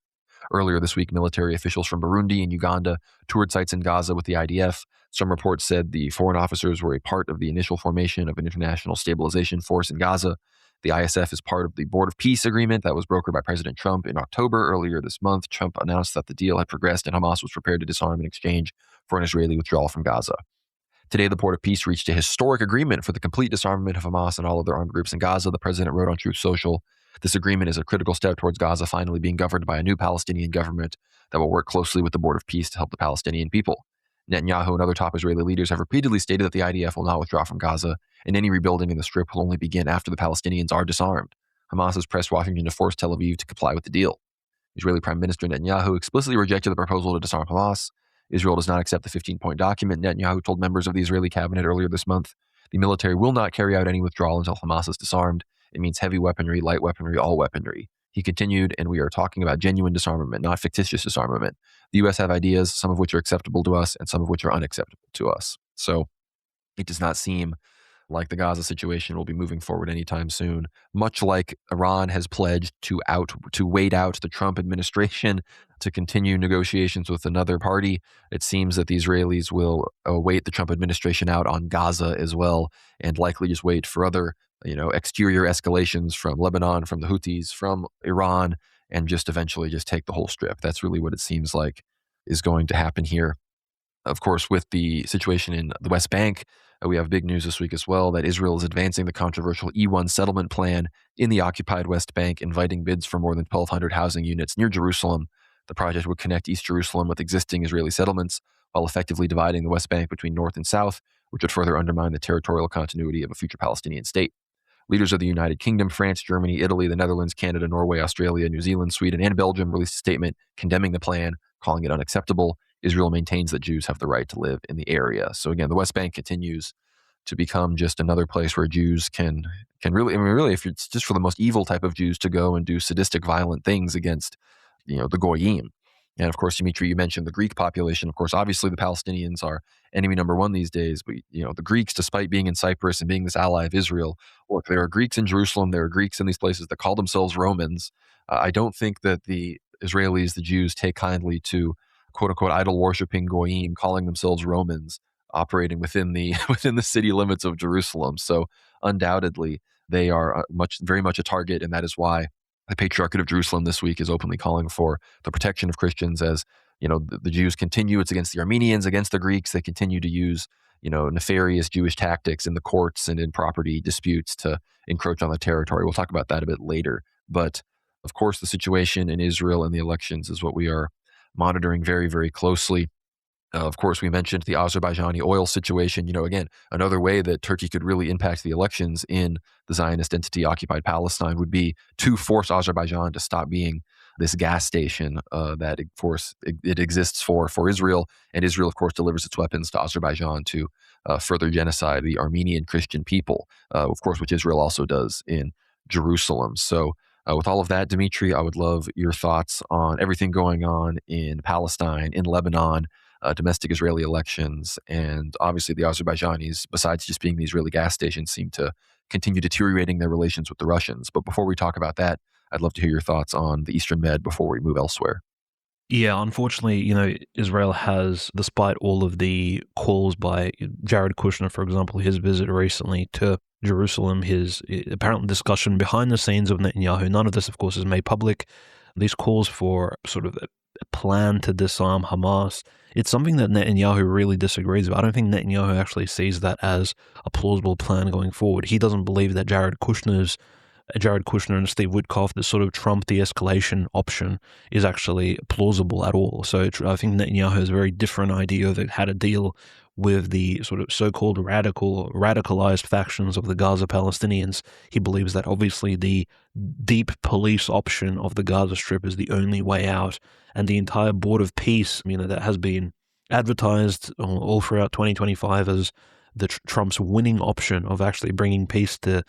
Earlier this week, military officials from Burundi and Uganda toured sites in Gaza with the IDF. Some reports said the foreign officers were a part of the initial formation of an international stabilization force in Gaza. The ISF is part of the Board of Peace agreement that was brokered by President Trump in October. Earlier this month, Trump announced that the deal had progressed and Hamas was prepared to disarm in exchange for an Israeli withdrawal from Gaza. Today, the Board of Peace reached a historic agreement for the complete disarmament of Hamas and all other armed groups in Gaza, the president wrote on Truth Social. This agreement is a critical step towards Gaza finally being governed by a new Palestinian government that will work closely with the Board of Peace to help the Palestinian people. Netanyahu and other top Israeli leaders have repeatedly stated that the IDF will not withdraw from Gaza, and any rebuilding in the Strip will only begin after the Palestinians are disarmed. Hamas has pressed Washington to force Tel Aviv to comply with the deal. Israeli Prime Minister Netanyahu explicitly rejected the proposal to disarm Hamas. Israel does not accept the 15-point document. Netanyahu told members of the Israeli cabinet earlier this month, the military will not carry out any withdrawal until Hamas is disarmed. It means heavy weaponry, light weaponry, all weaponry. He continued, and we are talking about genuine disarmament, not fictitious disarmament. The U.S. have ideas, some of which are acceptable to us and some of which are unacceptable to us. So it does not seem like the Gaza situation will be moving forward anytime soon, much like Iran has pledged to wait out the Trump administration to continue negotiations with another party. It seems that the Israelis will wait the Trump administration out on Gaza as well, and likely just wait for other exterior escalations from Lebanon, from the Houthis, from Iran, and just eventually just take the whole Strip. That's really what it seems like is going to happen here. Of course, with the situation in the West Bank, we have big news this week as well that Israel is advancing the controversial E1 settlement plan in the occupied West Bank, inviting bids for more than 1,200 housing units near Jerusalem. The project would connect East Jerusalem with existing Israeli settlements while effectively dividing the West Bank between North and South, which would further undermine the territorial continuity of a future Palestinian state. Leaders of the United Kingdom, France, Germany, Italy, the Netherlands, Canada, Norway, Australia, New Zealand, Sweden, and Belgium released a statement condemning the plan, calling it unacceptable. Israel maintains that Jews have the right to live in the area. So again, the West Bank continues to become just another place where Jews can really, I mean, really, if it's just for the most evil type of Jews to go and do sadistic, violent things against, the Goyim. And of course, Dimitri, you mentioned the Greek population. Of course, obviously the Palestinians are enemy number one these days. But the Greeks, despite being in Cyprus and being this ally of Israel, look, there are Greeks in Jerusalem. There are Greeks in these places that call themselves Romans. I don't think that the Israelis, the Jews, take kindly to quote unquote idol worshiping Goyim calling themselves Romans operating within the within the city limits of Jerusalem. So undoubtedly, they are very much a target, and that is why the Patriarchate of Jerusalem this week is openly calling for the protection of Christians as, the Jews continue. It's against the Armenians, against the Greeks. They continue to use, nefarious Jewish tactics in the courts and in property disputes to encroach on the territory. We'll talk about that a bit later. But of course, the situation in Israel and the elections is what we are monitoring very, very closely. Of course, we mentioned the Azerbaijani oil situation. Again, another way that Turkey could really impact the elections in the Zionist entity occupied Palestine would be to force Azerbaijan to stop being this gas station that, of course, it exists for Israel. And Israel, of course, delivers its weapons to Azerbaijan to further genocide the Armenian Christian people, of course, which Israel also does in Jerusalem. So with all of that, Dimitri, I would love your thoughts on everything going on in Palestine, in Lebanon, domestic Israeli elections, and obviously the Azerbaijanis, besides just being the Israeli gas stations, seem to continue deteriorating their relations with the Russians. But before we talk about that, I'd love to hear your thoughts on the Eastern Med before we move elsewhere. Yeah, unfortunately, Israel has, despite all of the calls by Jared Kushner, for example, his visit recently to Jerusalem, his apparent discussion behind the scenes of Netanyahu, none of this, of course, is made public. These calls for sort of a plan to disarm Hamas, it's something that Netanyahu really disagrees with. I don't think Netanyahu actually sees that as a plausible plan going forward. He doesn't believe that Jared Kushner and Steve Witkoff, the sort of Trump de-escalation option, is actually plausible at all. So I think Netanyahu has a very different idea of how to deal with the sort of so-called radicalized factions of the Gaza Palestinians. He believes that obviously the deep police option of the Gaza Strip is the only way out, and the entire board of peace, that has been advertised all throughout 2025 as the Trump's winning option of actually bringing peace to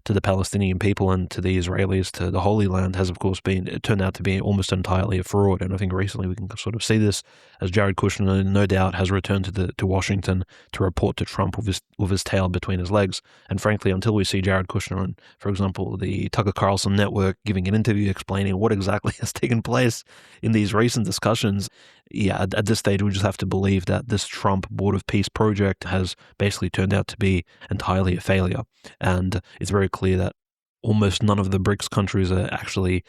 the Palestinian people and to the Israelis, to the Holy Land, has of course turned out to be almost entirely a fraud. And I think recently we can sort of see this as Jared Kushner no doubt has returned to Washington to report to Trump with his tail between his legs. And frankly, until we see Jared Kushner on, for example, the Tucker Carlson network giving an interview explaining what exactly has taken place in these recent discussions, yeah, at this stage we just have to believe that this Trump Board of Peace project has basically turned out to be entirely a failure. And it's very clear that almost none of the BRICS countries are actually,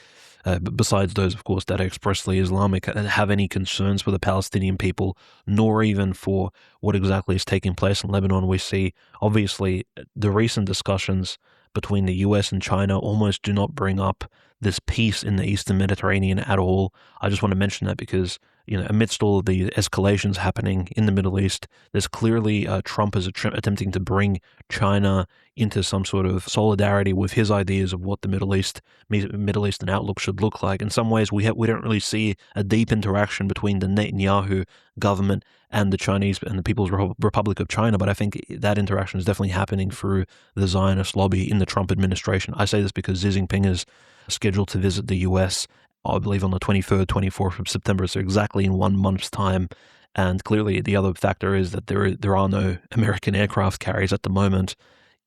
besides those, of course, that are expressly Islamic, have any concerns for the Palestinian people, nor even for what exactly is taking place in Lebanon. We see, obviously, the recent discussions between the US and China almost do not bring up this peace in the Eastern Mediterranean at all. I just want to mention that because, amidst all of the escalations happening in the Middle East, there's clearly Trump is attempting to bring China into some sort of solidarity with his ideas of what the Middle Eastern outlook should look like. In some ways, we don't really see a deep interaction between the Netanyahu government and the Chinese and the People's Republic of China, but I think that interaction is definitely happening through the Zionist lobby in the Trump administration. I say this because Xi Jinping is scheduled to visit the US, I believe, on the 23rd, 24th of September, so exactly in 1 month's time. And clearly the other factor is that there are no American aircraft carriers at the moment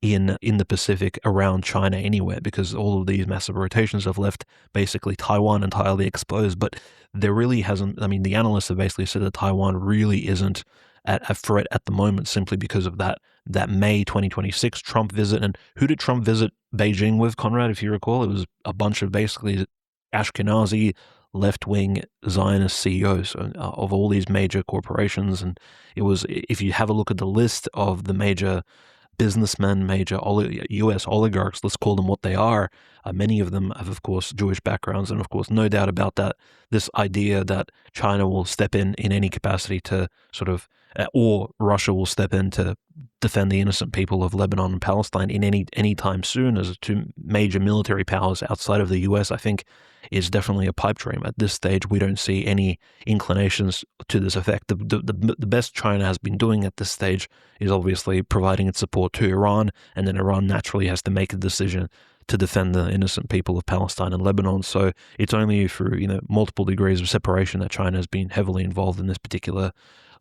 in the Pacific around China anywhere, because all of these massive rotations have left basically Taiwan entirely exposed. But there really hasn't, the analysts have basically said that Taiwan really isn't a threat at the moment, simply because of that May 2026 Trump visit. And who did Trump visit Beijing with, Conrad, if you recall? It was a bunch of basically Ashkenazi left-wing Zionist CEOs of all these major corporations. And it was, if you have a look at the list of the major businessmen, major U.S. oligarchs, let's call them what they are. Many of them have, of course, Jewish backgrounds, and of course, no doubt about that. This idea that China will step in any capacity to sort of, or Russia will step in to defend the innocent people of Lebanon and Palestine in any time soon, as two major military powers outside of the U.S., I think, is definitely a pipe dream. At this stage, we don't see any inclinations to this effect. The best China has been doing at this stage is obviously providing its support to Iran, and then Iran naturally has to make a decision to defend the innocent people of Palestine and Lebanon. So it's only through multiple degrees of separation that China has been heavily involved in this particular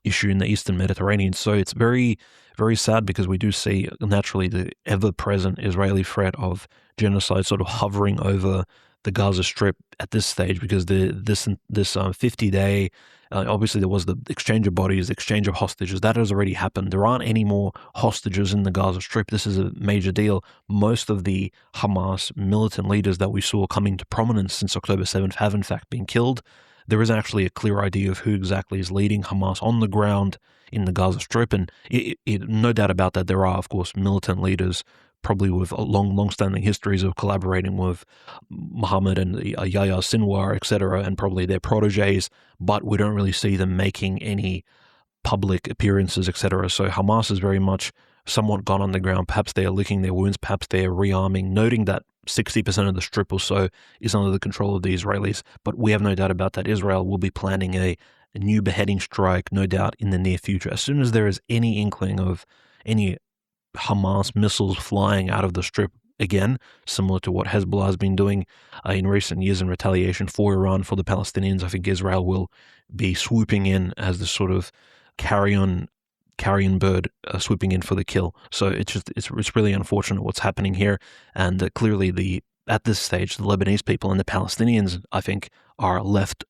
issue in the Eastern Mediterranean. So it's very, very sad, because we do see naturally the ever-present Israeli threat of genocide sort of hovering over the Gaza Strip at this stage, because this 50-day, obviously there was the exchange of bodies, exchange of hostages. That has already happened. There aren't any more hostages in the Gaza Strip. This is a major deal. Most of the Hamas militant leaders that we saw coming to prominence since October 7th have in fact been killed. There is actually a clear idea of who exactly is leading Hamas on the ground in the Gaza Strip, and no doubt about that, there are, of course, militant leaders probably with long-standing histories of collaborating with Mohammed and Yahya Sinwar, etc., and probably their proteges, but we don't really see them making any public appearances, etc. So Hamas is very much somewhat gone on the ground. Perhaps they are licking their wounds, perhaps they are rearming, noting that 60% of the Strip or so is under the control of the Israelis, but we have no doubt about that. Israel will be planning a new beheading strike, no doubt, in the near future. As soon as there is any inkling of any Hamas missiles flying out of the Strip again, similar to what Hezbollah has been doing in recent years in retaliation for Iran, for the Palestinians, I think Israel will be swooping in as the sort of carrion bird swooping in for the kill. So it's really unfortunate what's happening here, and clearly at this stage the Lebanese people and the Palestinians, I think, are left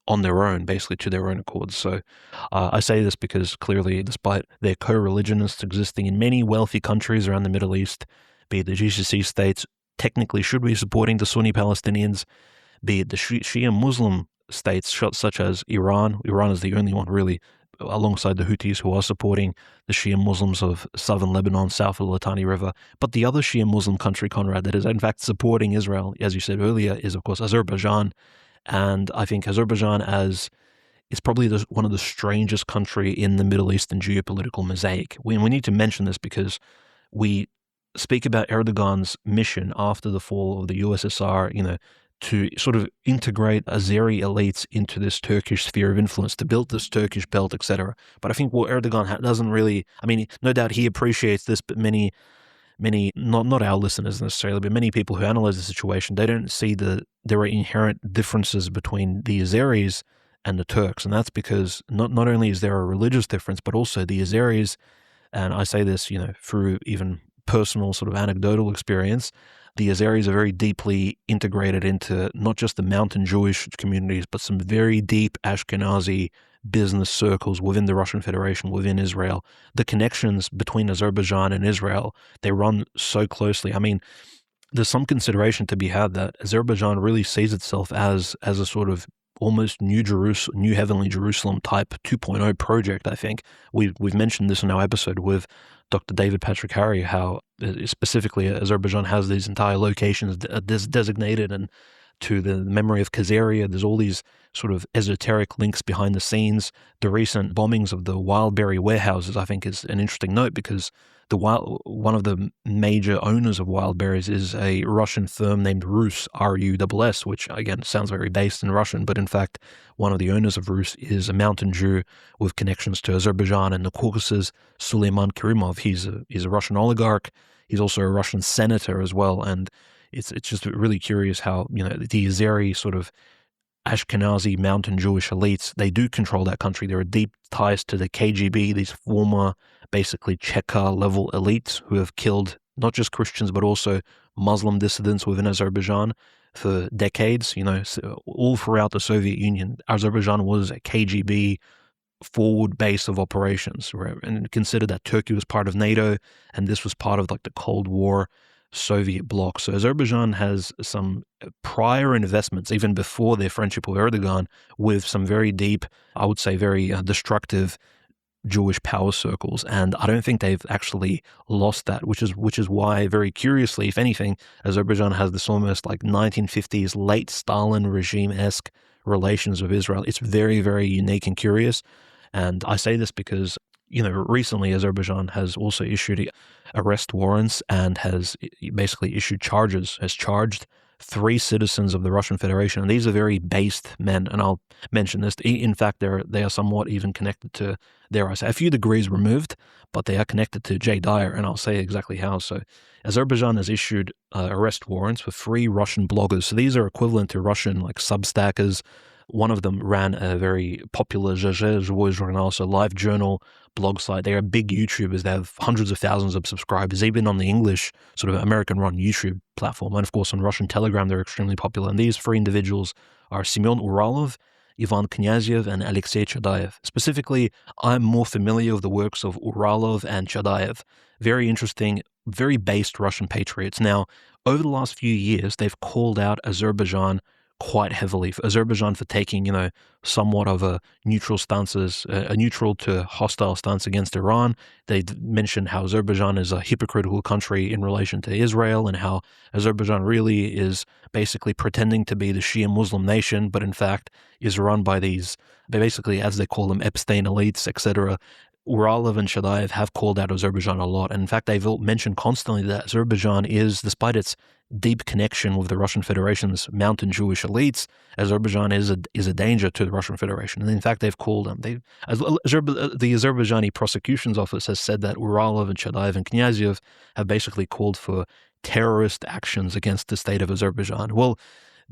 on their own, basically to their own accord. So I say this because clearly, despite their co-religionists existing in many wealthy countries around the Middle East, be it the GCC states technically should be supporting the Sunni Palestinians, be it the Shia Muslim states such as Iran. Iran is the only one really, alongside the Houthis, who are supporting the Shia Muslims of southern Lebanon, south of the Litani River. But the other Shia Muslim country, Conrad, that is in fact supporting Israel, as you said earlier, is of course Azerbaijan. And I think Azerbaijan is probably one of the strangest country in the Middle Eastern geopolitical mosaic. We need to mention this because we speak about Erdogan's mission after the fall of the USSR, to sort of integrate Azeri elites into this Turkish sphere of influence, to build this Turkish belt, etc. But I think what Erdogan doesn't really, I mean, no doubt he appreciates this, but many, not our listeners necessarily, but many people who analyze the situation, they don't see there are inherent differences between the Azeris and the Turks. And that's because not only is there a religious difference, but also the Azeris, and I say this, through even personal sort of anecdotal experience, the Azeris are very deeply integrated into not just the mountain Jewish communities, but some very deep Ashkenazi business circles within the Russian Federation, within Israel. The connections between Azerbaijan and Israel, they run so closely. I mean, there's some consideration to be had that Azerbaijan really sees itself as a sort of almost new heavenly Jerusalem type 2.0 project, I think. We've mentioned this in our episode with Dr. David Patrick Harry, how specifically Azerbaijan has these entire locations designated, and to the memory of Khazaria, there's all these sort of esoteric links behind the scenes. The recent bombings of the Wildberry warehouses, I think, is an interesting note, because one of the major owners of Wildberries is a Russian firm named Rus, R-U-S-S, which again sounds very based in Russian, but in fact, one of the owners of Rus is a mountain Jew with connections to Azerbaijan and the Caucasus, Suleiman Kerimov. He's a Russian oligarch. He's also a Russian senator as well, and it's just really curious how the Azeri sort of Ashkenazi mountain Jewish elites, they do control that country. There are deep ties to the KGB, these former basically Cheka level elites who have killed not just Christians but also Muslim dissidents within Azerbaijan for decades. All throughout the Soviet Union, Azerbaijan was a KGB forward base of operations, right? And consider that Turkey was part of NATO, and this was part of like the Cold War Soviet bloc. So Azerbaijan has some prior investments, even before their friendship with Erdogan, with some very deep, I would say very destructive Jewish power circles, and I don't think they've actually lost that, which is why, very curiously, if anything, Azerbaijan has this almost like 1950s late Stalin regime-esque relations with Israel. It's very, very unique and curious, and I say this because, recently Azerbaijan has also issued arrest warrants and has basically issued charges, has charged 3 citizens of the Russian Federation, and these are very based men, and I'll mention this. In fact, they are somewhat even connected to, dare I say, a few degrees removed, but they are connected to Jay Dyer, and I'll say exactly how. So Azerbaijan has issued arrest warrants for 3 Russian bloggers. So these are equivalent to Russian like Substackers. One of them ran a very popular Journal, so live journal blog site. They are big YouTubers. They have hundreds of thousands of subscribers, even on the English sort of American-run YouTube platform. And of course, on Russian Telegram, they're extremely popular. And these 3 individuals are Semyon Uralov, Ivan Knyazyev, and Alexei Chadaev. Specifically, I'm more familiar with the works of Uralov and Chadaev. Very interesting, very based Russian patriots. Now, over the last few years, they've called out Azerbaijan quite heavily. For Azerbaijan for taking, somewhat of a neutral a neutral to hostile stance against Iran. They mentioned how Azerbaijan is a hypocritical country in relation to Israel, and how Azerbaijan really is basically pretending to be the Shia Muslim nation, but in fact is run by these, basically, as they call them, Epstein elites, etc. Uralov and Chadaev have called out Azerbaijan a lot. And in fact, they've mentioned constantly that Azerbaijan is, despite its deep connection with the Russian Federation's mountain Jewish elites, Azerbaijan is a danger to the Russian Federation. And in fact, they've called them. The Azerbaijani prosecution's office has said that Uralov and Chadaev and Knyazyev have basically called for terrorist actions against the state of Azerbaijan. Well,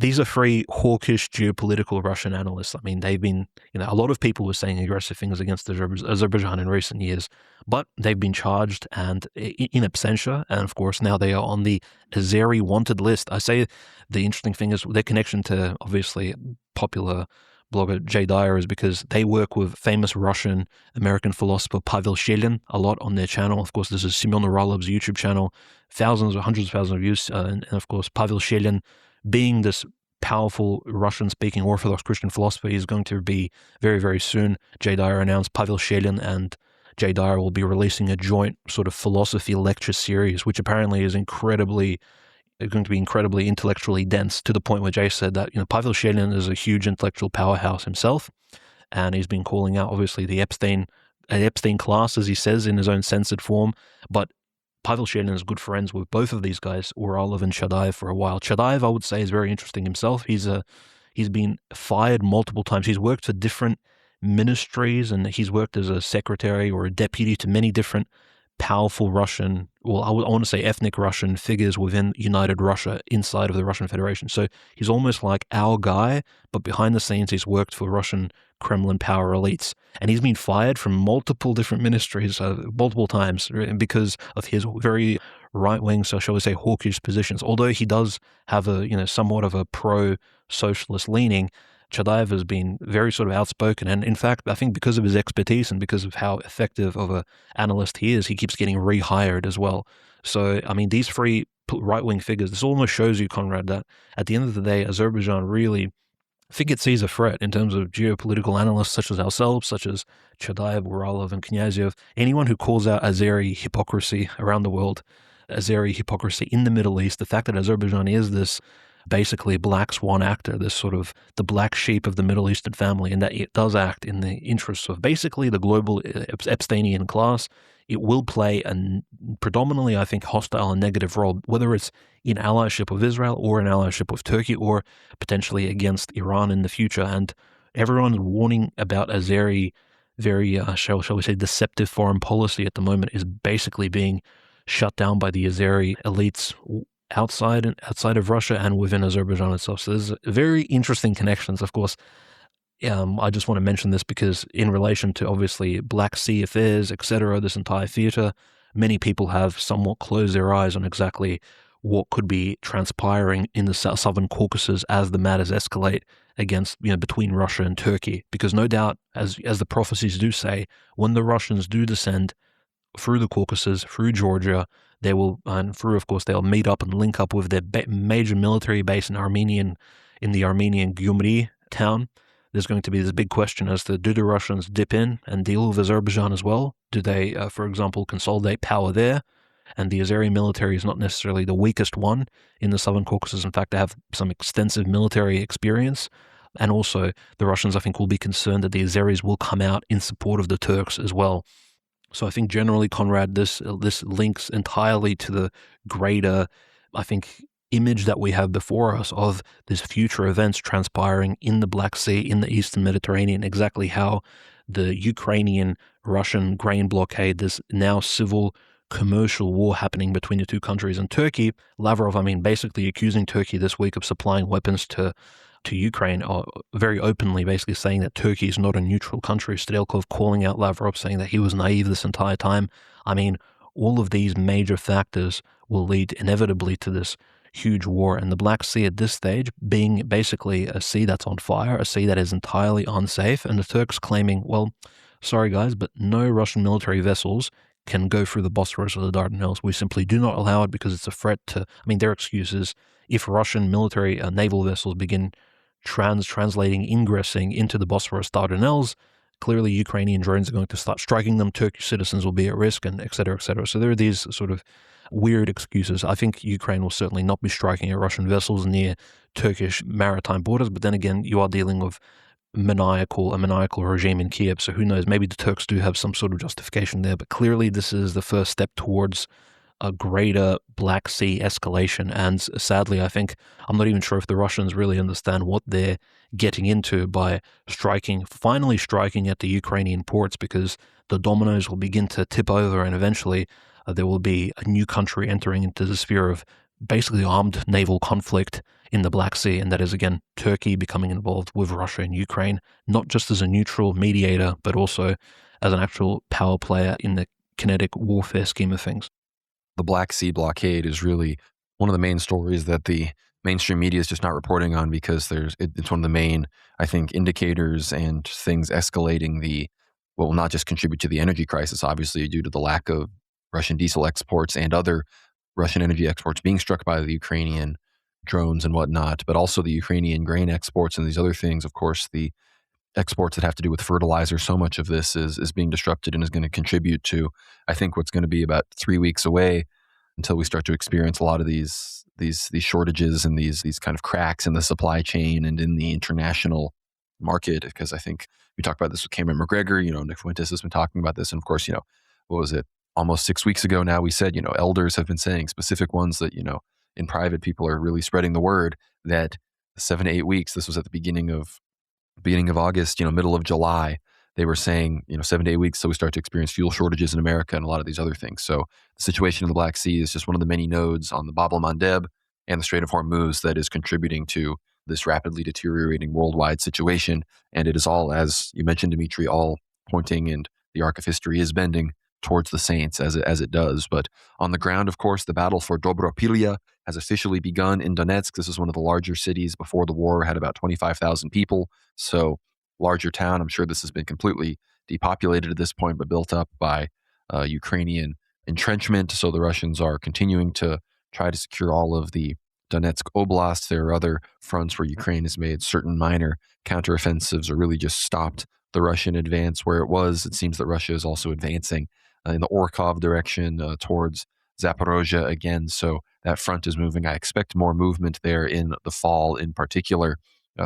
these are 3 hawkish geopolitical Russian analysts. I mean, they've been, a lot of people were saying aggressive things against Azerbaijan in recent years, but they've been charged and in absentia. And of course, now they are on the Azeri wanted list. I say the interesting thing is their connection to, obviously, popular blogger Jay Dyer is because they work with famous Russian American philosopher Pavel Shelin a lot on their channel. Of course, this is Semyon Uralov's YouTube channel, thousands or hundreds of thousands of views. And of course, Pavel Shelin, being this powerful Russian-speaking Orthodox Christian philosopher, is going to be very, very soon. Jay Dyer announced Pavel Shelin and Jay Dyer will be releasing a joint sort of philosophy lecture series, which apparently is going to be incredibly intellectually dense, to the point where Jay said that, Pavel Shelin is a huge intellectual powerhouse himself, and he's been calling out, obviously, the Epstein class, as he says, in his own censored form. But Pavel Shelin is good friends with both of these guys, Uralov and Chadaev, for a while. Chadaev, I would say, is very interesting himself. He's been fired multiple times. He's worked for different ministries, and he's worked as a secretary or a deputy to many different powerful Russian, well, I want to say ethnic Russian figures within United Russia inside of the Russian Federation. So he's almost like our guy, but behind the scenes he's worked for Russian Kremlin power elites. And he's been fired from multiple different ministries multiple times because of his very right-wing, so shall we say hawkish positions. Although he does have a, somewhat of a pro-socialist leaning, Chadaev has been very sort of outspoken, and in fact, I think because of his expertise and because of how effective of an analyst he is, he keeps getting rehired as well. So, I mean, these 3 right-wing figures, this almost shows you, Conrad, that at the end of the day, Azerbaijan really, I think it sees a threat in terms of geopolitical analysts such as ourselves, such as Chadaev, Uralov, and Knyazyev. Anyone who calls out Azeri hypocrisy around the world, Azeri hypocrisy in the Middle East, the fact that Azerbaijan is this basically black swan actor, this sort of the black sheep of the Middle Eastern family, and that it does act in the interests of basically the global Epsteinian class. It will play a predominantly, I think, hostile and negative role, whether it's in allyship with Israel or in allyship with Turkey or potentially against Iran in the future. And everyone's warning about Azeri very, shall we say, deceptive foreign policy at the moment is basically being shut down by the Azeri elites outside of Russia and within Azerbaijan itself. So there's very interesting connections, of course. I just want to mention this because in relation to obviously Black Sea affairs, etc., this entire theater, many people have somewhat closed their eyes on exactly what could be transpiring in the southern Caucasus as the matters escalate against, between Russia and Turkey. Because no doubt, as the prophecies do say, when the Russians do descend through the Caucasus, through Georgia, they will, and through, of course, they'll meet up and link up with their major military base in the Armenian Gyumri town. There's going to be this big question as to, do the Russians dip in and deal with Azerbaijan as well? Do they, for example, consolidate power there? And the Azeri military is not necessarily the weakest one in the Southern Caucasus. In fact, they have some extensive military experience. And also, the Russians, I think, will be concerned that the Azeris will come out in support of the Turks as well. So I think generally, Conrad, this links entirely to the greater, I think, image that we have before us of these future events transpiring in the Black Sea, in the Eastern Mediterranean, exactly how the Ukrainian-Russian grain blockade, this now civil commercial war happening between the two countries, and Turkey, Lavrov, basically accusing Turkey this week of supplying weapons to Ukraine, very openly basically saying that Turkey is not a neutral country. Strelkov calling out Lavrov, saying that he was naive this entire time. All of these major factors will lead inevitably to this huge war, and the Black Sea at this stage being basically a sea that's on fire, a sea that is entirely unsafe, and the Turks claiming, well, sorry guys, but no Russian military vessels can go through the Bosphorus or the Dardanelles. We simply do not allow it because it's a threat to, their excuse is, if Russian military naval vessels begin translating, ingressing into the Bosphorus Dardanelles, clearly Ukrainian drones are going to start striking them, Turkish citizens will be at risk, and et cetera, et cetera. So there are these sort of weird excuses. I think Ukraine will certainly not be striking at Russian vessels near Turkish maritime borders, but then again, you are dealing with a maniacal regime in Kiev, so who knows, maybe the Turks do have some sort of justification there, but clearly this is the first step towards a greater Black Sea escalation, and sadly, I think, I'm not even sure if the Russians really understand what they're getting into by finally striking at the Ukrainian ports, because the dominoes will begin to tip over, and eventually there will be a new country entering into the sphere of basically armed naval conflict in the Black Sea, and that is, again, Turkey becoming involved with Russia and Ukraine, not just as a neutral mediator, but also as an actual power player in the kinetic warfare scheme of things. The Black Sea blockade is really one of the main stories that the mainstream media is just not reporting on, because it's one of the main, I think, indicators and things escalating what will not just contribute to the energy crisis, obviously, due to the lack of Russian diesel exports and other Russian energy exports being struck by the Ukrainian drones and whatnot, but also the Ukrainian grain exports and these other things. Of course, the exports that have to do with fertilizer, so much of this is being disrupted and is going to contribute to, I think, what's going to be about 3 weeks away until we start to experience a lot of these shortages and these kind of cracks in the supply chain and in the international market. Because I think we talked about this with Cameron McGregor, Nick Fuentes has been talking about this. And of course, what was it? Almost 6 weeks ago now, we said, elders have been saying, specific ones that, in private, people are really spreading the word that 7 to 8 weeks, this was at the beginning of August, middle of July, they were saying, 7 to 8 weeks, so we start to experience fuel shortages in America and a lot of these other things. So the situation in the Black Sea is just one of the many nodes on the Bab el-Mandeb and the Strait of Hormuz that is contributing to this rapidly deteriorating worldwide situation. And it is all, as you mentioned, Dmitry, all pointing, and the arc of history is bending towards the saints as it does. But on the ground, of course, the battle for Dobropilya has officially begun in Donetsk. This is one of the larger cities before the war, had about 25,000 people. So larger town. I'm sure this has been completely depopulated at this point, but built up by Ukrainian entrenchment. So the Russians are continuing to try to secure all of the Donetsk Oblast. There are other fronts where Ukraine has made certain minor counteroffensives or really just stopped the Russian advance where it was. It seems that Russia is also advancing in the Orkhov direction towards Zaporozhye again. So that front is moving. I expect more movement there in the fall in particular.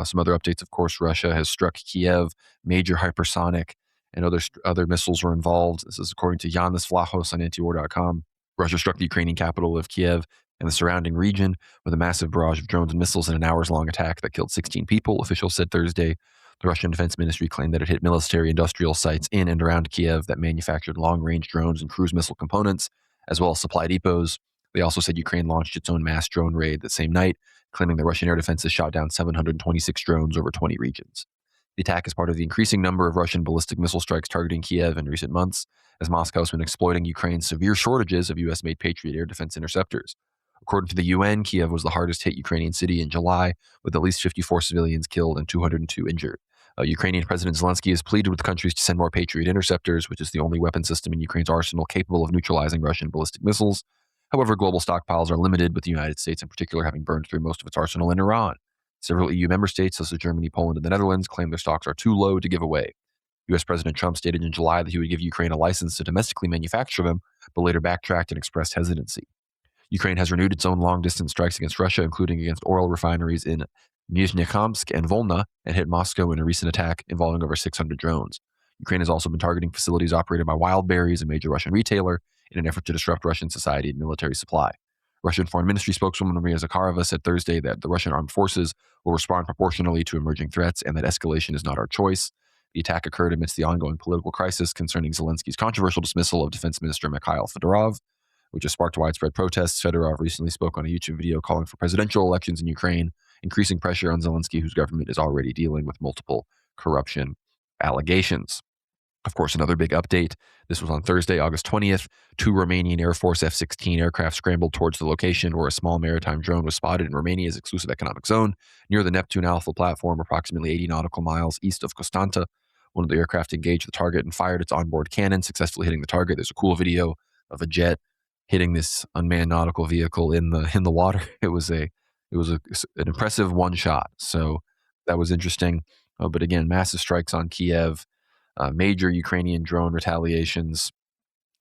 Some other updates, of course, Russia has struck Kiev, major hypersonic and other missiles were involved. This is according to Yanis Vlahos on antiwar.com. Russia struck the Ukrainian capital of Kiev and the surrounding region with a massive barrage of drones and missiles in an hours-long attack that killed 16 people, officials said Thursday. The Russian Defense Ministry claimed that it hit military industrial sites in and around Kiev that manufactured long-range drones and cruise missile components, as well as supply depots. They also said Ukraine launched its own mass drone raid that same night, claiming the Russian air defenses shot down 726 drones over 20 regions. The attack is part of the increasing number of Russian ballistic missile strikes targeting Kiev in recent months, as Moscow has been exploiting Ukraine's severe shortages of U.S.-made Patriot air defense interceptors. According to the UN, Kiev was the hardest hit Ukrainian city in July, with at least 54 civilians killed and 202 injured. Ukrainian President Zelensky has pleaded with countries to send more Patriot interceptors, which is the only weapon system in Ukraine's arsenal capable of neutralizing Russian ballistic missiles. However, global stockpiles are limited, with the United States in particular having burned through most of its arsenal in Iran. Several EU member states, such as Germany, Poland, and the Netherlands, claim their stocks are too low to give away. U.S. President Trump stated in July that he would give Ukraine a license to domestically manufacture them, but later backtracked and expressed hesitancy. Ukraine has renewed its own long-distance strikes against Russia, including against oil refineries in Nizhnekamsk and Volna, and hit Moscow in a recent attack involving over 600 drones. Ukraine has also been targeting facilities operated by Wildberries, a major Russian retailer, in an effort to disrupt Russian society and military supply. Russian Foreign Ministry spokeswoman Maria Zakharova said Thursday that the Russian armed forces will respond proportionally to emerging threats and that escalation is not our choice. The attack occurred amidst the ongoing political crisis concerning Zelensky's controversial dismissal of Defense Minister Mikhail Fedorov, which has sparked widespread protests. Fedorov recently spoke on a YouTube video calling for presidential elections in Ukraine, increasing pressure on Zelensky, whose government is already dealing with multiple corruption allegations. Of course, another big update. This was on Thursday, August 20th. 2 Romanian Air Force F-16 aircraft scrambled towards the location where a small maritime drone was spotted in Romania's exclusive economic zone near the Neptune Alpha platform, approximately 80 nautical miles east of Constanta. One of the aircraft engaged the target and fired its onboard cannon, successfully hitting the target. There's a cool video of a jet hitting this unmanned nautical vehicle in the water. It was an impressive one shot. So that was interesting. But again, massive strikes on Kiev. Major Ukrainian drone retaliations,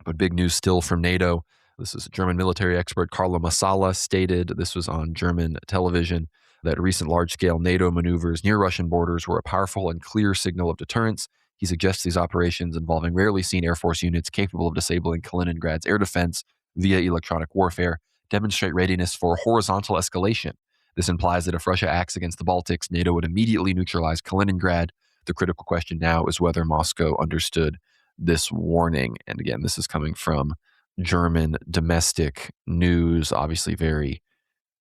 but big news still from NATO. This is a German military expert, Carlo Massala, stated, this was on German television, that recent large-scale NATO maneuvers near Russian borders were a powerful and clear signal of deterrence. He suggests these operations, involving rarely seen Air Force units capable of disabling Kaliningrad's air defense via electronic warfare, demonstrate readiness for horizontal escalation. This implies that if Russia acts against the Baltics, NATO would immediately neutralize Kaliningrad. The critical question now is whether Moscow understood this warning. And again, this is coming from German domestic news, obviously very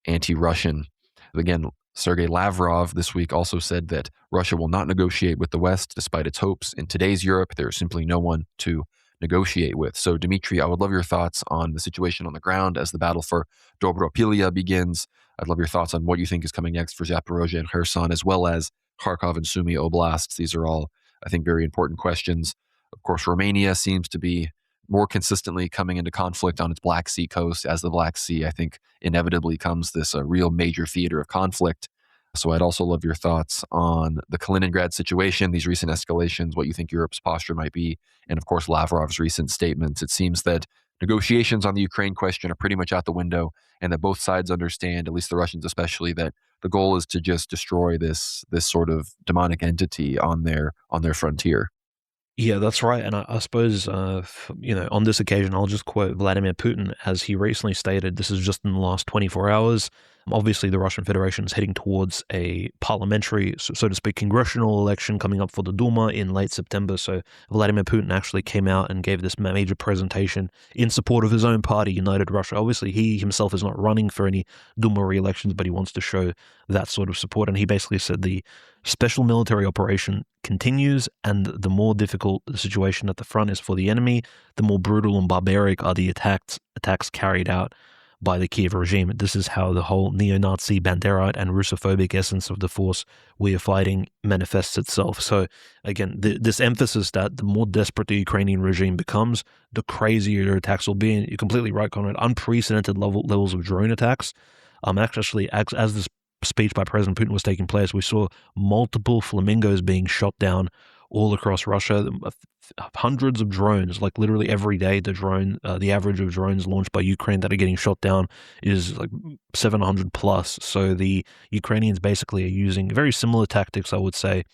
anti-Russian. Again, Sergei Lavrov this week also said that Russia will not negotiate with the West despite its hopes. In today's Europe, there is simply no one to negotiate with. So, Dmitry, I would love your thoughts on the situation on the ground as the battle for Dobropilya begins. I'd love your thoughts on what you think is coming next for Zaporozhye and Kherson, as well as Kharkov and Sumy oblasts. These are all, I think, very important questions. Of course, Romania seems to be more consistently coming into conflict on its Black Sea coast. As the Black Sea, I think, inevitably comes this real major theater of conflict. So I'd also love your thoughts on the Kaliningrad situation, these recent escalations, what you think Europe's posture might be, and of course, Lavrov's recent statements. It seems that negotiations on the Ukraine question are pretty much out the window, and that both sides understand, at least the Russians especially, that the goal is to just destroy this sort of demonic entity on their frontier. Yeah, that's right. And I suppose, on this occasion, I'll just quote Vladimir Putin as he recently stated, this is just in the last 24 hours. Obviously, the Russian Federation is heading towards a parliamentary, so to speak, congressional election coming up for the Duma in late September. So Vladimir Putin actually came out and gave this major presentation in support of his own party, United Russia. Obviously, he himself is not running for any Duma re-elections, but he wants to show that sort of support. And he basically said the special military operation continues, and the more difficult the situation at the front is for the enemy, the more brutal and barbaric are the attacks carried out by the Kiev regime. This is how the whole neo-Nazi, Banderite, and Russophobic essence of the force we are fighting manifests itself. So again, this emphasis that the more desperate the Ukrainian regime becomes, the crazier their attacks will be. And you're completely right, Conrad. Unprecedented levels of drone attacks. Actually, as this speech by President Putin was taking place, we saw multiple flamingos being shot down all across Russia. Hundreds of drones, like literally every day, the average of drones launched by Ukraine that are getting shot down is like 700 plus. So the Ukrainians basically are using very similar tactics, I would say,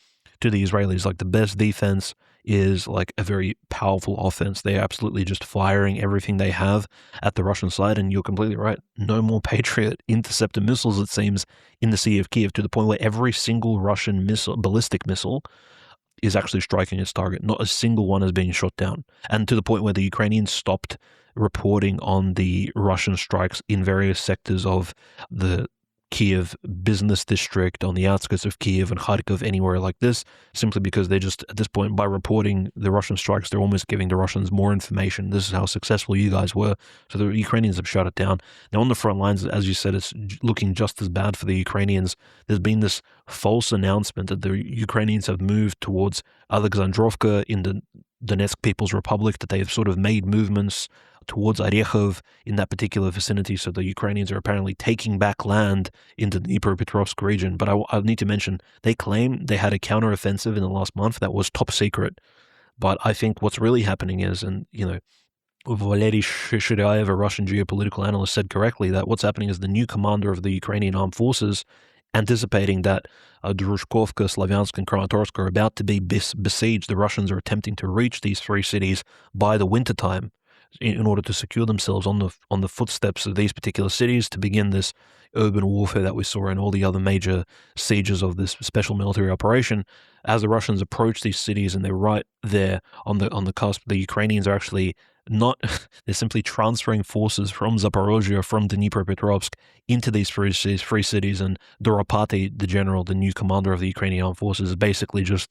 to the Israelis. Like the best defense is like a very powerful offense. They're absolutely just firing everything they have at the Russian side. And you're completely right. No more Patriot interceptor missiles, it seems, in the Sea of Kiev, to the point where every single Russian ballistic missile is actually striking its target. Not a single one has been shot down. And to the point where the Ukrainians stopped reporting on the Russian strikes in various sectors of the Kiev business district, on the outskirts of Kiev and Kharkov, anywhere like this, simply because they just, at this point, by reporting the Russian strikes, they're almost giving the Russians more information. This is how successful you guys were. So the Ukrainians have shut it down. Now on the front lines, as you said, it's looking just as bad for the Ukrainians. There's been this false announcement that the Ukrainians have moved towards Alexandrovka in the Donetsk People's Republic, that they've sort of made movements towards Orekhov in that particular vicinity. So the Ukrainians are apparently taking back land into the Dnipropetrovsk region. But I need to mention, they claim they had a counteroffensive in the last month that was top secret. But I think what's really happening is, and Valery Shiryaev, a Russian geopolitical analyst, said correctly that what's happening is the new commander of the Ukrainian armed forces, anticipating that Druzhkovka, Slavyansk, and Kramatorsk are about to be besieged. The Russians are attempting to reach these three cities by the wintertime in order to secure themselves on the footsteps of these particular cities to begin this urban warfare that we saw in all the other major sieges of this special military operation. As the Russians approach these cities and they're right there on the cusp, the Ukrainians are actually not, they're simply transferring forces from Zaporozhye, from Dnipropetrovsk into these free cities, and Doropati, the general, the new commander of the Ukrainian armed forces, is basically just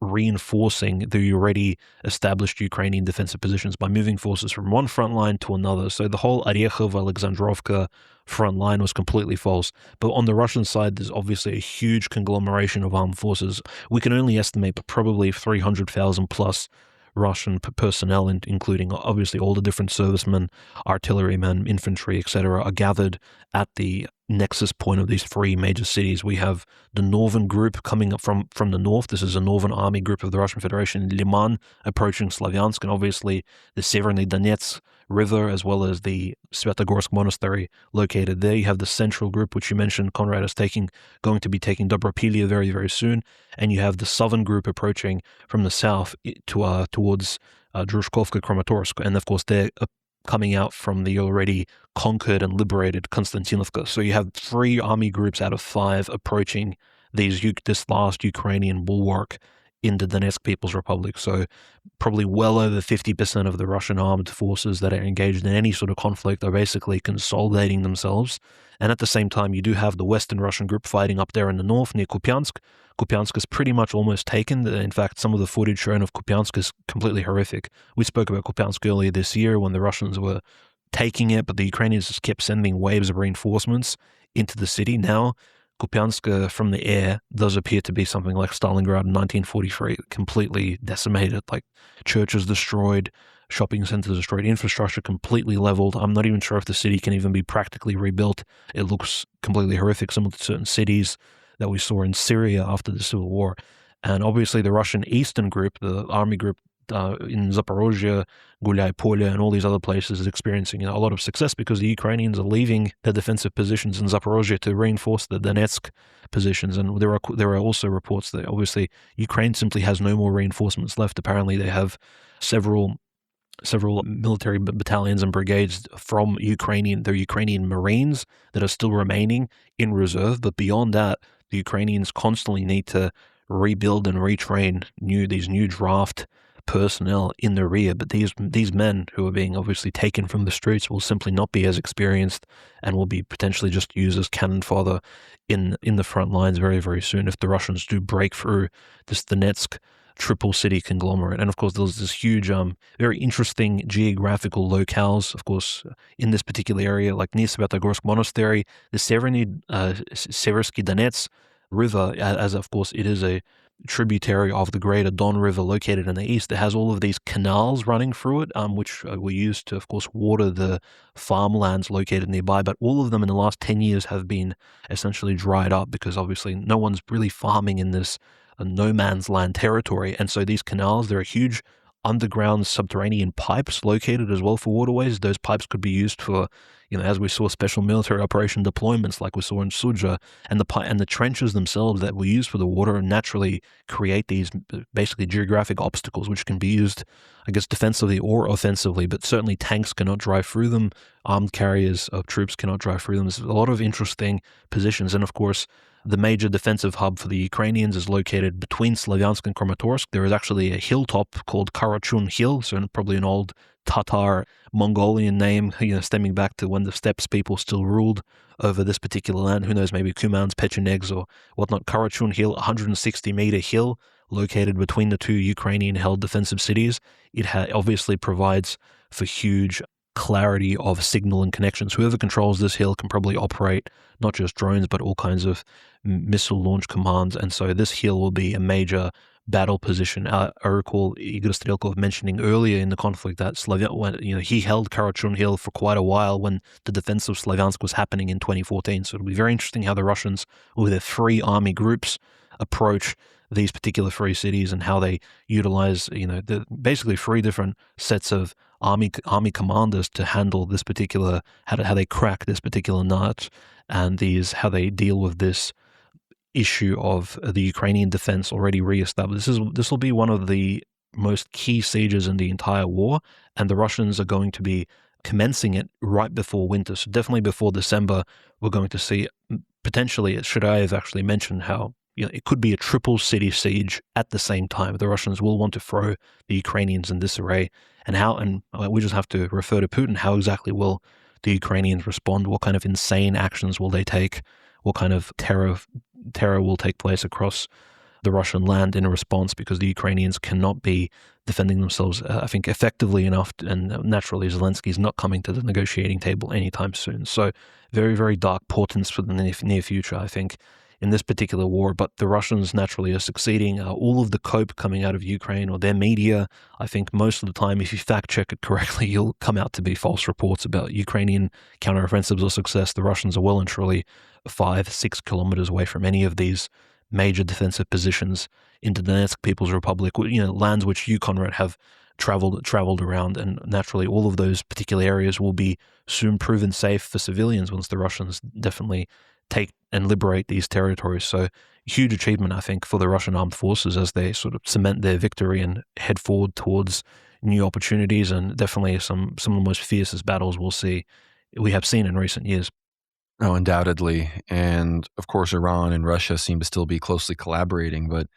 reinforcing the already established Ukrainian defensive positions by moving forces from one front line to another. So the whole Orekhov-Alexandrovka front line was completely false. But on the Russian side, there's obviously a huge conglomeration of armed forces. We can only estimate probably 300,000 plus Russian personnel, including obviously all the different servicemen, artillerymen, infantry, etc., are gathered at the nexus point of these three major cities. We have the northern group coming up from the north. This is a northern army group of the Russian Federation, Liman, approaching Slavyansk, and obviously the Severny Donetsk River, as well as the Svetogorsk Monastery located there. You have the central group, which you mentioned, Conrad, is going to be taking Dobropilya very, very soon. And you have the southern group approaching from the south towards Druzhkovka, Kramatorsk. And of course, they're coming out from the already conquered and liberated Konstantinovka. So you have 3 army groups out of 5 approaching this last Ukrainian bulwark in the Donetsk People's Republic. So probably well over 50% of the Russian armed forces that are engaged in any sort of conflict are basically consolidating themselves. And at the same time, you do have the Western Russian group fighting up there in the north near Kupiansk. Kupiansk is pretty much almost taken. In fact, some of the footage shown of Kupiansk is completely horrific. We spoke about Kupiansk earlier this year when the Russians were taking it, but the Ukrainians just kept sending waves of reinforcements into the city. Now, Kupiansk from the air does appear to be something like Stalingrad in 1943, completely decimated, like churches destroyed, shopping centers destroyed, infrastructure completely leveled. I'm not even sure if the city can even be practically rebuilt. It looks completely horrific, similar to certain cities that we saw in Syria after the civil war. And obviously the Russian Eastern group, the army group in Zaporozhye, Gulyai Pole, and all these other places is experiencing a lot of success because the Ukrainians are leaving their defensive positions in Zaporozhye to reinforce the Donetsk positions. And there are also reports that obviously Ukraine simply has no more reinforcements left. Apparently they have several military battalions and brigades from the Ukrainian Marines that are still remaining in reserve. But beyond that, the Ukrainians constantly need to rebuild and retrain these new draft personnel in the rear, but these men who are being obviously taken from the streets will simply not be as experienced and will be potentially just used as cannon fodder in the front lines very, very soon if the Russians do break through this Donetsk triple city conglomerate. And of course, there's this huge, very interesting geographical locales, of course, in this particular area, like near Svetogorsk Monastery, the Seversky Donets River, as of course it is a tributary of the greater Don River located in the east. It has all of these canals running through it, which were used to, of course, water the farmlands located nearby. But all of them in the last 10 years have been essentially dried up because obviously no one's really farming in this no man's land territory. And so these canals, there are huge underground subterranean pipes located as well for waterways. Those pipes could be used for, as we saw, special military operation deployments like we saw in Suja, and the trenches themselves that were used for the water naturally create these basically geographic obstacles which can be used, I guess, defensively or offensively, but certainly tanks cannot drive through them, armed carriers of troops cannot drive through them. There's a lot of interesting positions, and of course, the major defensive hub for the Ukrainians is located between Slavyansk and Kramatorsk. There is actually a hilltop called Karachun Hill, so probably an old Tatar Mongolian name, stemming back to when the steppes people still ruled over this particular land. Who knows, maybe Kumans, Pechenegs, or whatnot. Karachun Hill, 160-meter hill located between the two Ukrainian-held defensive cities. It obviously provides for huge clarity of signal and connections. Whoever controls this hill can probably operate not just drones, but all kinds of missile launch commands. And so this hill will be a major battle position. I recall Igor Strelkov mentioning earlier in the conflict that he held Karachun Hill for quite a while when the defense of Slavyansk was happening in 2014. So it'll be very interesting how the Russians, with their three army groups, approach these particular three cities and how they utilize, basically three different sets of army commanders to handle this particular, how they crack this particular nut, and how they deal with this issue of the Ukrainian defense already reestablished. This will be one of the most key sieges in the entire war, and the Russians are going to be commencing it right before winter. So definitely before December, we're going to see potentially. Should I have actually mentioned how it could be a triple city siege at the same time? The Russians will want to throw the Ukrainians in disarray, and we just have to refer to Putin. How exactly will the Ukrainians respond? What kind of insane actions will they take? What kind of terror will take place across the Russian land in a response, because the Ukrainians cannot be defending themselves, I think, effectively enough. And naturally, Zelensky is not coming to the negotiating table anytime soon. So very, very dark portents for the near future, I think, in this particular war. But the Russians naturally are succeeding. All of the cope coming out of Ukraine, or their media, I think most of the time, if you fact check it correctly, you'll come out to be false reports about Ukrainian counteroffensives or success. The Russians are well and truly 5-6 kilometers away from any of these major defensive positions in the Donetsk People's Republic, lands which you, Conrad, have traveled around, and naturally all of those particular areas will be soon proven safe for civilians once the Russians definitely take and liberate these territories. So huge achievement, I think, for the Russian armed forces as they sort of cement their victory and head forward towards new opportunities, and definitely some of the most fiercest battles we have seen in recent years. Oh, undoubtedly. And of course, Iran and Russia seem to still be closely collaborating. But,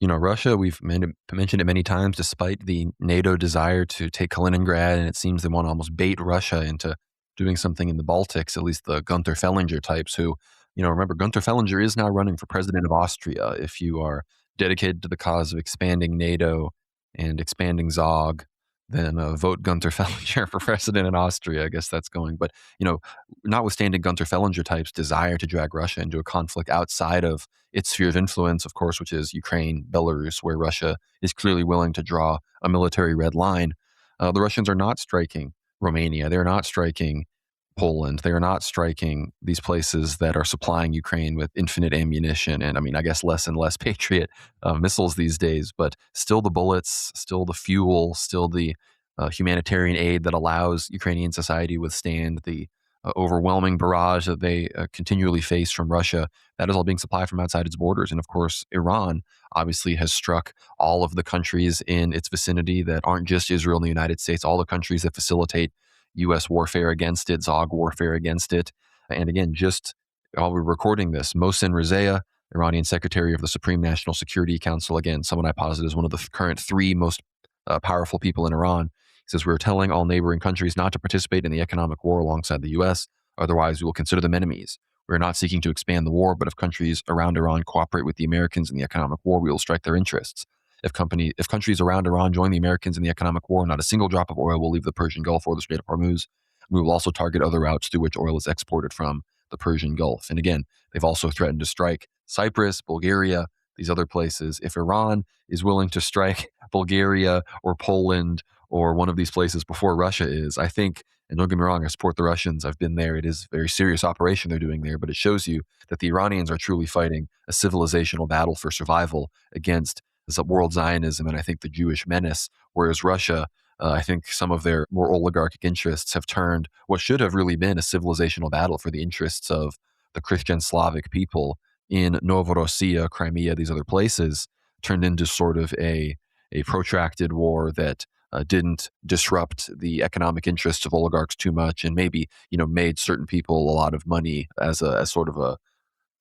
Russia, we've mentioned it many times, despite the NATO desire to take Kaliningrad, and it seems they want to almost bait Russia into doing something in the Baltics, at least the Gunther Fellinger types who, remember, Gunther Fellinger is now running for president of Austria. If you are dedicated to the cause of expanding NATO and expanding Zog, then vote Gunther Fellinger for president in Austria. I guess that's going. But, notwithstanding Gunther Fellinger types' desire to drag Russia into a conflict outside of its sphere of influence, of course, which is Ukraine, Belarus, where Russia is clearly willing to draw a military red line, the Russians are not striking Romania. They're not striking Poland. They are not striking these places that are supplying Ukraine with infinite ammunition and, I guess, less and less Patriot missiles these days, but still the bullets, still the fuel, still the humanitarian aid that allows Ukrainian society to withstand the overwhelming barrage that they continually face from Russia. That is all being supplied from outside its borders. And of course, Iran obviously has struck all of the countries in its vicinity that aren't just Israel and the United States, all the countries that facilitate U.S. warfare against it, Zog warfare against it. And again, just while we're recording this, Mohsen Rezaian, Iranian Secretary of the Supreme National Security Council, again, someone I posit as one of the current three most powerful people in Iran, he says, we're telling all neighboring countries not to participate in the economic war alongside the U.S. Otherwise, we will consider them enemies. We're not seeking to expand the war, but if countries around Iran cooperate with the Americans in the economic war, we will strike their interests. If countries around Iran join the Americans in the economic war, not a single drop of oil will leave the Persian Gulf or the Strait of Hormuz. We will also target other routes through which oil is exported from the Persian Gulf. And again, they've also threatened to strike Cyprus, Bulgaria, these other places. If Iran is willing to strike Bulgaria or Poland or one of these places before Russia is, I think, and don't get me wrong, I support the Russians. I've been there. It is a very serious operation they're doing there, but it shows you that the Iranians are truly fighting a civilizational battle for survival against world Zionism and I think the Jewish menace, whereas Russia, I think some of their more oligarchic interests have turned what should have really been a civilizational battle for the interests of the Christian Slavic people in Novorossiya, Crimea, these other places, turned into sort of a protracted war that didn't disrupt the economic interests of oligarchs too much, and maybe made certain people a lot of money as sort of a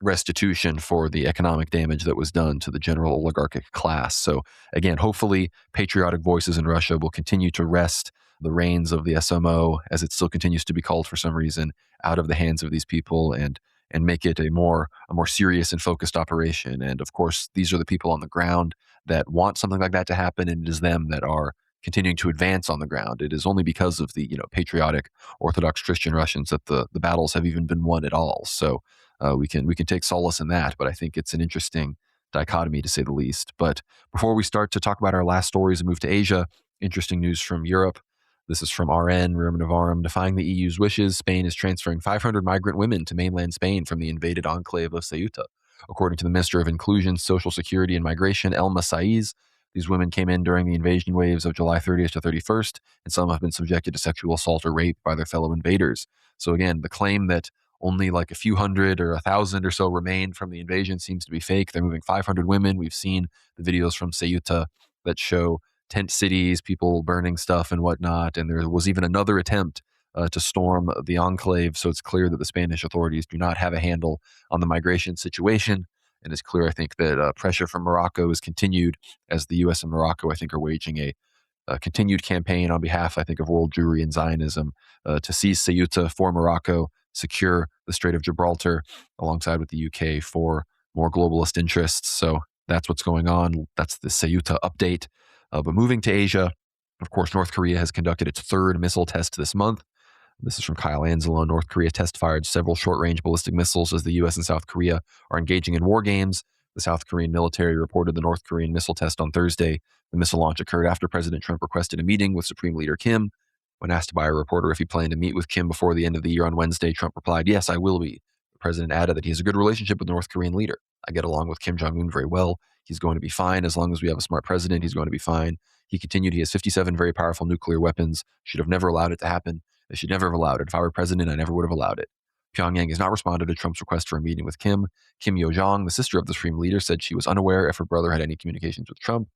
restitution for the economic damage that was done to the general oligarchic class. So again, hopefully patriotic voices in Russia will continue to wrest the reins of the SMO, as it still continues to be called for some reason, out of the hands of these people and make it a more serious and focused operation. And of course, these are the people on the ground that want something like that to happen, and it is them that are continuing to advance on the ground. It is only because of the patriotic Orthodox Christian Russians that the battles have even been won at all. So we can take solace in that, but I think it's an interesting dichotomy, to say the least. But before we start to talk about our last stories and move to Asia, interesting news from Europe. This is from RN, Rerum Novarum. Defying the EU's wishes, Spain is transferring 500 migrant women to mainland Spain from the invaded enclave of Ceuta. According to the Minister of Inclusion, Social Security and Migration, Elma Saiz, these women came in during the invasion waves of July 30th to 31st, and some have been subjected to sexual assault or rape by their fellow invaders. So again, the claim that only like a few hundred or 1,000 or so remain from the invasion seems to be fake. They're moving 500 women. We've seen the videos from Ceuta that show tent cities, people burning stuff and whatnot. And there was even another attempt to storm the enclave. So it's clear that the Spanish authorities do not have a handle on the migration situation. And it's clear, I think, that pressure from Morocco is continued as the U.S. and Morocco, I think, are waging a continued campaign on behalf, I think, of world Jewry and Zionism to seize Ceuta for Morocco, secure the Strait of Gibraltar alongside with the UK for more globalist interests. So that's what's going on. That's the Ceuta update. But moving to Asia, of course, North Korea has conducted its third missile test this month. This is from Kyle Anzelo. North Korea test-fired several short-range ballistic missiles as the U.S. and South Korea are engaging in war games. The South Korean military reported the North Korean missile test on Thursday. The missile launch occurred after President Trump requested a meeting with Supreme Leader Kim. When asked by a reporter if he planned to meet with Kim before the end of the year on Wednesday, Trump replied, "Yes, I will be." The president added that he has a good relationship with the North Korean leader. "I get along with Kim Jong-un very well. He's going to be fine. As long as we have a smart president, he's going to be fine." He continued, "He has 57 very powerful nuclear weapons. Should have never allowed it to happen. They should never have allowed it. If I were president, I never would have allowed it." Pyongyang has not responded to Trump's request for a meeting with Kim. Kim Yo-jong, the sister of the Supreme Leader, said she was unaware if her brother had any communications with Trump.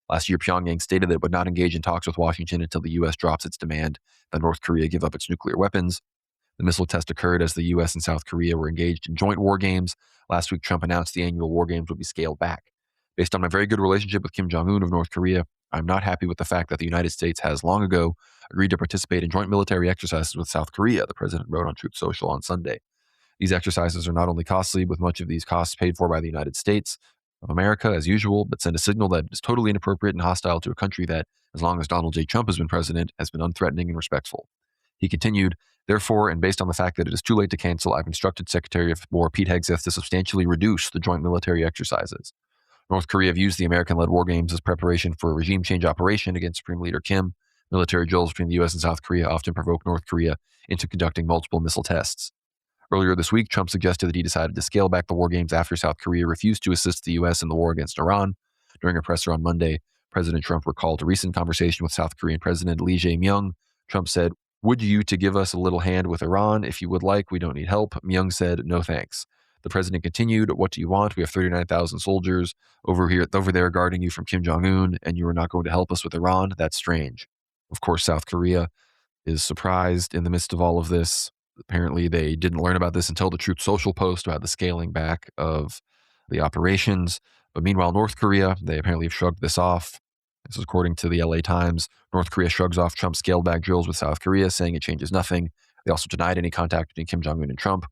Last year, Pyongyang stated that it would not engage in talks with Washington until the U.S. drops its demand that North Korea give up its nuclear weapons. The missile test occurred as the U.S. and South Korea were engaged in joint war games. Last week, Trump announced the annual war games would be scaled back. "Based on my very good relationship with Kim Jong-un of North Korea, I'm not happy with the fact that the United States has long ago agreed to participate in joint military exercises with South Korea," the president wrote on Truth Social on Sunday. "These exercises are not only costly, with much of these costs paid for by the United States of America, as usual, but send a signal that is totally inappropriate and hostile to a country that, as long as Donald J. Trump has been president, has been unthreatening and respectful." He continued, "Therefore, and based on the fact that it is too late to cancel, I've instructed Secretary of War Pete Hegseth to substantially reduce the joint military exercises." North Korea views the American-led war games as preparation for a regime change operation against Supreme Leader Kim. Military drills between the U.S. and South Korea often provoke North Korea into conducting multiple missile tests. Earlier this week, Trump suggested that he decided to scale back the war games after South Korea refused to assist the U.S. in the war against Iran. During a presser on Monday, President Trump recalled a recent conversation with South Korean President Lee Jae-myung. Trump said, "Would you to give us a little hand with Iran? If you would like, we don't need help." Myung said, "No thanks." The president continued, "What do you want? We have 39,000 soldiers over there guarding you from Kim Jong-un, and you are not going to help us with Iran? That's strange." Of course, South Korea is surprised in the midst of all of this. Apparently, they didn't learn about this until the Truth Social post about the scaling back of the operations. But meanwhile, North Korea, they apparently have shrugged this off. This is according to the LA Times. North Korea shrugs off Trump's scaled back drills with South Korea, saying it changes nothing. They also denied any contact between Kim Jong-un and Trump.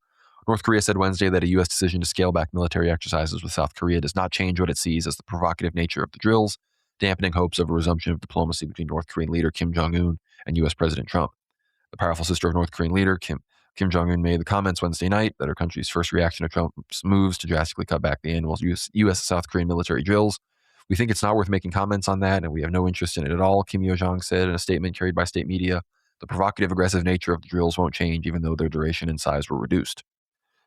North Korea said Wednesday that a U.S. decision to scale back military exercises with South Korea does not change what it sees as the provocative nature of the drills, dampening hopes of a resumption of diplomacy between North Korean leader Kim Jong-un and U.S. President Trump. The powerful sister of North Korean leader Kim Jong-un made the comments Wednesday night that her country's first reaction to Trump's moves to drastically cut back the annual U.S.-South Korean military drills. "We think it's not worth making comments on that, and we have no interest in it at all," Kim Yo-jong said in a statement carried by state media. "The provocative, aggressive nature of the drills won't change, even though their duration and size were reduced."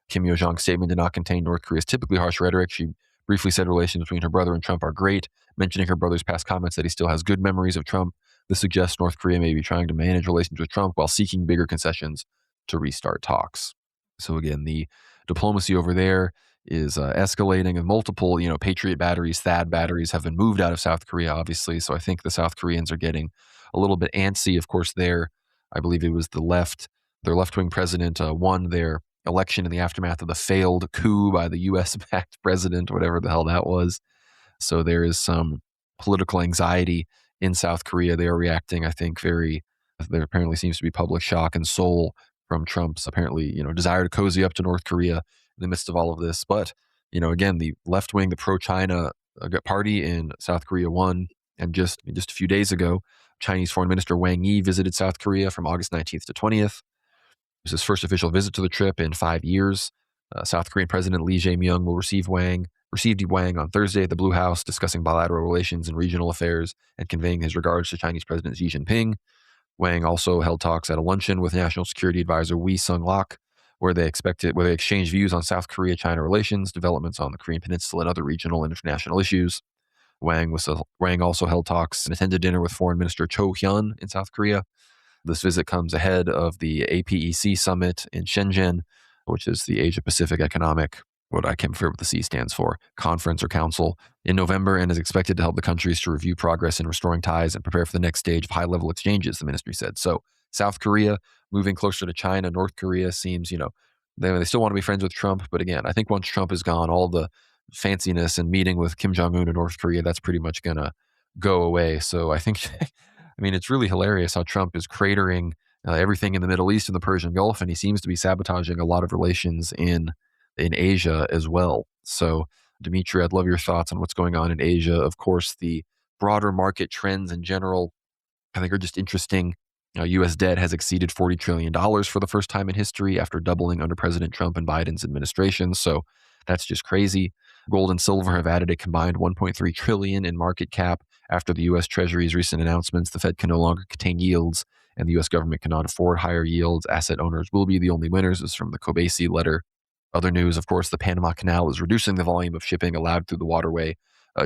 Kim Yo-jong's statement did not contain North Korea's typically harsh rhetoric. She briefly said relations between her brother and Trump are great, mentioning her brother's past comments that he still has good memories of Trump. This suggests North Korea may be trying to manage relations with Trump while seeking bigger concessions to restart talks. So again, the diplomacy over there is escalating, and multiple, Patriot batteries, THAAD batteries have been moved out of South Korea, obviously. So I think the South Koreans are getting a little bit antsy. Of course, I believe it was their left-wing president won their election in the aftermath of the failed coup by the U.S.-backed president, whatever the hell that was. So there is some political anxiety in South Korea. They are reacting, I think, there apparently seems to be public shock and soul from Trump's apparently, desire to cozy up to North Korea in the midst of all of this. But, again, the left-wing, the pro-China party in South Korea won. And just a few days ago, Chinese Foreign Minister Wang Yi visited South Korea from August 19th to 20th. It was his first official visit to the trip in 5 years. South Korean President Lee Jae-myung will receive Wang received Wang on Thursday at the Blue House, discussing bilateral relations and regional affairs and conveying his regards to Chinese President Xi Jinping. Wang also held talks at a luncheon with National Security Advisor Wei Sung-lak, where they exchanged views on South Korea-China relations, developments on the Korean Peninsula, and other regional and international issues. Wang also held talks and attended dinner with Foreign Minister Cho Hyun in South Korea. This visit comes ahead of the APEC summit in Shenzhen, which is the Asia Pacific Economic, what I can't remember what the C stands for, conference or council, in November, and is expected to help the countries to review progress in restoring ties and prepare for the next stage of high-level exchanges, the ministry said. So South Korea moving closer to China. North Korea seems, they still want to be friends with Trump. But again, I think once Trump is gone, all the fanciness and meeting with Kim Jong-un in North Korea, that's pretty much going to go away. So I think, it's really hilarious how Trump is cratering everything in the Middle East and the Persian Gulf, and he seems to be sabotaging a lot of relations in Asia as well. So, Dmitry, I'd love your thoughts on what's going on in Asia. Of course, the broader market trends in general, I think, are just interesting. U.S. debt has exceeded $40 trillion for the first time in history after doubling under President Trump and Biden's administration. So that's just crazy. Gold and silver have added a combined $1.3 trillion in market cap after the U.S. Treasury's recent announcements. The Fed can no longer contain yields, and the U.S. government cannot afford higher yields. Asset owners will be the only winners, is from the Kobesi letter. Other news, of course, the Panama Canal is reducing the volume of shipping allowed through the waterway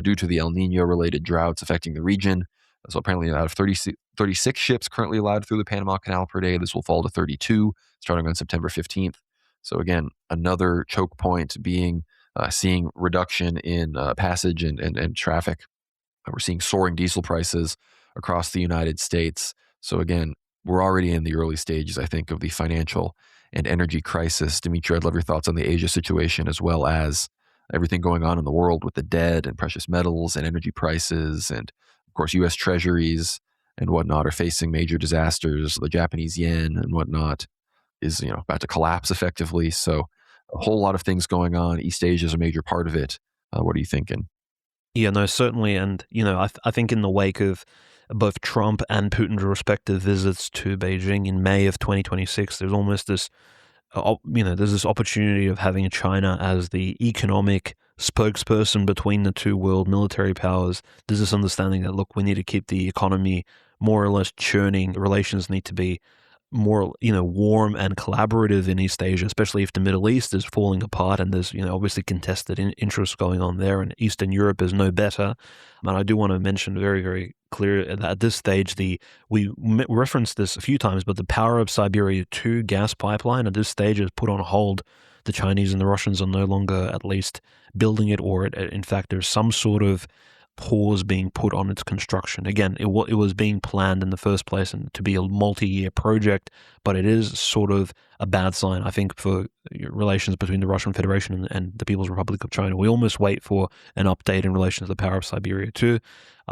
due to the El Nino-related droughts affecting the region. So apparently out of 36 ships currently allowed through the Panama Canal per day, this will fall to 32 starting on September 15th. So again, another choke point being seeing reduction in passage and traffic. We're seeing soaring diesel prices across the United States. So again, we're already in the early stages, I think, of the financial and energy crisis. Dmitry, I'd love your thoughts on the Asia situation, as well as everything going on in the world with the debt and precious metals and energy prices. And of course, U.S. treasuries and whatnot are facing major disasters. The Japanese yen and whatnot is about to collapse effectively. So a whole lot of things going on. East Asia is a major part of it. What are you thinking? Yeah, no, certainly. And, I think in the wake of both Trump and Putin's respective visits to Beijing in May of 2026, there's almost this, there's this opportunity of having China as the economic spokesperson between the two world military powers. There's this understanding that, look, we need to keep the economy more or less churning. Relations need to be more, warm and collaborative in East Asia, especially if the Middle East is falling apart and there's, obviously contested interests going on there, and Eastern Europe is no better. And I do want to mention very, very clear that at this stage, we referenced this a few times, but the Power of Siberia 2 gas pipeline at this stage is put on hold. The Chinese and the Russians are no longer at least building it, or in fact, there's some sort of pause being put on its construction. Again, it was being planned in the first place and to be a multi-year project, but it is sort of a bad sign, I think, for relations between the Russian Federation and the People's Republic of China. We almost wait for an update in relation to the Power of Siberia 2,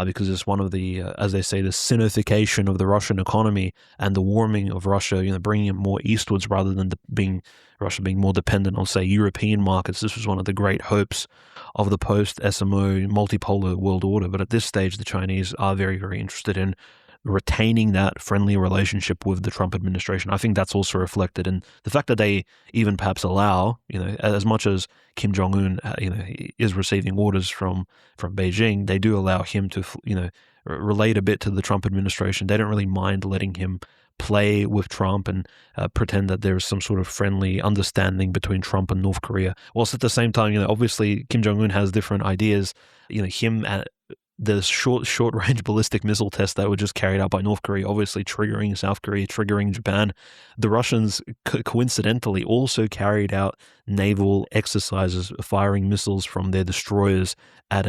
because it's one of the, as they say, the sinification of the Russian economy and the warming of Russia, bringing it more eastwards rather than Russia being more dependent on, say, European markets. This was one of the great hopes of the post-SMO multipolar world order. But at this stage, the Chinese are very, very interested in retaining that friendly relationship with the Trump administration. I think that's also reflected in the fact that they even perhaps allow, as much as Kim Jong-un, is receiving orders from Beijing, they do allow him to, relate a bit to the Trump administration. They don't really mind letting him play with Trump and pretend that there's some sort of friendly understanding between Trump and North Korea. Whilst at the same time, obviously Kim Jong-un has different ideas. The short-range ballistic missile tests that were just carried out by North Korea, obviously triggering South Korea, triggering Japan. The Russians coincidentally also carried out naval exercises, firing missiles from their destroyers at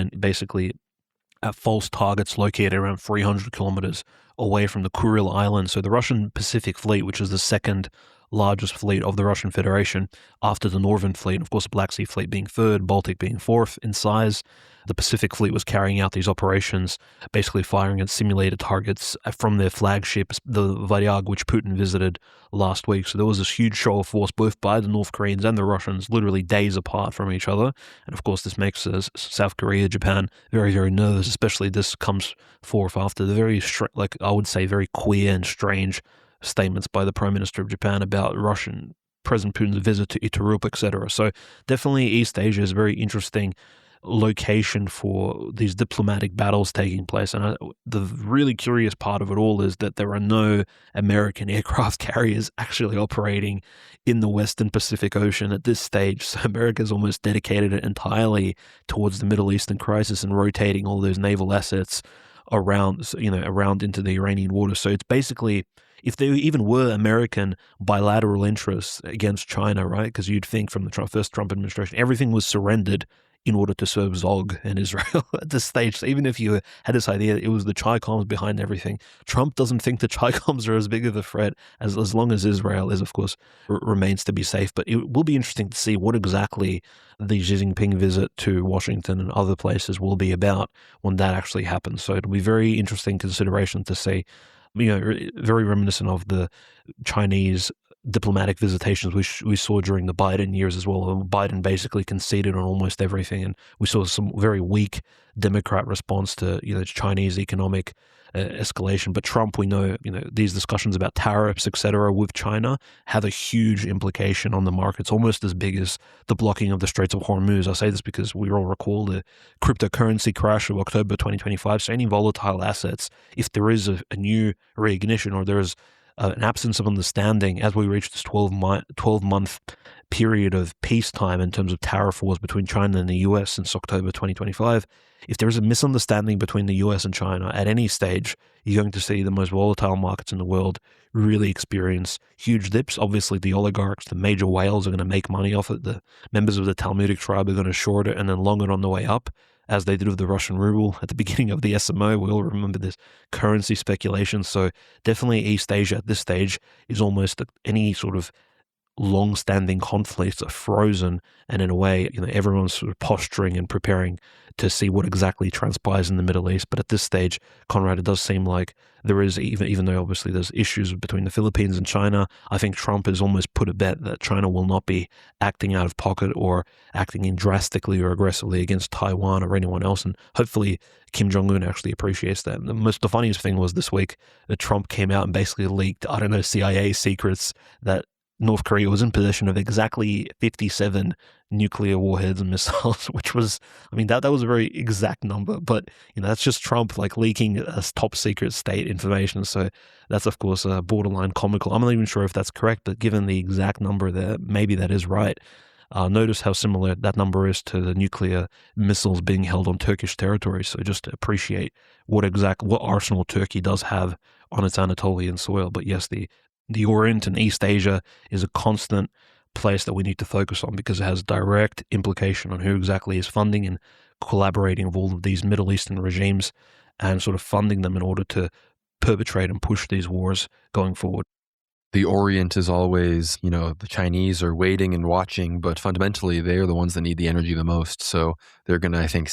false targets located around 300 kilometers away from the Kuril Island. So the Russian Pacific Fleet, which is the second largest fleet of the Russian Federation after the Northern Fleet, of course the Black Sea Fleet being third, Baltic being fourth in size. The Pacific Fleet was carrying out these operations, basically firing at simulated targets from their flagship, the Varyag, which Putin visited last week. So there was this huge show of force both by the North Koreans and the Russians, literally days apart from each other. And of course, this makes South Korea, Japan very, very nervous, especially this comes forth after the very, I would say, very queer and strange statements by the Prime Minister of Japan about Russian President Putin's visit to Iturup, etc. So definitely East Asia is very interesting location for these diplomatic battles taking place. And the really curious part of it all is that there are no American aircraft carriers actually operating in the Western Pacific Ocean at this stage. So America's almost dedicated it entirely towards the Middle Eastern crisis and rotating all those naval assets around, around into the Iranian waters. So it's basically, if there even were American bilateral interests against China, right? Because you'd think from the first Trump administration, everything was surrendered in order to serve Zog and Israel at this stage. So even if you had this idea it was the Chi-Coms behind everything, Trump doesn't think the Chi-Coms are as big of a threat as long as Israel is, of course, remains to be safe. But it will be interesting to see what exactly the Xi Jinping visit to Washington and other places will be about when that actually happens. So it'll be very interesting consideration to see, very reminiscent of the Chinese diplomatic visitations we saw during the Biden years as well. Biden basically conceded on almost everything, and we saw some very weak Democrat response to Chinese economic escalation. But Trump, we know, these discussions about tariffs, etc., with China have a huge implication on the markets, almost as big as the blocking of the Straits of Hormuz. I say this because we all recall the cryptocurrency crash of October 2025. So any volatile assets, if there is a new reignition or there is an absence of understanding as we reach this 12-month period of peacetime in terms of tariff wars between China and the US since October 2025, if there is a misunderstanding between the US and China at any stage, you're going to see the most volatile markets in the world really experience huge dips. Obviously, the oligarchs, the major whales, are going to make money off it. The members of the Talmudic tribe are going to short it and then long it on the way up, as they did with the Russian ruble at the beginning of the SMO. We all remember this currency speculation. So definitely East Asia at this stage is almost any sort of long-standing conflicts are frozen, and in a way, everyone's sort of posturing and preparing to see what exactly transpires in the Middle East. But at this stage, Conrad, it does seem like there is, even though obviously there's issues between the Philippines and China, I think Trump has almost put a bet that China will not be acting out of pocket or acting in drastically or aggressively against Taiwan or anyone else. And hopefully Kim Jong-un actually appreciates that. And the funniest thing was this week that Trump came out and basically leaked, CIA secrets that North Korea was in possession of exactly 57 nuclear warheads and missiles, which was, that was a very exact number, but that's just Trump leaking a top secret state information. So that's of course borderline comical. I'm not even sure if that's correct, but given the exact number there, maybe that is right. Notice how similar that number is to the nuclear missiles being held on Turkish territory. So just to appreciate what arsenal Turkey does have on its Anatolian soil. But yes, the Orient and East Asia is a constant place that we need to focus on because it has direct implication on who exactly is funding and collaborating with all of these Middle Eastern regimes and sort of funding them in order to perpetrate and push these wars going forward. The Orient is always, the Chinese are waiting and watching, but fundamentally they are the ones that need the energy the most. So they're going to, I think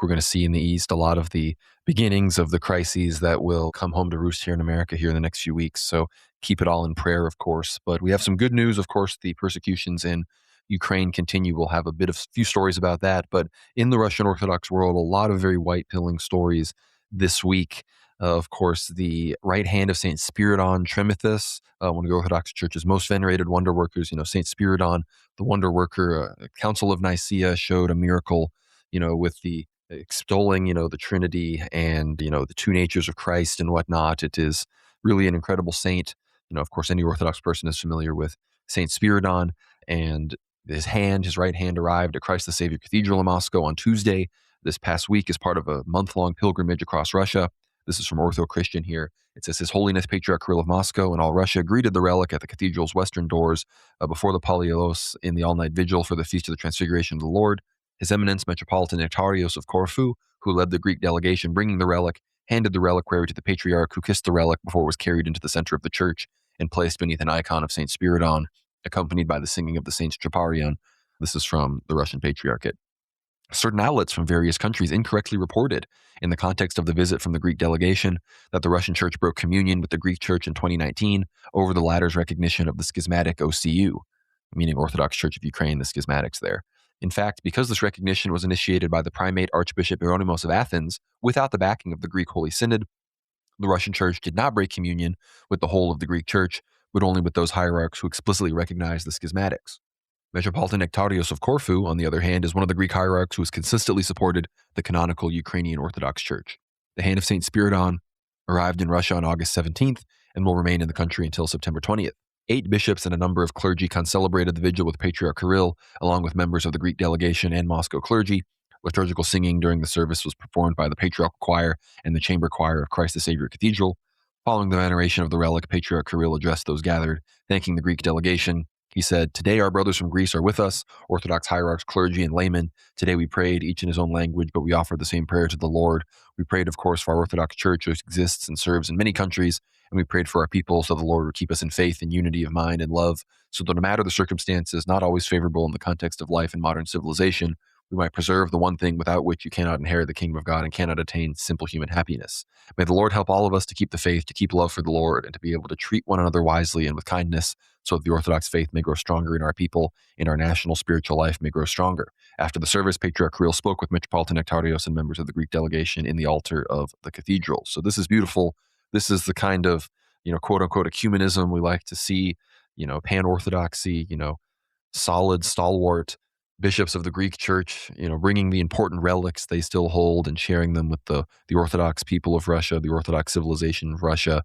we're going to see in the East a lot of the beginnings of the crises that will come home to roost here in America here in the next few weeks. So keep it all in prayer, of course. But we have some good news, of course. The persecutions in Ukraine continue. We'll have few stories about that. But in the Russian Orthodox world, a lot of very white-pilling stories this week. Of course, the right hand of St. Spyridon Tremithus, one of the Orthodox Church's most venerated wonder workers. St. Spyridon, the wonder worker, Council of Nicaea showed a miracle, with the extolling, the Trinity and, the two natures of Christ and whatnot. It is really an incredible saint. Of course, any Orthodox person is familiar with St. Spyridon, and his right hand arrived at Christ the Savior Cathedral in Moscow on Tuesday this past week as part of a month-long pilgrimage across Russia. This is from Ortho Christian here. It says, His Holiness Patriarch Kirill of Moscow and all Russia greeted the relic at the cathedral's western doors before the Palaios in the all-night vigil for the Feast of the Transfiguration of the Lord. His Eminence Metropolitan of Corfu, who led the Greek delegation bringing the relic, handed the reliquary to the Patriarch, who kissed the relic before it was carried into the center of the church and placed beneath an icon of St. Spyridon, accompanied by the singing of the Saints Troparion. This is from the Russian Patriarchate. Certain outlets from various countries incorrectly reported, in the context of the visit from the Greek delegation, that the Russian church broke communion with the Greek church in 2019 over the latter's recognition of the schismatic OCU, meaning Orthodox Church of Ukraine, the schismatics there. In fact, because this recognition was initiated by the primate Archbishop Hieronymus of Athens without the backing of the Greek Holy Synod, the Russian church did not break communion with the whole of the Greek church, but only with those hierarchs who explicitly recognized the schismatics. Metropolitan Nectarios of Corfu, on the other hand, is one of the Greek hierarchs who has consistently supported the canonical Ukrainian Orthodox Church. The Hand of St. Spyridon arrived in Russia on August 17th and will remain in the country until September 20th. 8 bishops and a number of clergy concelebrated the vigil with Patriarch Kirill, along with members of the Greek delegation and Moscow clergy. Liturgical singing during the service was performed by the Patriarchal Choir and the Chamber Choir of Christ the Savior Cathedral. Following the veneration of the relic, Patriarch Kirill addressed those gathered, thanking the Greek delegation. He said, "Today our brothers from Greece are with us, Orthodox hierarchs, clergy, and laymen. Today we prayed, each in his own language, but we offered the same prayer to the Lord. We prayed, of course, for our Orthodox Church, which exists and serves in many countries, and we prayed for our people so the Lord would keep us in faith and unity of mind and love, so that no matter the circumstances, not always favorable in the context of life and modern civilization, we might preserve the one thing without which you cannot inherit the kingdom of God and cannot attain simple human happiness. May the Lord help all of us to keep the faith, to keep love for the Lord, and to be able to treat one another wisely and with kindness, so that the Orthodox faith may grow stronger in our people, and our national spiritual life may grow stronger." After the service, Patriarch Kirill spoke with Metropolitan Nectarios and members of the Greek delegation in the altar of the cathedral. So this is beautiful. This is the kind of, quote unquote, ecumenism we like to see, pan-Orthodoxy, solid, stalwart bishops of the Greek Church, bringing the important relics they still hold and sharing them with the Orthodox people of Russia, the Orthodox civilization of Russia,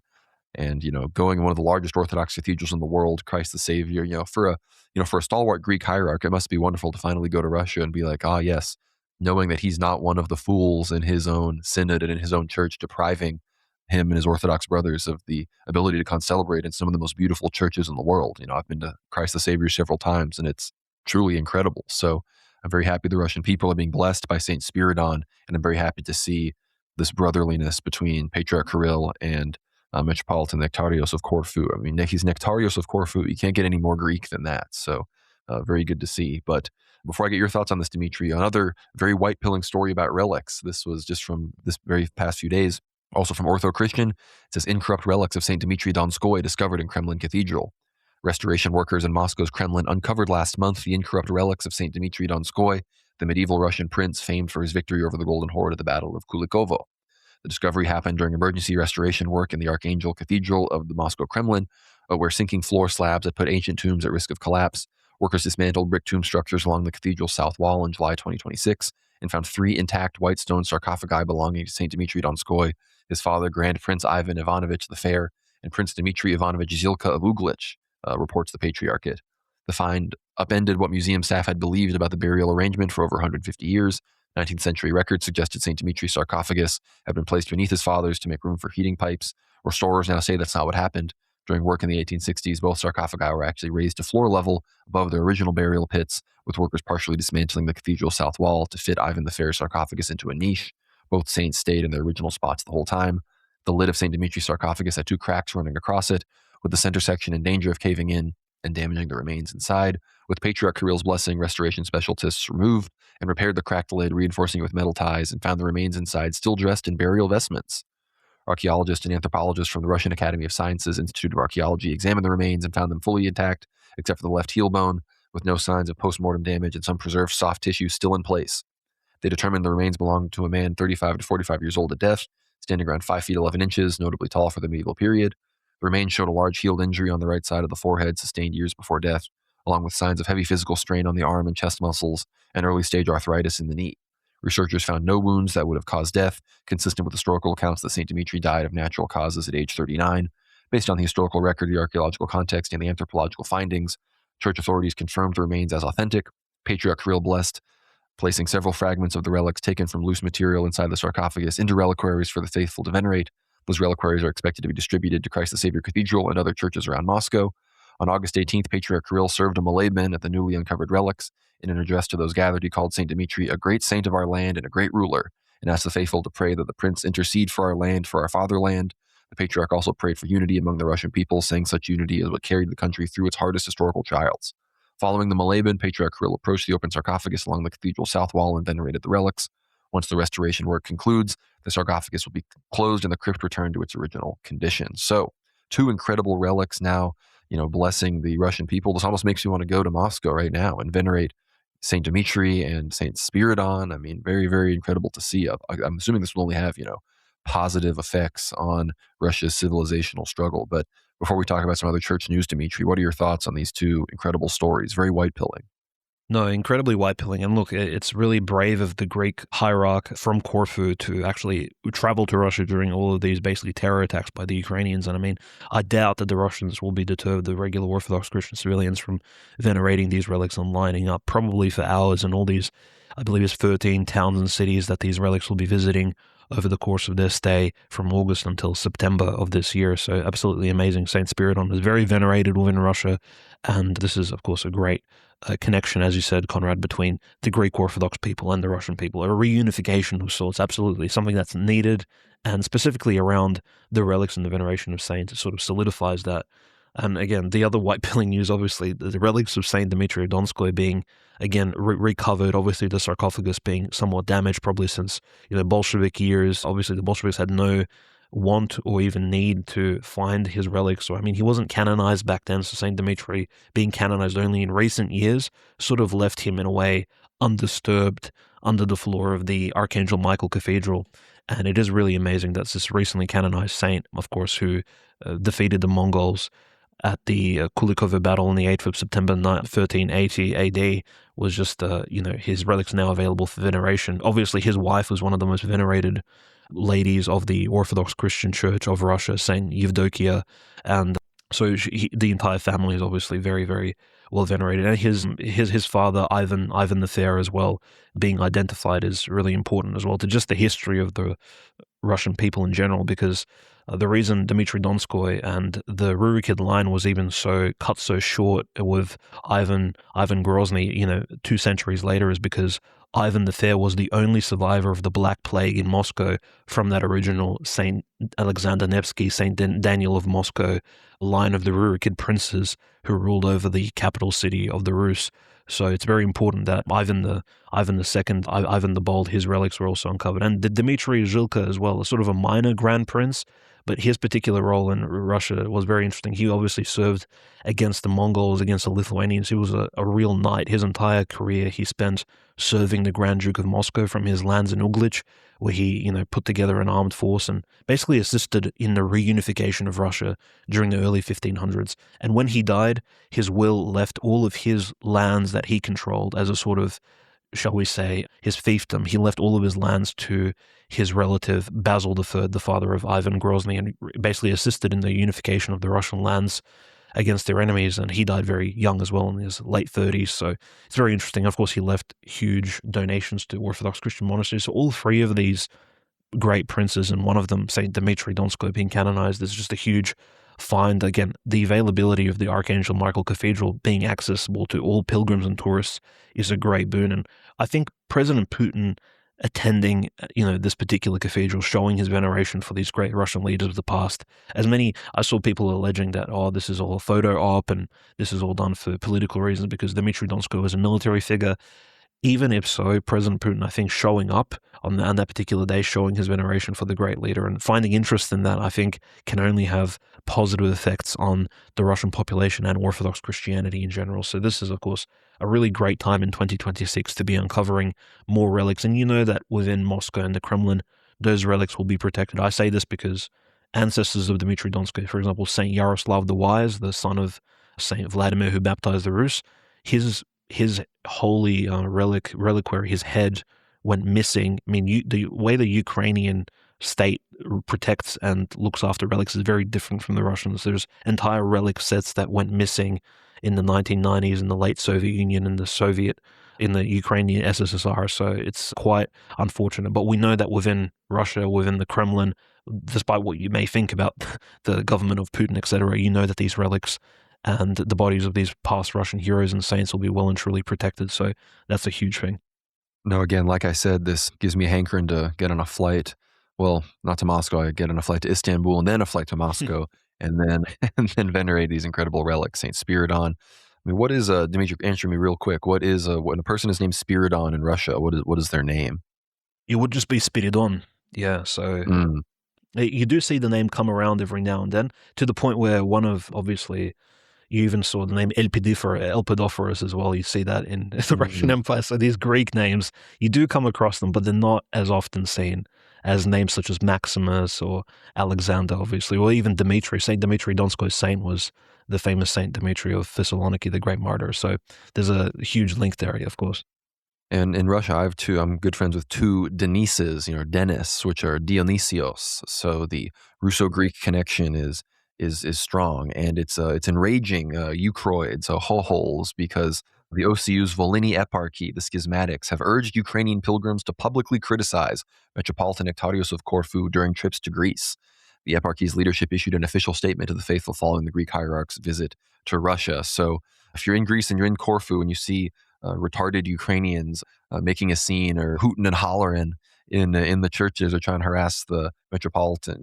and going in one of the largest Orthodox cathedrals in the world, Christ the Savior. For a stalwart Greek hierarch, it must be wonderful to finally go to Russia and be like, ah, yes, knowing that he's not one of the fools in his own synod and in his own church, depriving him and his Orthodox brothers of the ability to concelebrate in some of the most beautiful churches in the world. I've been to Christ the Savior several times, and it's truly incredible. So I'm very happy the Russian people are being blessed by St. Spyridon, and I'm very happy to see this brotherliness between Patriarch Kirill and Metropolitan Nectarios of Corfu. I mean, he's Nectarios of Corfu. You can't get any more Greek than that. So very good to see. But before I get your thoughts on this, Dmitry, another very white-pilling story about relics. This was just from this very past few days. Also from Ortho Christian, it says incorrupt relics of St. Dmitry Donskoy discovered in Kremlin Cathedral. Restoration workers in Moscow's Kremlin uncovered last month the incorrupt relics of St. Dmitry Donskoy, the medieval Russian prince famed for his victory over the Golden Horde at the Battle of Kulikovo. The discovery happened during emergency restoration work in the Archangel Cathedral of the Moscow Kremlin, where sinking floor slabs had put ancient tombs at risk of collapse. Workers dismantled brick tomb structures along the cathedral's south wall in July 2026 and found 3 intact white stone sarcophagi belonging to St. Dmitry Donskoy, his father, Grand Prince Ivan Ivanovich the Fair, and Prince Dmitry Ivanovich Zilka of Uglitch, reports the Patriarchate. The find upended what museum staff had believed about the burial arrangement for over 150 years. 19th century records suggested St. Dmitry's sarcophagus had been placed beneath his father's to make room for heating pipes. Restorers now say that's not what happened. During work in the 1860s, both sarcophagi were actually raised to floor level above their original burial pits, with workers partially dismantling the cathedral's south wall to fit Ivan the Fair's sarcophagus into a niche. Both saints stayed in their original spots the whole time. The lid of St. Dmitry's sarcophagus had 2 cracks running across it, with the center section in danger of caving in and damaging the remains inside. With Patriarch Kirill's blessing, restoration specialists removed and repaired the cracked lid, reinforcing it with metal ties, and found the remains inside still dressed in burial vestments. Archaeologists and anthropologists from the Russian Academy of Sciences Institute of Archaeology examined the remains and found them fully intact, except for the left heel bone, with no signs of post-mortem damage and some preserved soft tissue still in place. They determined the remains belonged to a man 35 to 45 years old at death, standing around 5 feet 11 inches, notably tall for the medieval period. The remains showed a large healed injury on the right side of the forehead sustained years before death, along with signs of heavy physical strain on the arm and chest muscles and early-stage arthritis in the knee. Researchers found no wounds that would have caused death, consistent with historical accounts that St. Dmitry died of natural causes at age 39. Based on the historical record, the archaeological context, and the anthropological findings, church authorities confirmed the remains as authentic. Patriarch Kirill blessed, placing several fragments of the relics taken from loose material inside the sarcophagus into reliquaries for the faithful to venerate. Those reliquaries are expected to be distributed to Christ the Savior Cathedral and other churches around Moscow. On August 18th, Patriarch Kirill served a Moleben at the newly uncovered relics. In an address to those gathered, he called St. Dmitry a great saint of our land and a great ruler, and asked the faithful to pray that the prince intercede for our land, for our fatherland. The Patriarch also prayed for unity among the Russian people, saying such unity is what carried the country through its hardest historical trials. Following the Moleben, Patriarch Kirill approached the open sarcophagus along the cathedral's south wall and venerated the relics. Once the restoration work concludes, the sarcophagus will be closed and the crypt returned to its original condition. So, 2 incredible relics now, blessing the Russian people. This almost makes me want to go to Moscow right now and venerate St. Dmitry and St. Spyridon. I mean, very, very incredible to see. I'm assuming this will only have, positive effects on Russia's civilizational struggle. But before we talk about some other church news, Dmitry, what are your thoughts on these 2 incredible stories? Very white-pilling. No, incredibly white-pilling. And look, it's really brave of the Greek hierarch from Corfu to actually travel to Russia during all of these basically terror attacks by the Ukrainians. And I mean, I doubt that the Russians will be deterred, the regular Orthodox Christian civilians, from venerating these relics and lining up probably for hours in all these, I believe it's 13 towns and cities that these relics will be visiting over the course of their stay from August until September of this year. So absolutely amazing. St. Spyridon is very venerated within Russia. And this is, of course, a great connection, as you said, Conrad, between the Greek Orthodox people and the Russian people, a reunification of sorts, absolutely, something that's needed, and specifically around the relics and the veneration of saints, it sort of solidifies that. And again, the other white pilling news, obviously, the relics of Saint Dmitry of Donskoy being, again, recovered, obviously the sarcophagus being somewhat damaged, probably since, Bolshevik years. Obviously, the Bolsheviks had no want or even need to find his relics. Or, I mean, he wasn't canonized back then, so Saint Dmitry being canonized only in recent years sort of left him in a way undisturbed under the floor of the Archangel Michael Cathedral. And it is really amazing that this recently canonized saint, of course, who defeated the Mongols at the Kulikovo battle on the 8th of September 1380 AD, was just, his relics now available for veneration. Obviously, his wife was one of the most venerated ladies of the Orthodox Christian Church of Russia, Saint Evdokia, and so the entire family is obviously very, very well venerated. And his father, Ivan the Fair, as well, being identified is really important as well to just the history of the Russian people in general, because the reason Dmitry Donskoy and the Rurikid line was even cut so short with Ivan Grozny, 2 centuries later, is because Ivan the Fair was the only survivor of the Black Plague in Moscow from that original Saint Alexander Nevsky, Saint Daniel of Moscow line of the Rurikid princes who ruled over the capital city of the Rus. So it's very important that Ivan II, Ivan the Bold, his relics were also uncovered. And the Dmitry Zhilka as well, a sort of a minor grand prince, but his particular role in Russia was very interesting. He obviously served against the Mongols, against the Lithuanians. He was a real knight. His entire career he spent serving the Grand Duke of Moscow from his lands in Uglich, where he, put together an armed force and basically assisted in the reunification of Russia during the early 1500s. And when he died, his will left all of his lands that he controlled as a sort of, shall we say, his fiefdom. He left all of his lands to his relative Basil III, the father of Ivan Grozny, and basically assisted in the unification of the Russian lands against their enemies. And he died very young as well, in his late 30s. So it's very interesting. Of course, he left huge donations to Orthodox Christian monasteries. So all three of these great princes, and one of them, Saint Dmitry Donskoy, being canonized, is just a huge find. Again, the availability of the Archangel Michael Cathedral being accessible to all pilgrims and tourists is a great boon. And I think President Putin attending, this particular cathedral, showing his veneration for these great Russian leaders of the past. I saw people alleging that, this is all a photo op and this is all done for political reasons because Dmitry Donskoy was a military figure. Even if so, President Putin, I think, showing up on that particular day, showing his veneration for the great leader and finding interest in that, I think, can only have positive effects on the Russian population and Orthodox Christianity in general. So this is, of course, a really great time in 2026 to be uncovering more relics. And you know that within Moscow and the Kremlin, those relics will be protected. I say this because ancestors of Dmitry Donskoy, for example, Saint Yaroslav the Wise, the son of Saint Vladimir who baptized the Rus, his holy reliquary, his head, went missing. I mean, the way the Ukrainian state protects and looks after relics is very different from the Russians. There's entire relic sets that went missing in the 1990s in the late Soviet Union and in the Ukrainian SSSR. So it's quite unfortunate. But we know that within Russia, within the Kremlin, despite what you may think about the government of Putin, etc., you know that these relics and the bodies of these past Russian heroes and saints will be well and truly protected. So that's a huge thing. No, again, like I said, this gives me a hankering to get on a flight. Well, not to Moscow. I get on a flight to Istanbul and then a flight to Moscow and then venerate these incredible relics, St. Spyridon. I mean, what is, Dimitri, answer me real quick. What is, when a person is named Spyridon in Russia, what is their name? It would just be Spiridon. Yeah, so you do see the name come around every now and then, to the point where obviously, you even saw the name Elpidophorus as well. You see that in the Russian Empire. So these Greek names, you do come across them, but they're not as often seen as names such as Maximus or Alexander, obviously, or even Dmitry. Saint Dmitry Donskoy's saint was the famous Saint Dmitry of Thessaloniki, the great martyr. So there's a huge link there, of course. And in Russia, I'm good friends with two Denises, Denis, which are Dionysios. So the Russo-Greek connection is strong, and it's enraging Ukroids, so hohols, because the OCU's Volhyni eparchy, the schismatics, have urged Ukrainian pilgrims to publicly criticize Metropolitan of Corfu during trips to Greece. The eparchy's leadership issued an official statement to the faithful following the Greek hierarch's visit to Russia. So if you're in Greece and you're in Corfu and you see retarded Ukrainians making a scene or hooting and hollering in the churches or trying to harass the Metropolitan,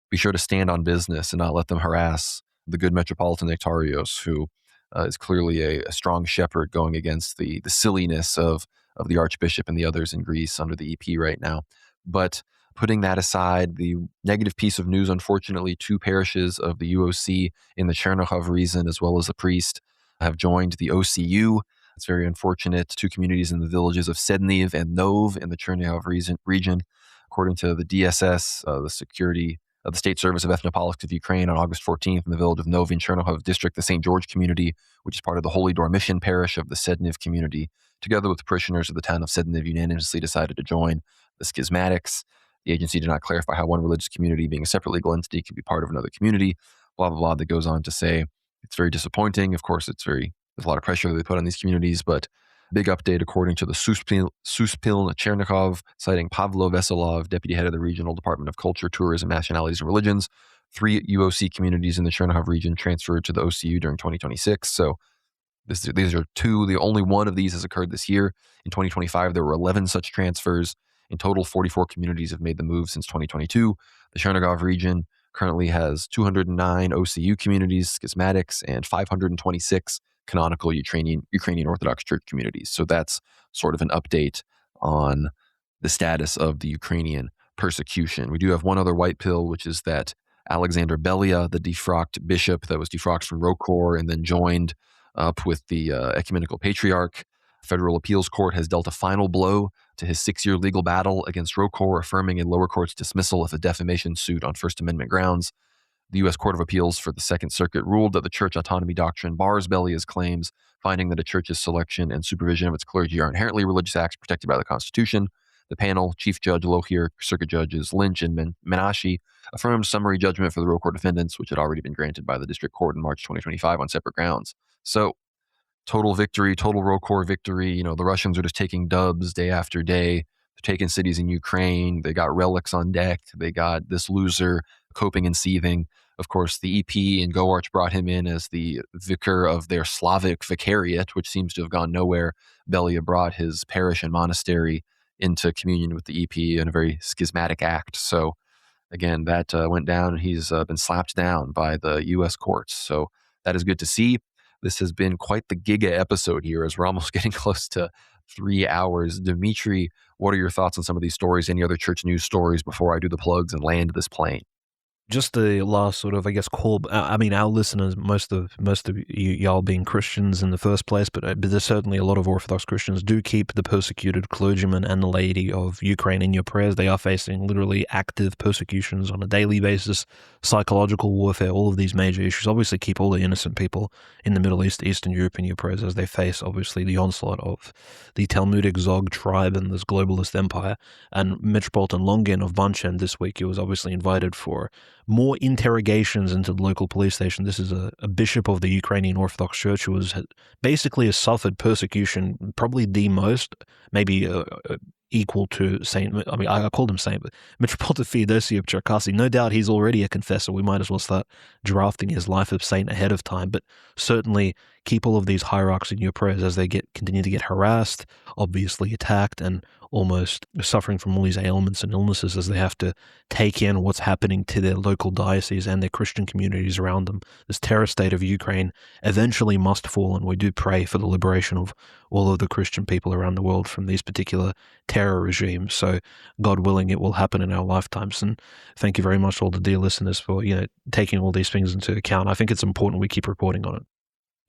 be sure to stand on business and not let them harass the good Metropolitan Nectarios, who is clearly a strong shepherd going against the silliness of the Archbishop and the others in Greece under the EP right now. But putting that aside, the negative piece of news, unfortunately, two parishes of the UOC in the Chernihiv region, as well as a priest, have joined the OCU. It's very unfortunate. Two communities in the villages of Sedniv and Nov in the Chernihiv region. According to the DSS, the security of the State Service of Ethnopolitics of Ukraine, on August 14th in the village of Nov in Chernihiv district, the St. George community, which is part of the Holy Door Mission parish of the Sedniv community, together with the parishioners of the town of Sedniv, unanimously decided to join the schismatics. The agency did not clarify how one religious community, being a separate legal entity, could be part of another community, blah, blah, blah. That goes on to say it's very disappointing. Of course, there's a lot of pressure that they put on these communities, but big update according to the Suspil Chernihiv, citing Pavlo Veselov, deputy head of the Regional Department of Culture, Tourism, Nationalities, and Religions. 3 UOC communities in the Chernihiv region transferred to the OCU during 2026. So these are two. The only one of these has occurred this year. In 2025, there were 11 such transfers. In total, 44 communities have made the move since 2022. The Chernihiv region currently has 209 OCU communities, schismatics, and 526 canonical Ukrainian Orthodox Church communities. So that's sort of an update on the status of the Ukrainian persecution. We do have one other white pill, which is that Alexander Belia, the defrocked bishop that was defrocked from Rokor and then joined up with the ecumenical patriarch, federal appeals court has dealt a final blow to his 6-year legal battle against Rokor, affirming a lower court's dismissal of a defamation suit on First Amendment grounds. The U.S. Court of Appeals for the Second Circuit ruled that the church autonomy doctrine bars Belia's claims, finding that a church's selection and supervision of its clergy are inherently religious acts protected by the Constitution. The panel, Chief Judge Lohir, Circuit Judges Lynch and Menashe, affirmed summary judgment for the Rokor defendants, which had already been granted by the district court in March 2025 on separate grounds. So, total victory, total Rokor victory. The Russians are just taking dubs day after day. They're taking cities in Ukraine. They got relics on deck. They got this loser coping and seething. Of course, the EP and Goarch brought him in as the vicar of their Slavic vicariate, which seems to have gone nowhere. Belia brought his parish and monastery into communion with the EP in a very schismatic act. So, again, that went down, and he's been slapped down by the U.S. courts. So that is good to see. This has been quite the giga episode here, as we're almost getting close to 3 hours. Dmitry, what are your thoughts on some of these stories? Any other church news stories before I do the plugs and land this plane? Just the last sort of, I guess, call. I mean, our listeners, most of y'all being Christians in the first place, but there's certainly a lot of Orthodox Christians. Do keep the persecuted clergymen and the laity of Ukraine in your prayers. They are facing literally active persecutions on a daily basis, psychological warfare, all of these major issues. Obviously, keep all the innocent people in the Middle East, Eastern Europe in your prayers as they face, obviously, the onslaught of the Talmudic Zog tribe and this globalist empire. And Metropolitan Longin of Banchen this week, he was obviously invited for more interrogations into the local police station. This is a bishop of the Ukrainian Orthodox Church who basically has suffered persecution, probably the most, maybe equal to Saint, I called him Saint, but Metropolitan Theodosy of Cherkasy. No doubt he's already a confessor. We might as well start drafting his life of saint ahead of time, but certainly keep all of these hierarchs in your prayers as they continue to get harassed, obviously attacked, and almost suffering from all these ailments and illnesses as they have to take in what's happening to their local diocese and their Christian communities around them. This terror state of Ukraine eventually must fall, and we do pray for the liberation of all of the Christian people around the world from these particular terror regimes. So, God willing, it will happen in our lifetimes. And thank you very much to all the dear listeners for taking all these things into account. I think it's important we keep reporting on it.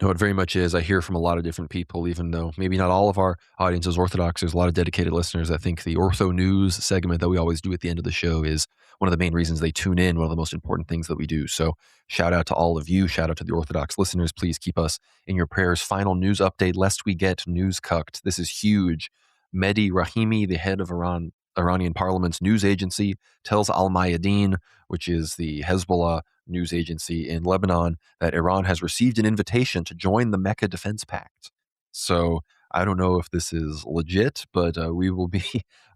No, it very much is. I hear from a lot of different people, even though maybe not all of our audience is Orthodox. There's a lot of dedicated listeners. I think the Ortho News segment that we always do at the end of the show is one of the main reasons they tune in, one of the most important things that we do. So shout out to all of you. Shout out to the Orthodox listeners. Please keep us in your prayers. Final news update, lest we get news cucked. This is huge. Mehdi Rahimi, the head of Iranian parliament's news agency, tells Al Mayadeen, which is the Hezbollah news agency in Lebanon, that Iran has received an invitation to join the Mecca Defense Pact. So I don't know if this is legit, but we will be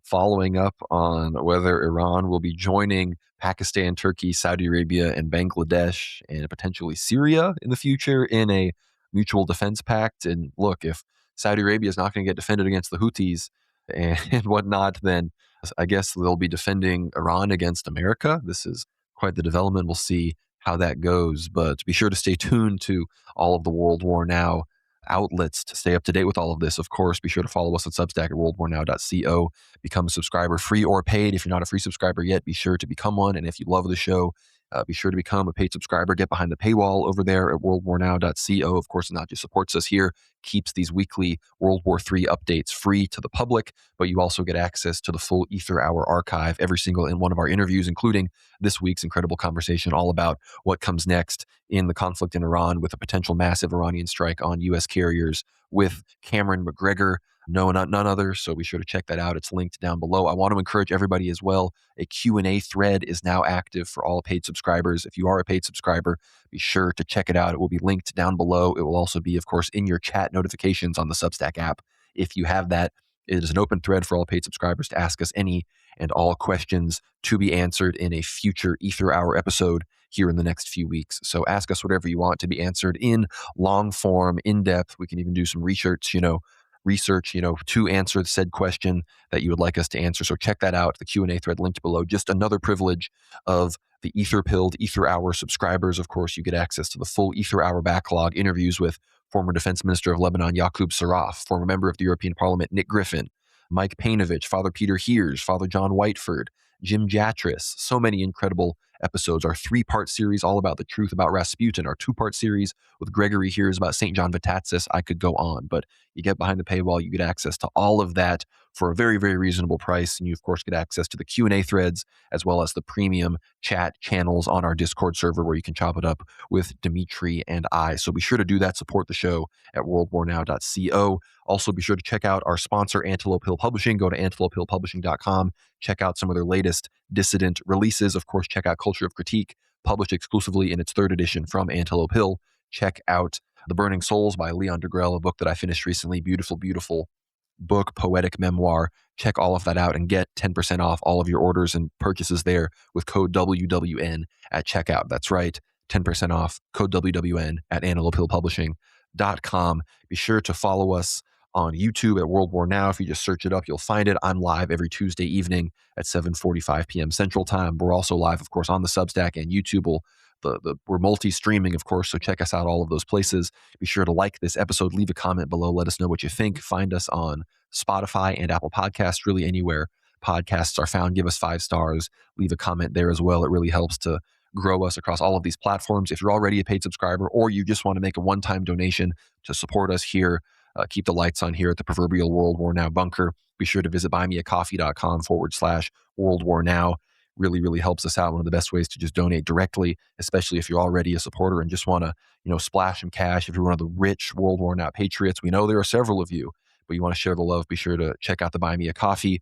following up on whether Iran will be joining Pakistan, Turkey, Saudi Arabia, and Bangladesh, and potentially Syria in the future in a mutual defense pact. And look, if Saudi Arabia is not going to get defended against the Houthis and whatnot, then I guess they'll be defending Iran against America. This is quite the development. We'll see how that goes, but be sure to stay tuned to all of the World War Now outlets to stay up to date with all of this. Of course, be sure to follow us on Substack at worldwarnow.co. Become a subscriber, free or paid. If you're not a free subscriber yet, be sure to become one. And if you love the show, be sure to become a paid subscriber. Get behind the paywall over there at worldwarnow.co. Of course, it not just supports us here, keeps these weekly World War III updates free to the public, but you also get access to the full Ether Hour archive, every single in one of our interviews, including this week's incredible conversation all about what comes next in the conflict in Iran with a potential massive Iranian strike on U.S. carriers with Cameron McGregor. No, none other. So be sure to check that out. It's linked down below. I want to encourage everybody as well. A Q&A thread is now active for all paid subscribers. If you are a paid subscriber, be sure to check it out. It will be linked down below. It will also be, of course, in your chat notifications on the Substack app. If you have that, it is an open thread for all paid subscribers to ask us any and all questions to be answered in a future Ether Hour episode here in the next few weeks. So ask us whatever you want to be answered in long form, in depth. We can even do some research, to answer said question that you would like us to answer. So check that out, the Q&A thread linked below. Just another privilege of the Ether-pilled Ether Hour subscribers. Of course, you get access to the full Ether Hour backlog, interviews with former Defense Minister of Lebanon, Yaqub Saraf, former member of the European Parliament, Nick Griffin, Mike Painovich, Father Peter Heers, Father John Whiteford, Jim Jatris. So many incredible episodes. Our 3-part series all about the truth about Rasputin. Our 2-part series with Gregory Heers about St. John Vitatsis. I could go on, but you get behind the paywall, you get access to all of that for a very, very reasonable price. And you, of course, get access to the Q&A threads as well as the premium chat channels on our Discord server where you can chop it up with Dmitry and I. So be sure to do that. Support the show at worldwarnow.co. Also, be sure to check out our sponsor, Antelope Hill Publishing. Go to antelopehillpublishing.com. Check out some of their latest dissident releases. Of course, check out Culture of Critique, published exclusively in its 3rd edition from Antelope Hill. Check out The Burning Souls by Leon Degrelle, a book that I finished recently. Beautiful, beautiful book, poetic memoir. Check all of that out and get 10% off all of your orders and purchases there with code WWN at checkout. That's right, 10% off, code WWN at antelopehillpublishing.com. Be sure to follow us on YouTube at World War Now. If you just search it up, you'll find it. I'm live every Tuesday evening at 7:45 p.m. Central Time. We're also live, of course, on the Substack and YouTube. We're multi-streaming, of course, so check us out all of those places. Be sure to like this episode, leave a comment below, let us know what you think. Find us on Spotify and Apple Podcasts, really anywhere podcasts are found. Give us 5 stars, leave a comment there as well. It really helps to grow us across all of these platforms. If you're already a paid subscriber or you just want to make a one-time donation to support us here, keep the lights on here at the proverbial World War Now bunker, be sure to visit buymeacoffee.com/World War Now. Really, really helps us out. One of the best ways to just donate directly, especially if you're already a supporter and just want to, splash some cash. If you're one of the rich World War Now patriots, we know there are several of you, but you want to share the love, be sure to check out the Buy Me a Coffee.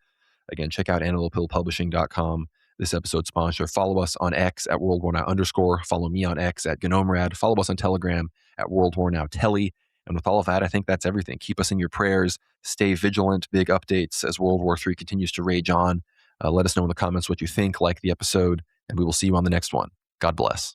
Again, check out antelopehillpublishing.com. This episode's sponsor. Follow us on X at World War Now _. Follow me on X at GnomeRad. Follow us on Telegram at World War Now Telly. And with all of that, I think that's everything. Keep us in your prayers. Stay vigilant. Big updates as World War III continues to rage on. Let us know in the comments what you think, like the episode, and we will see you on the next one. God bless.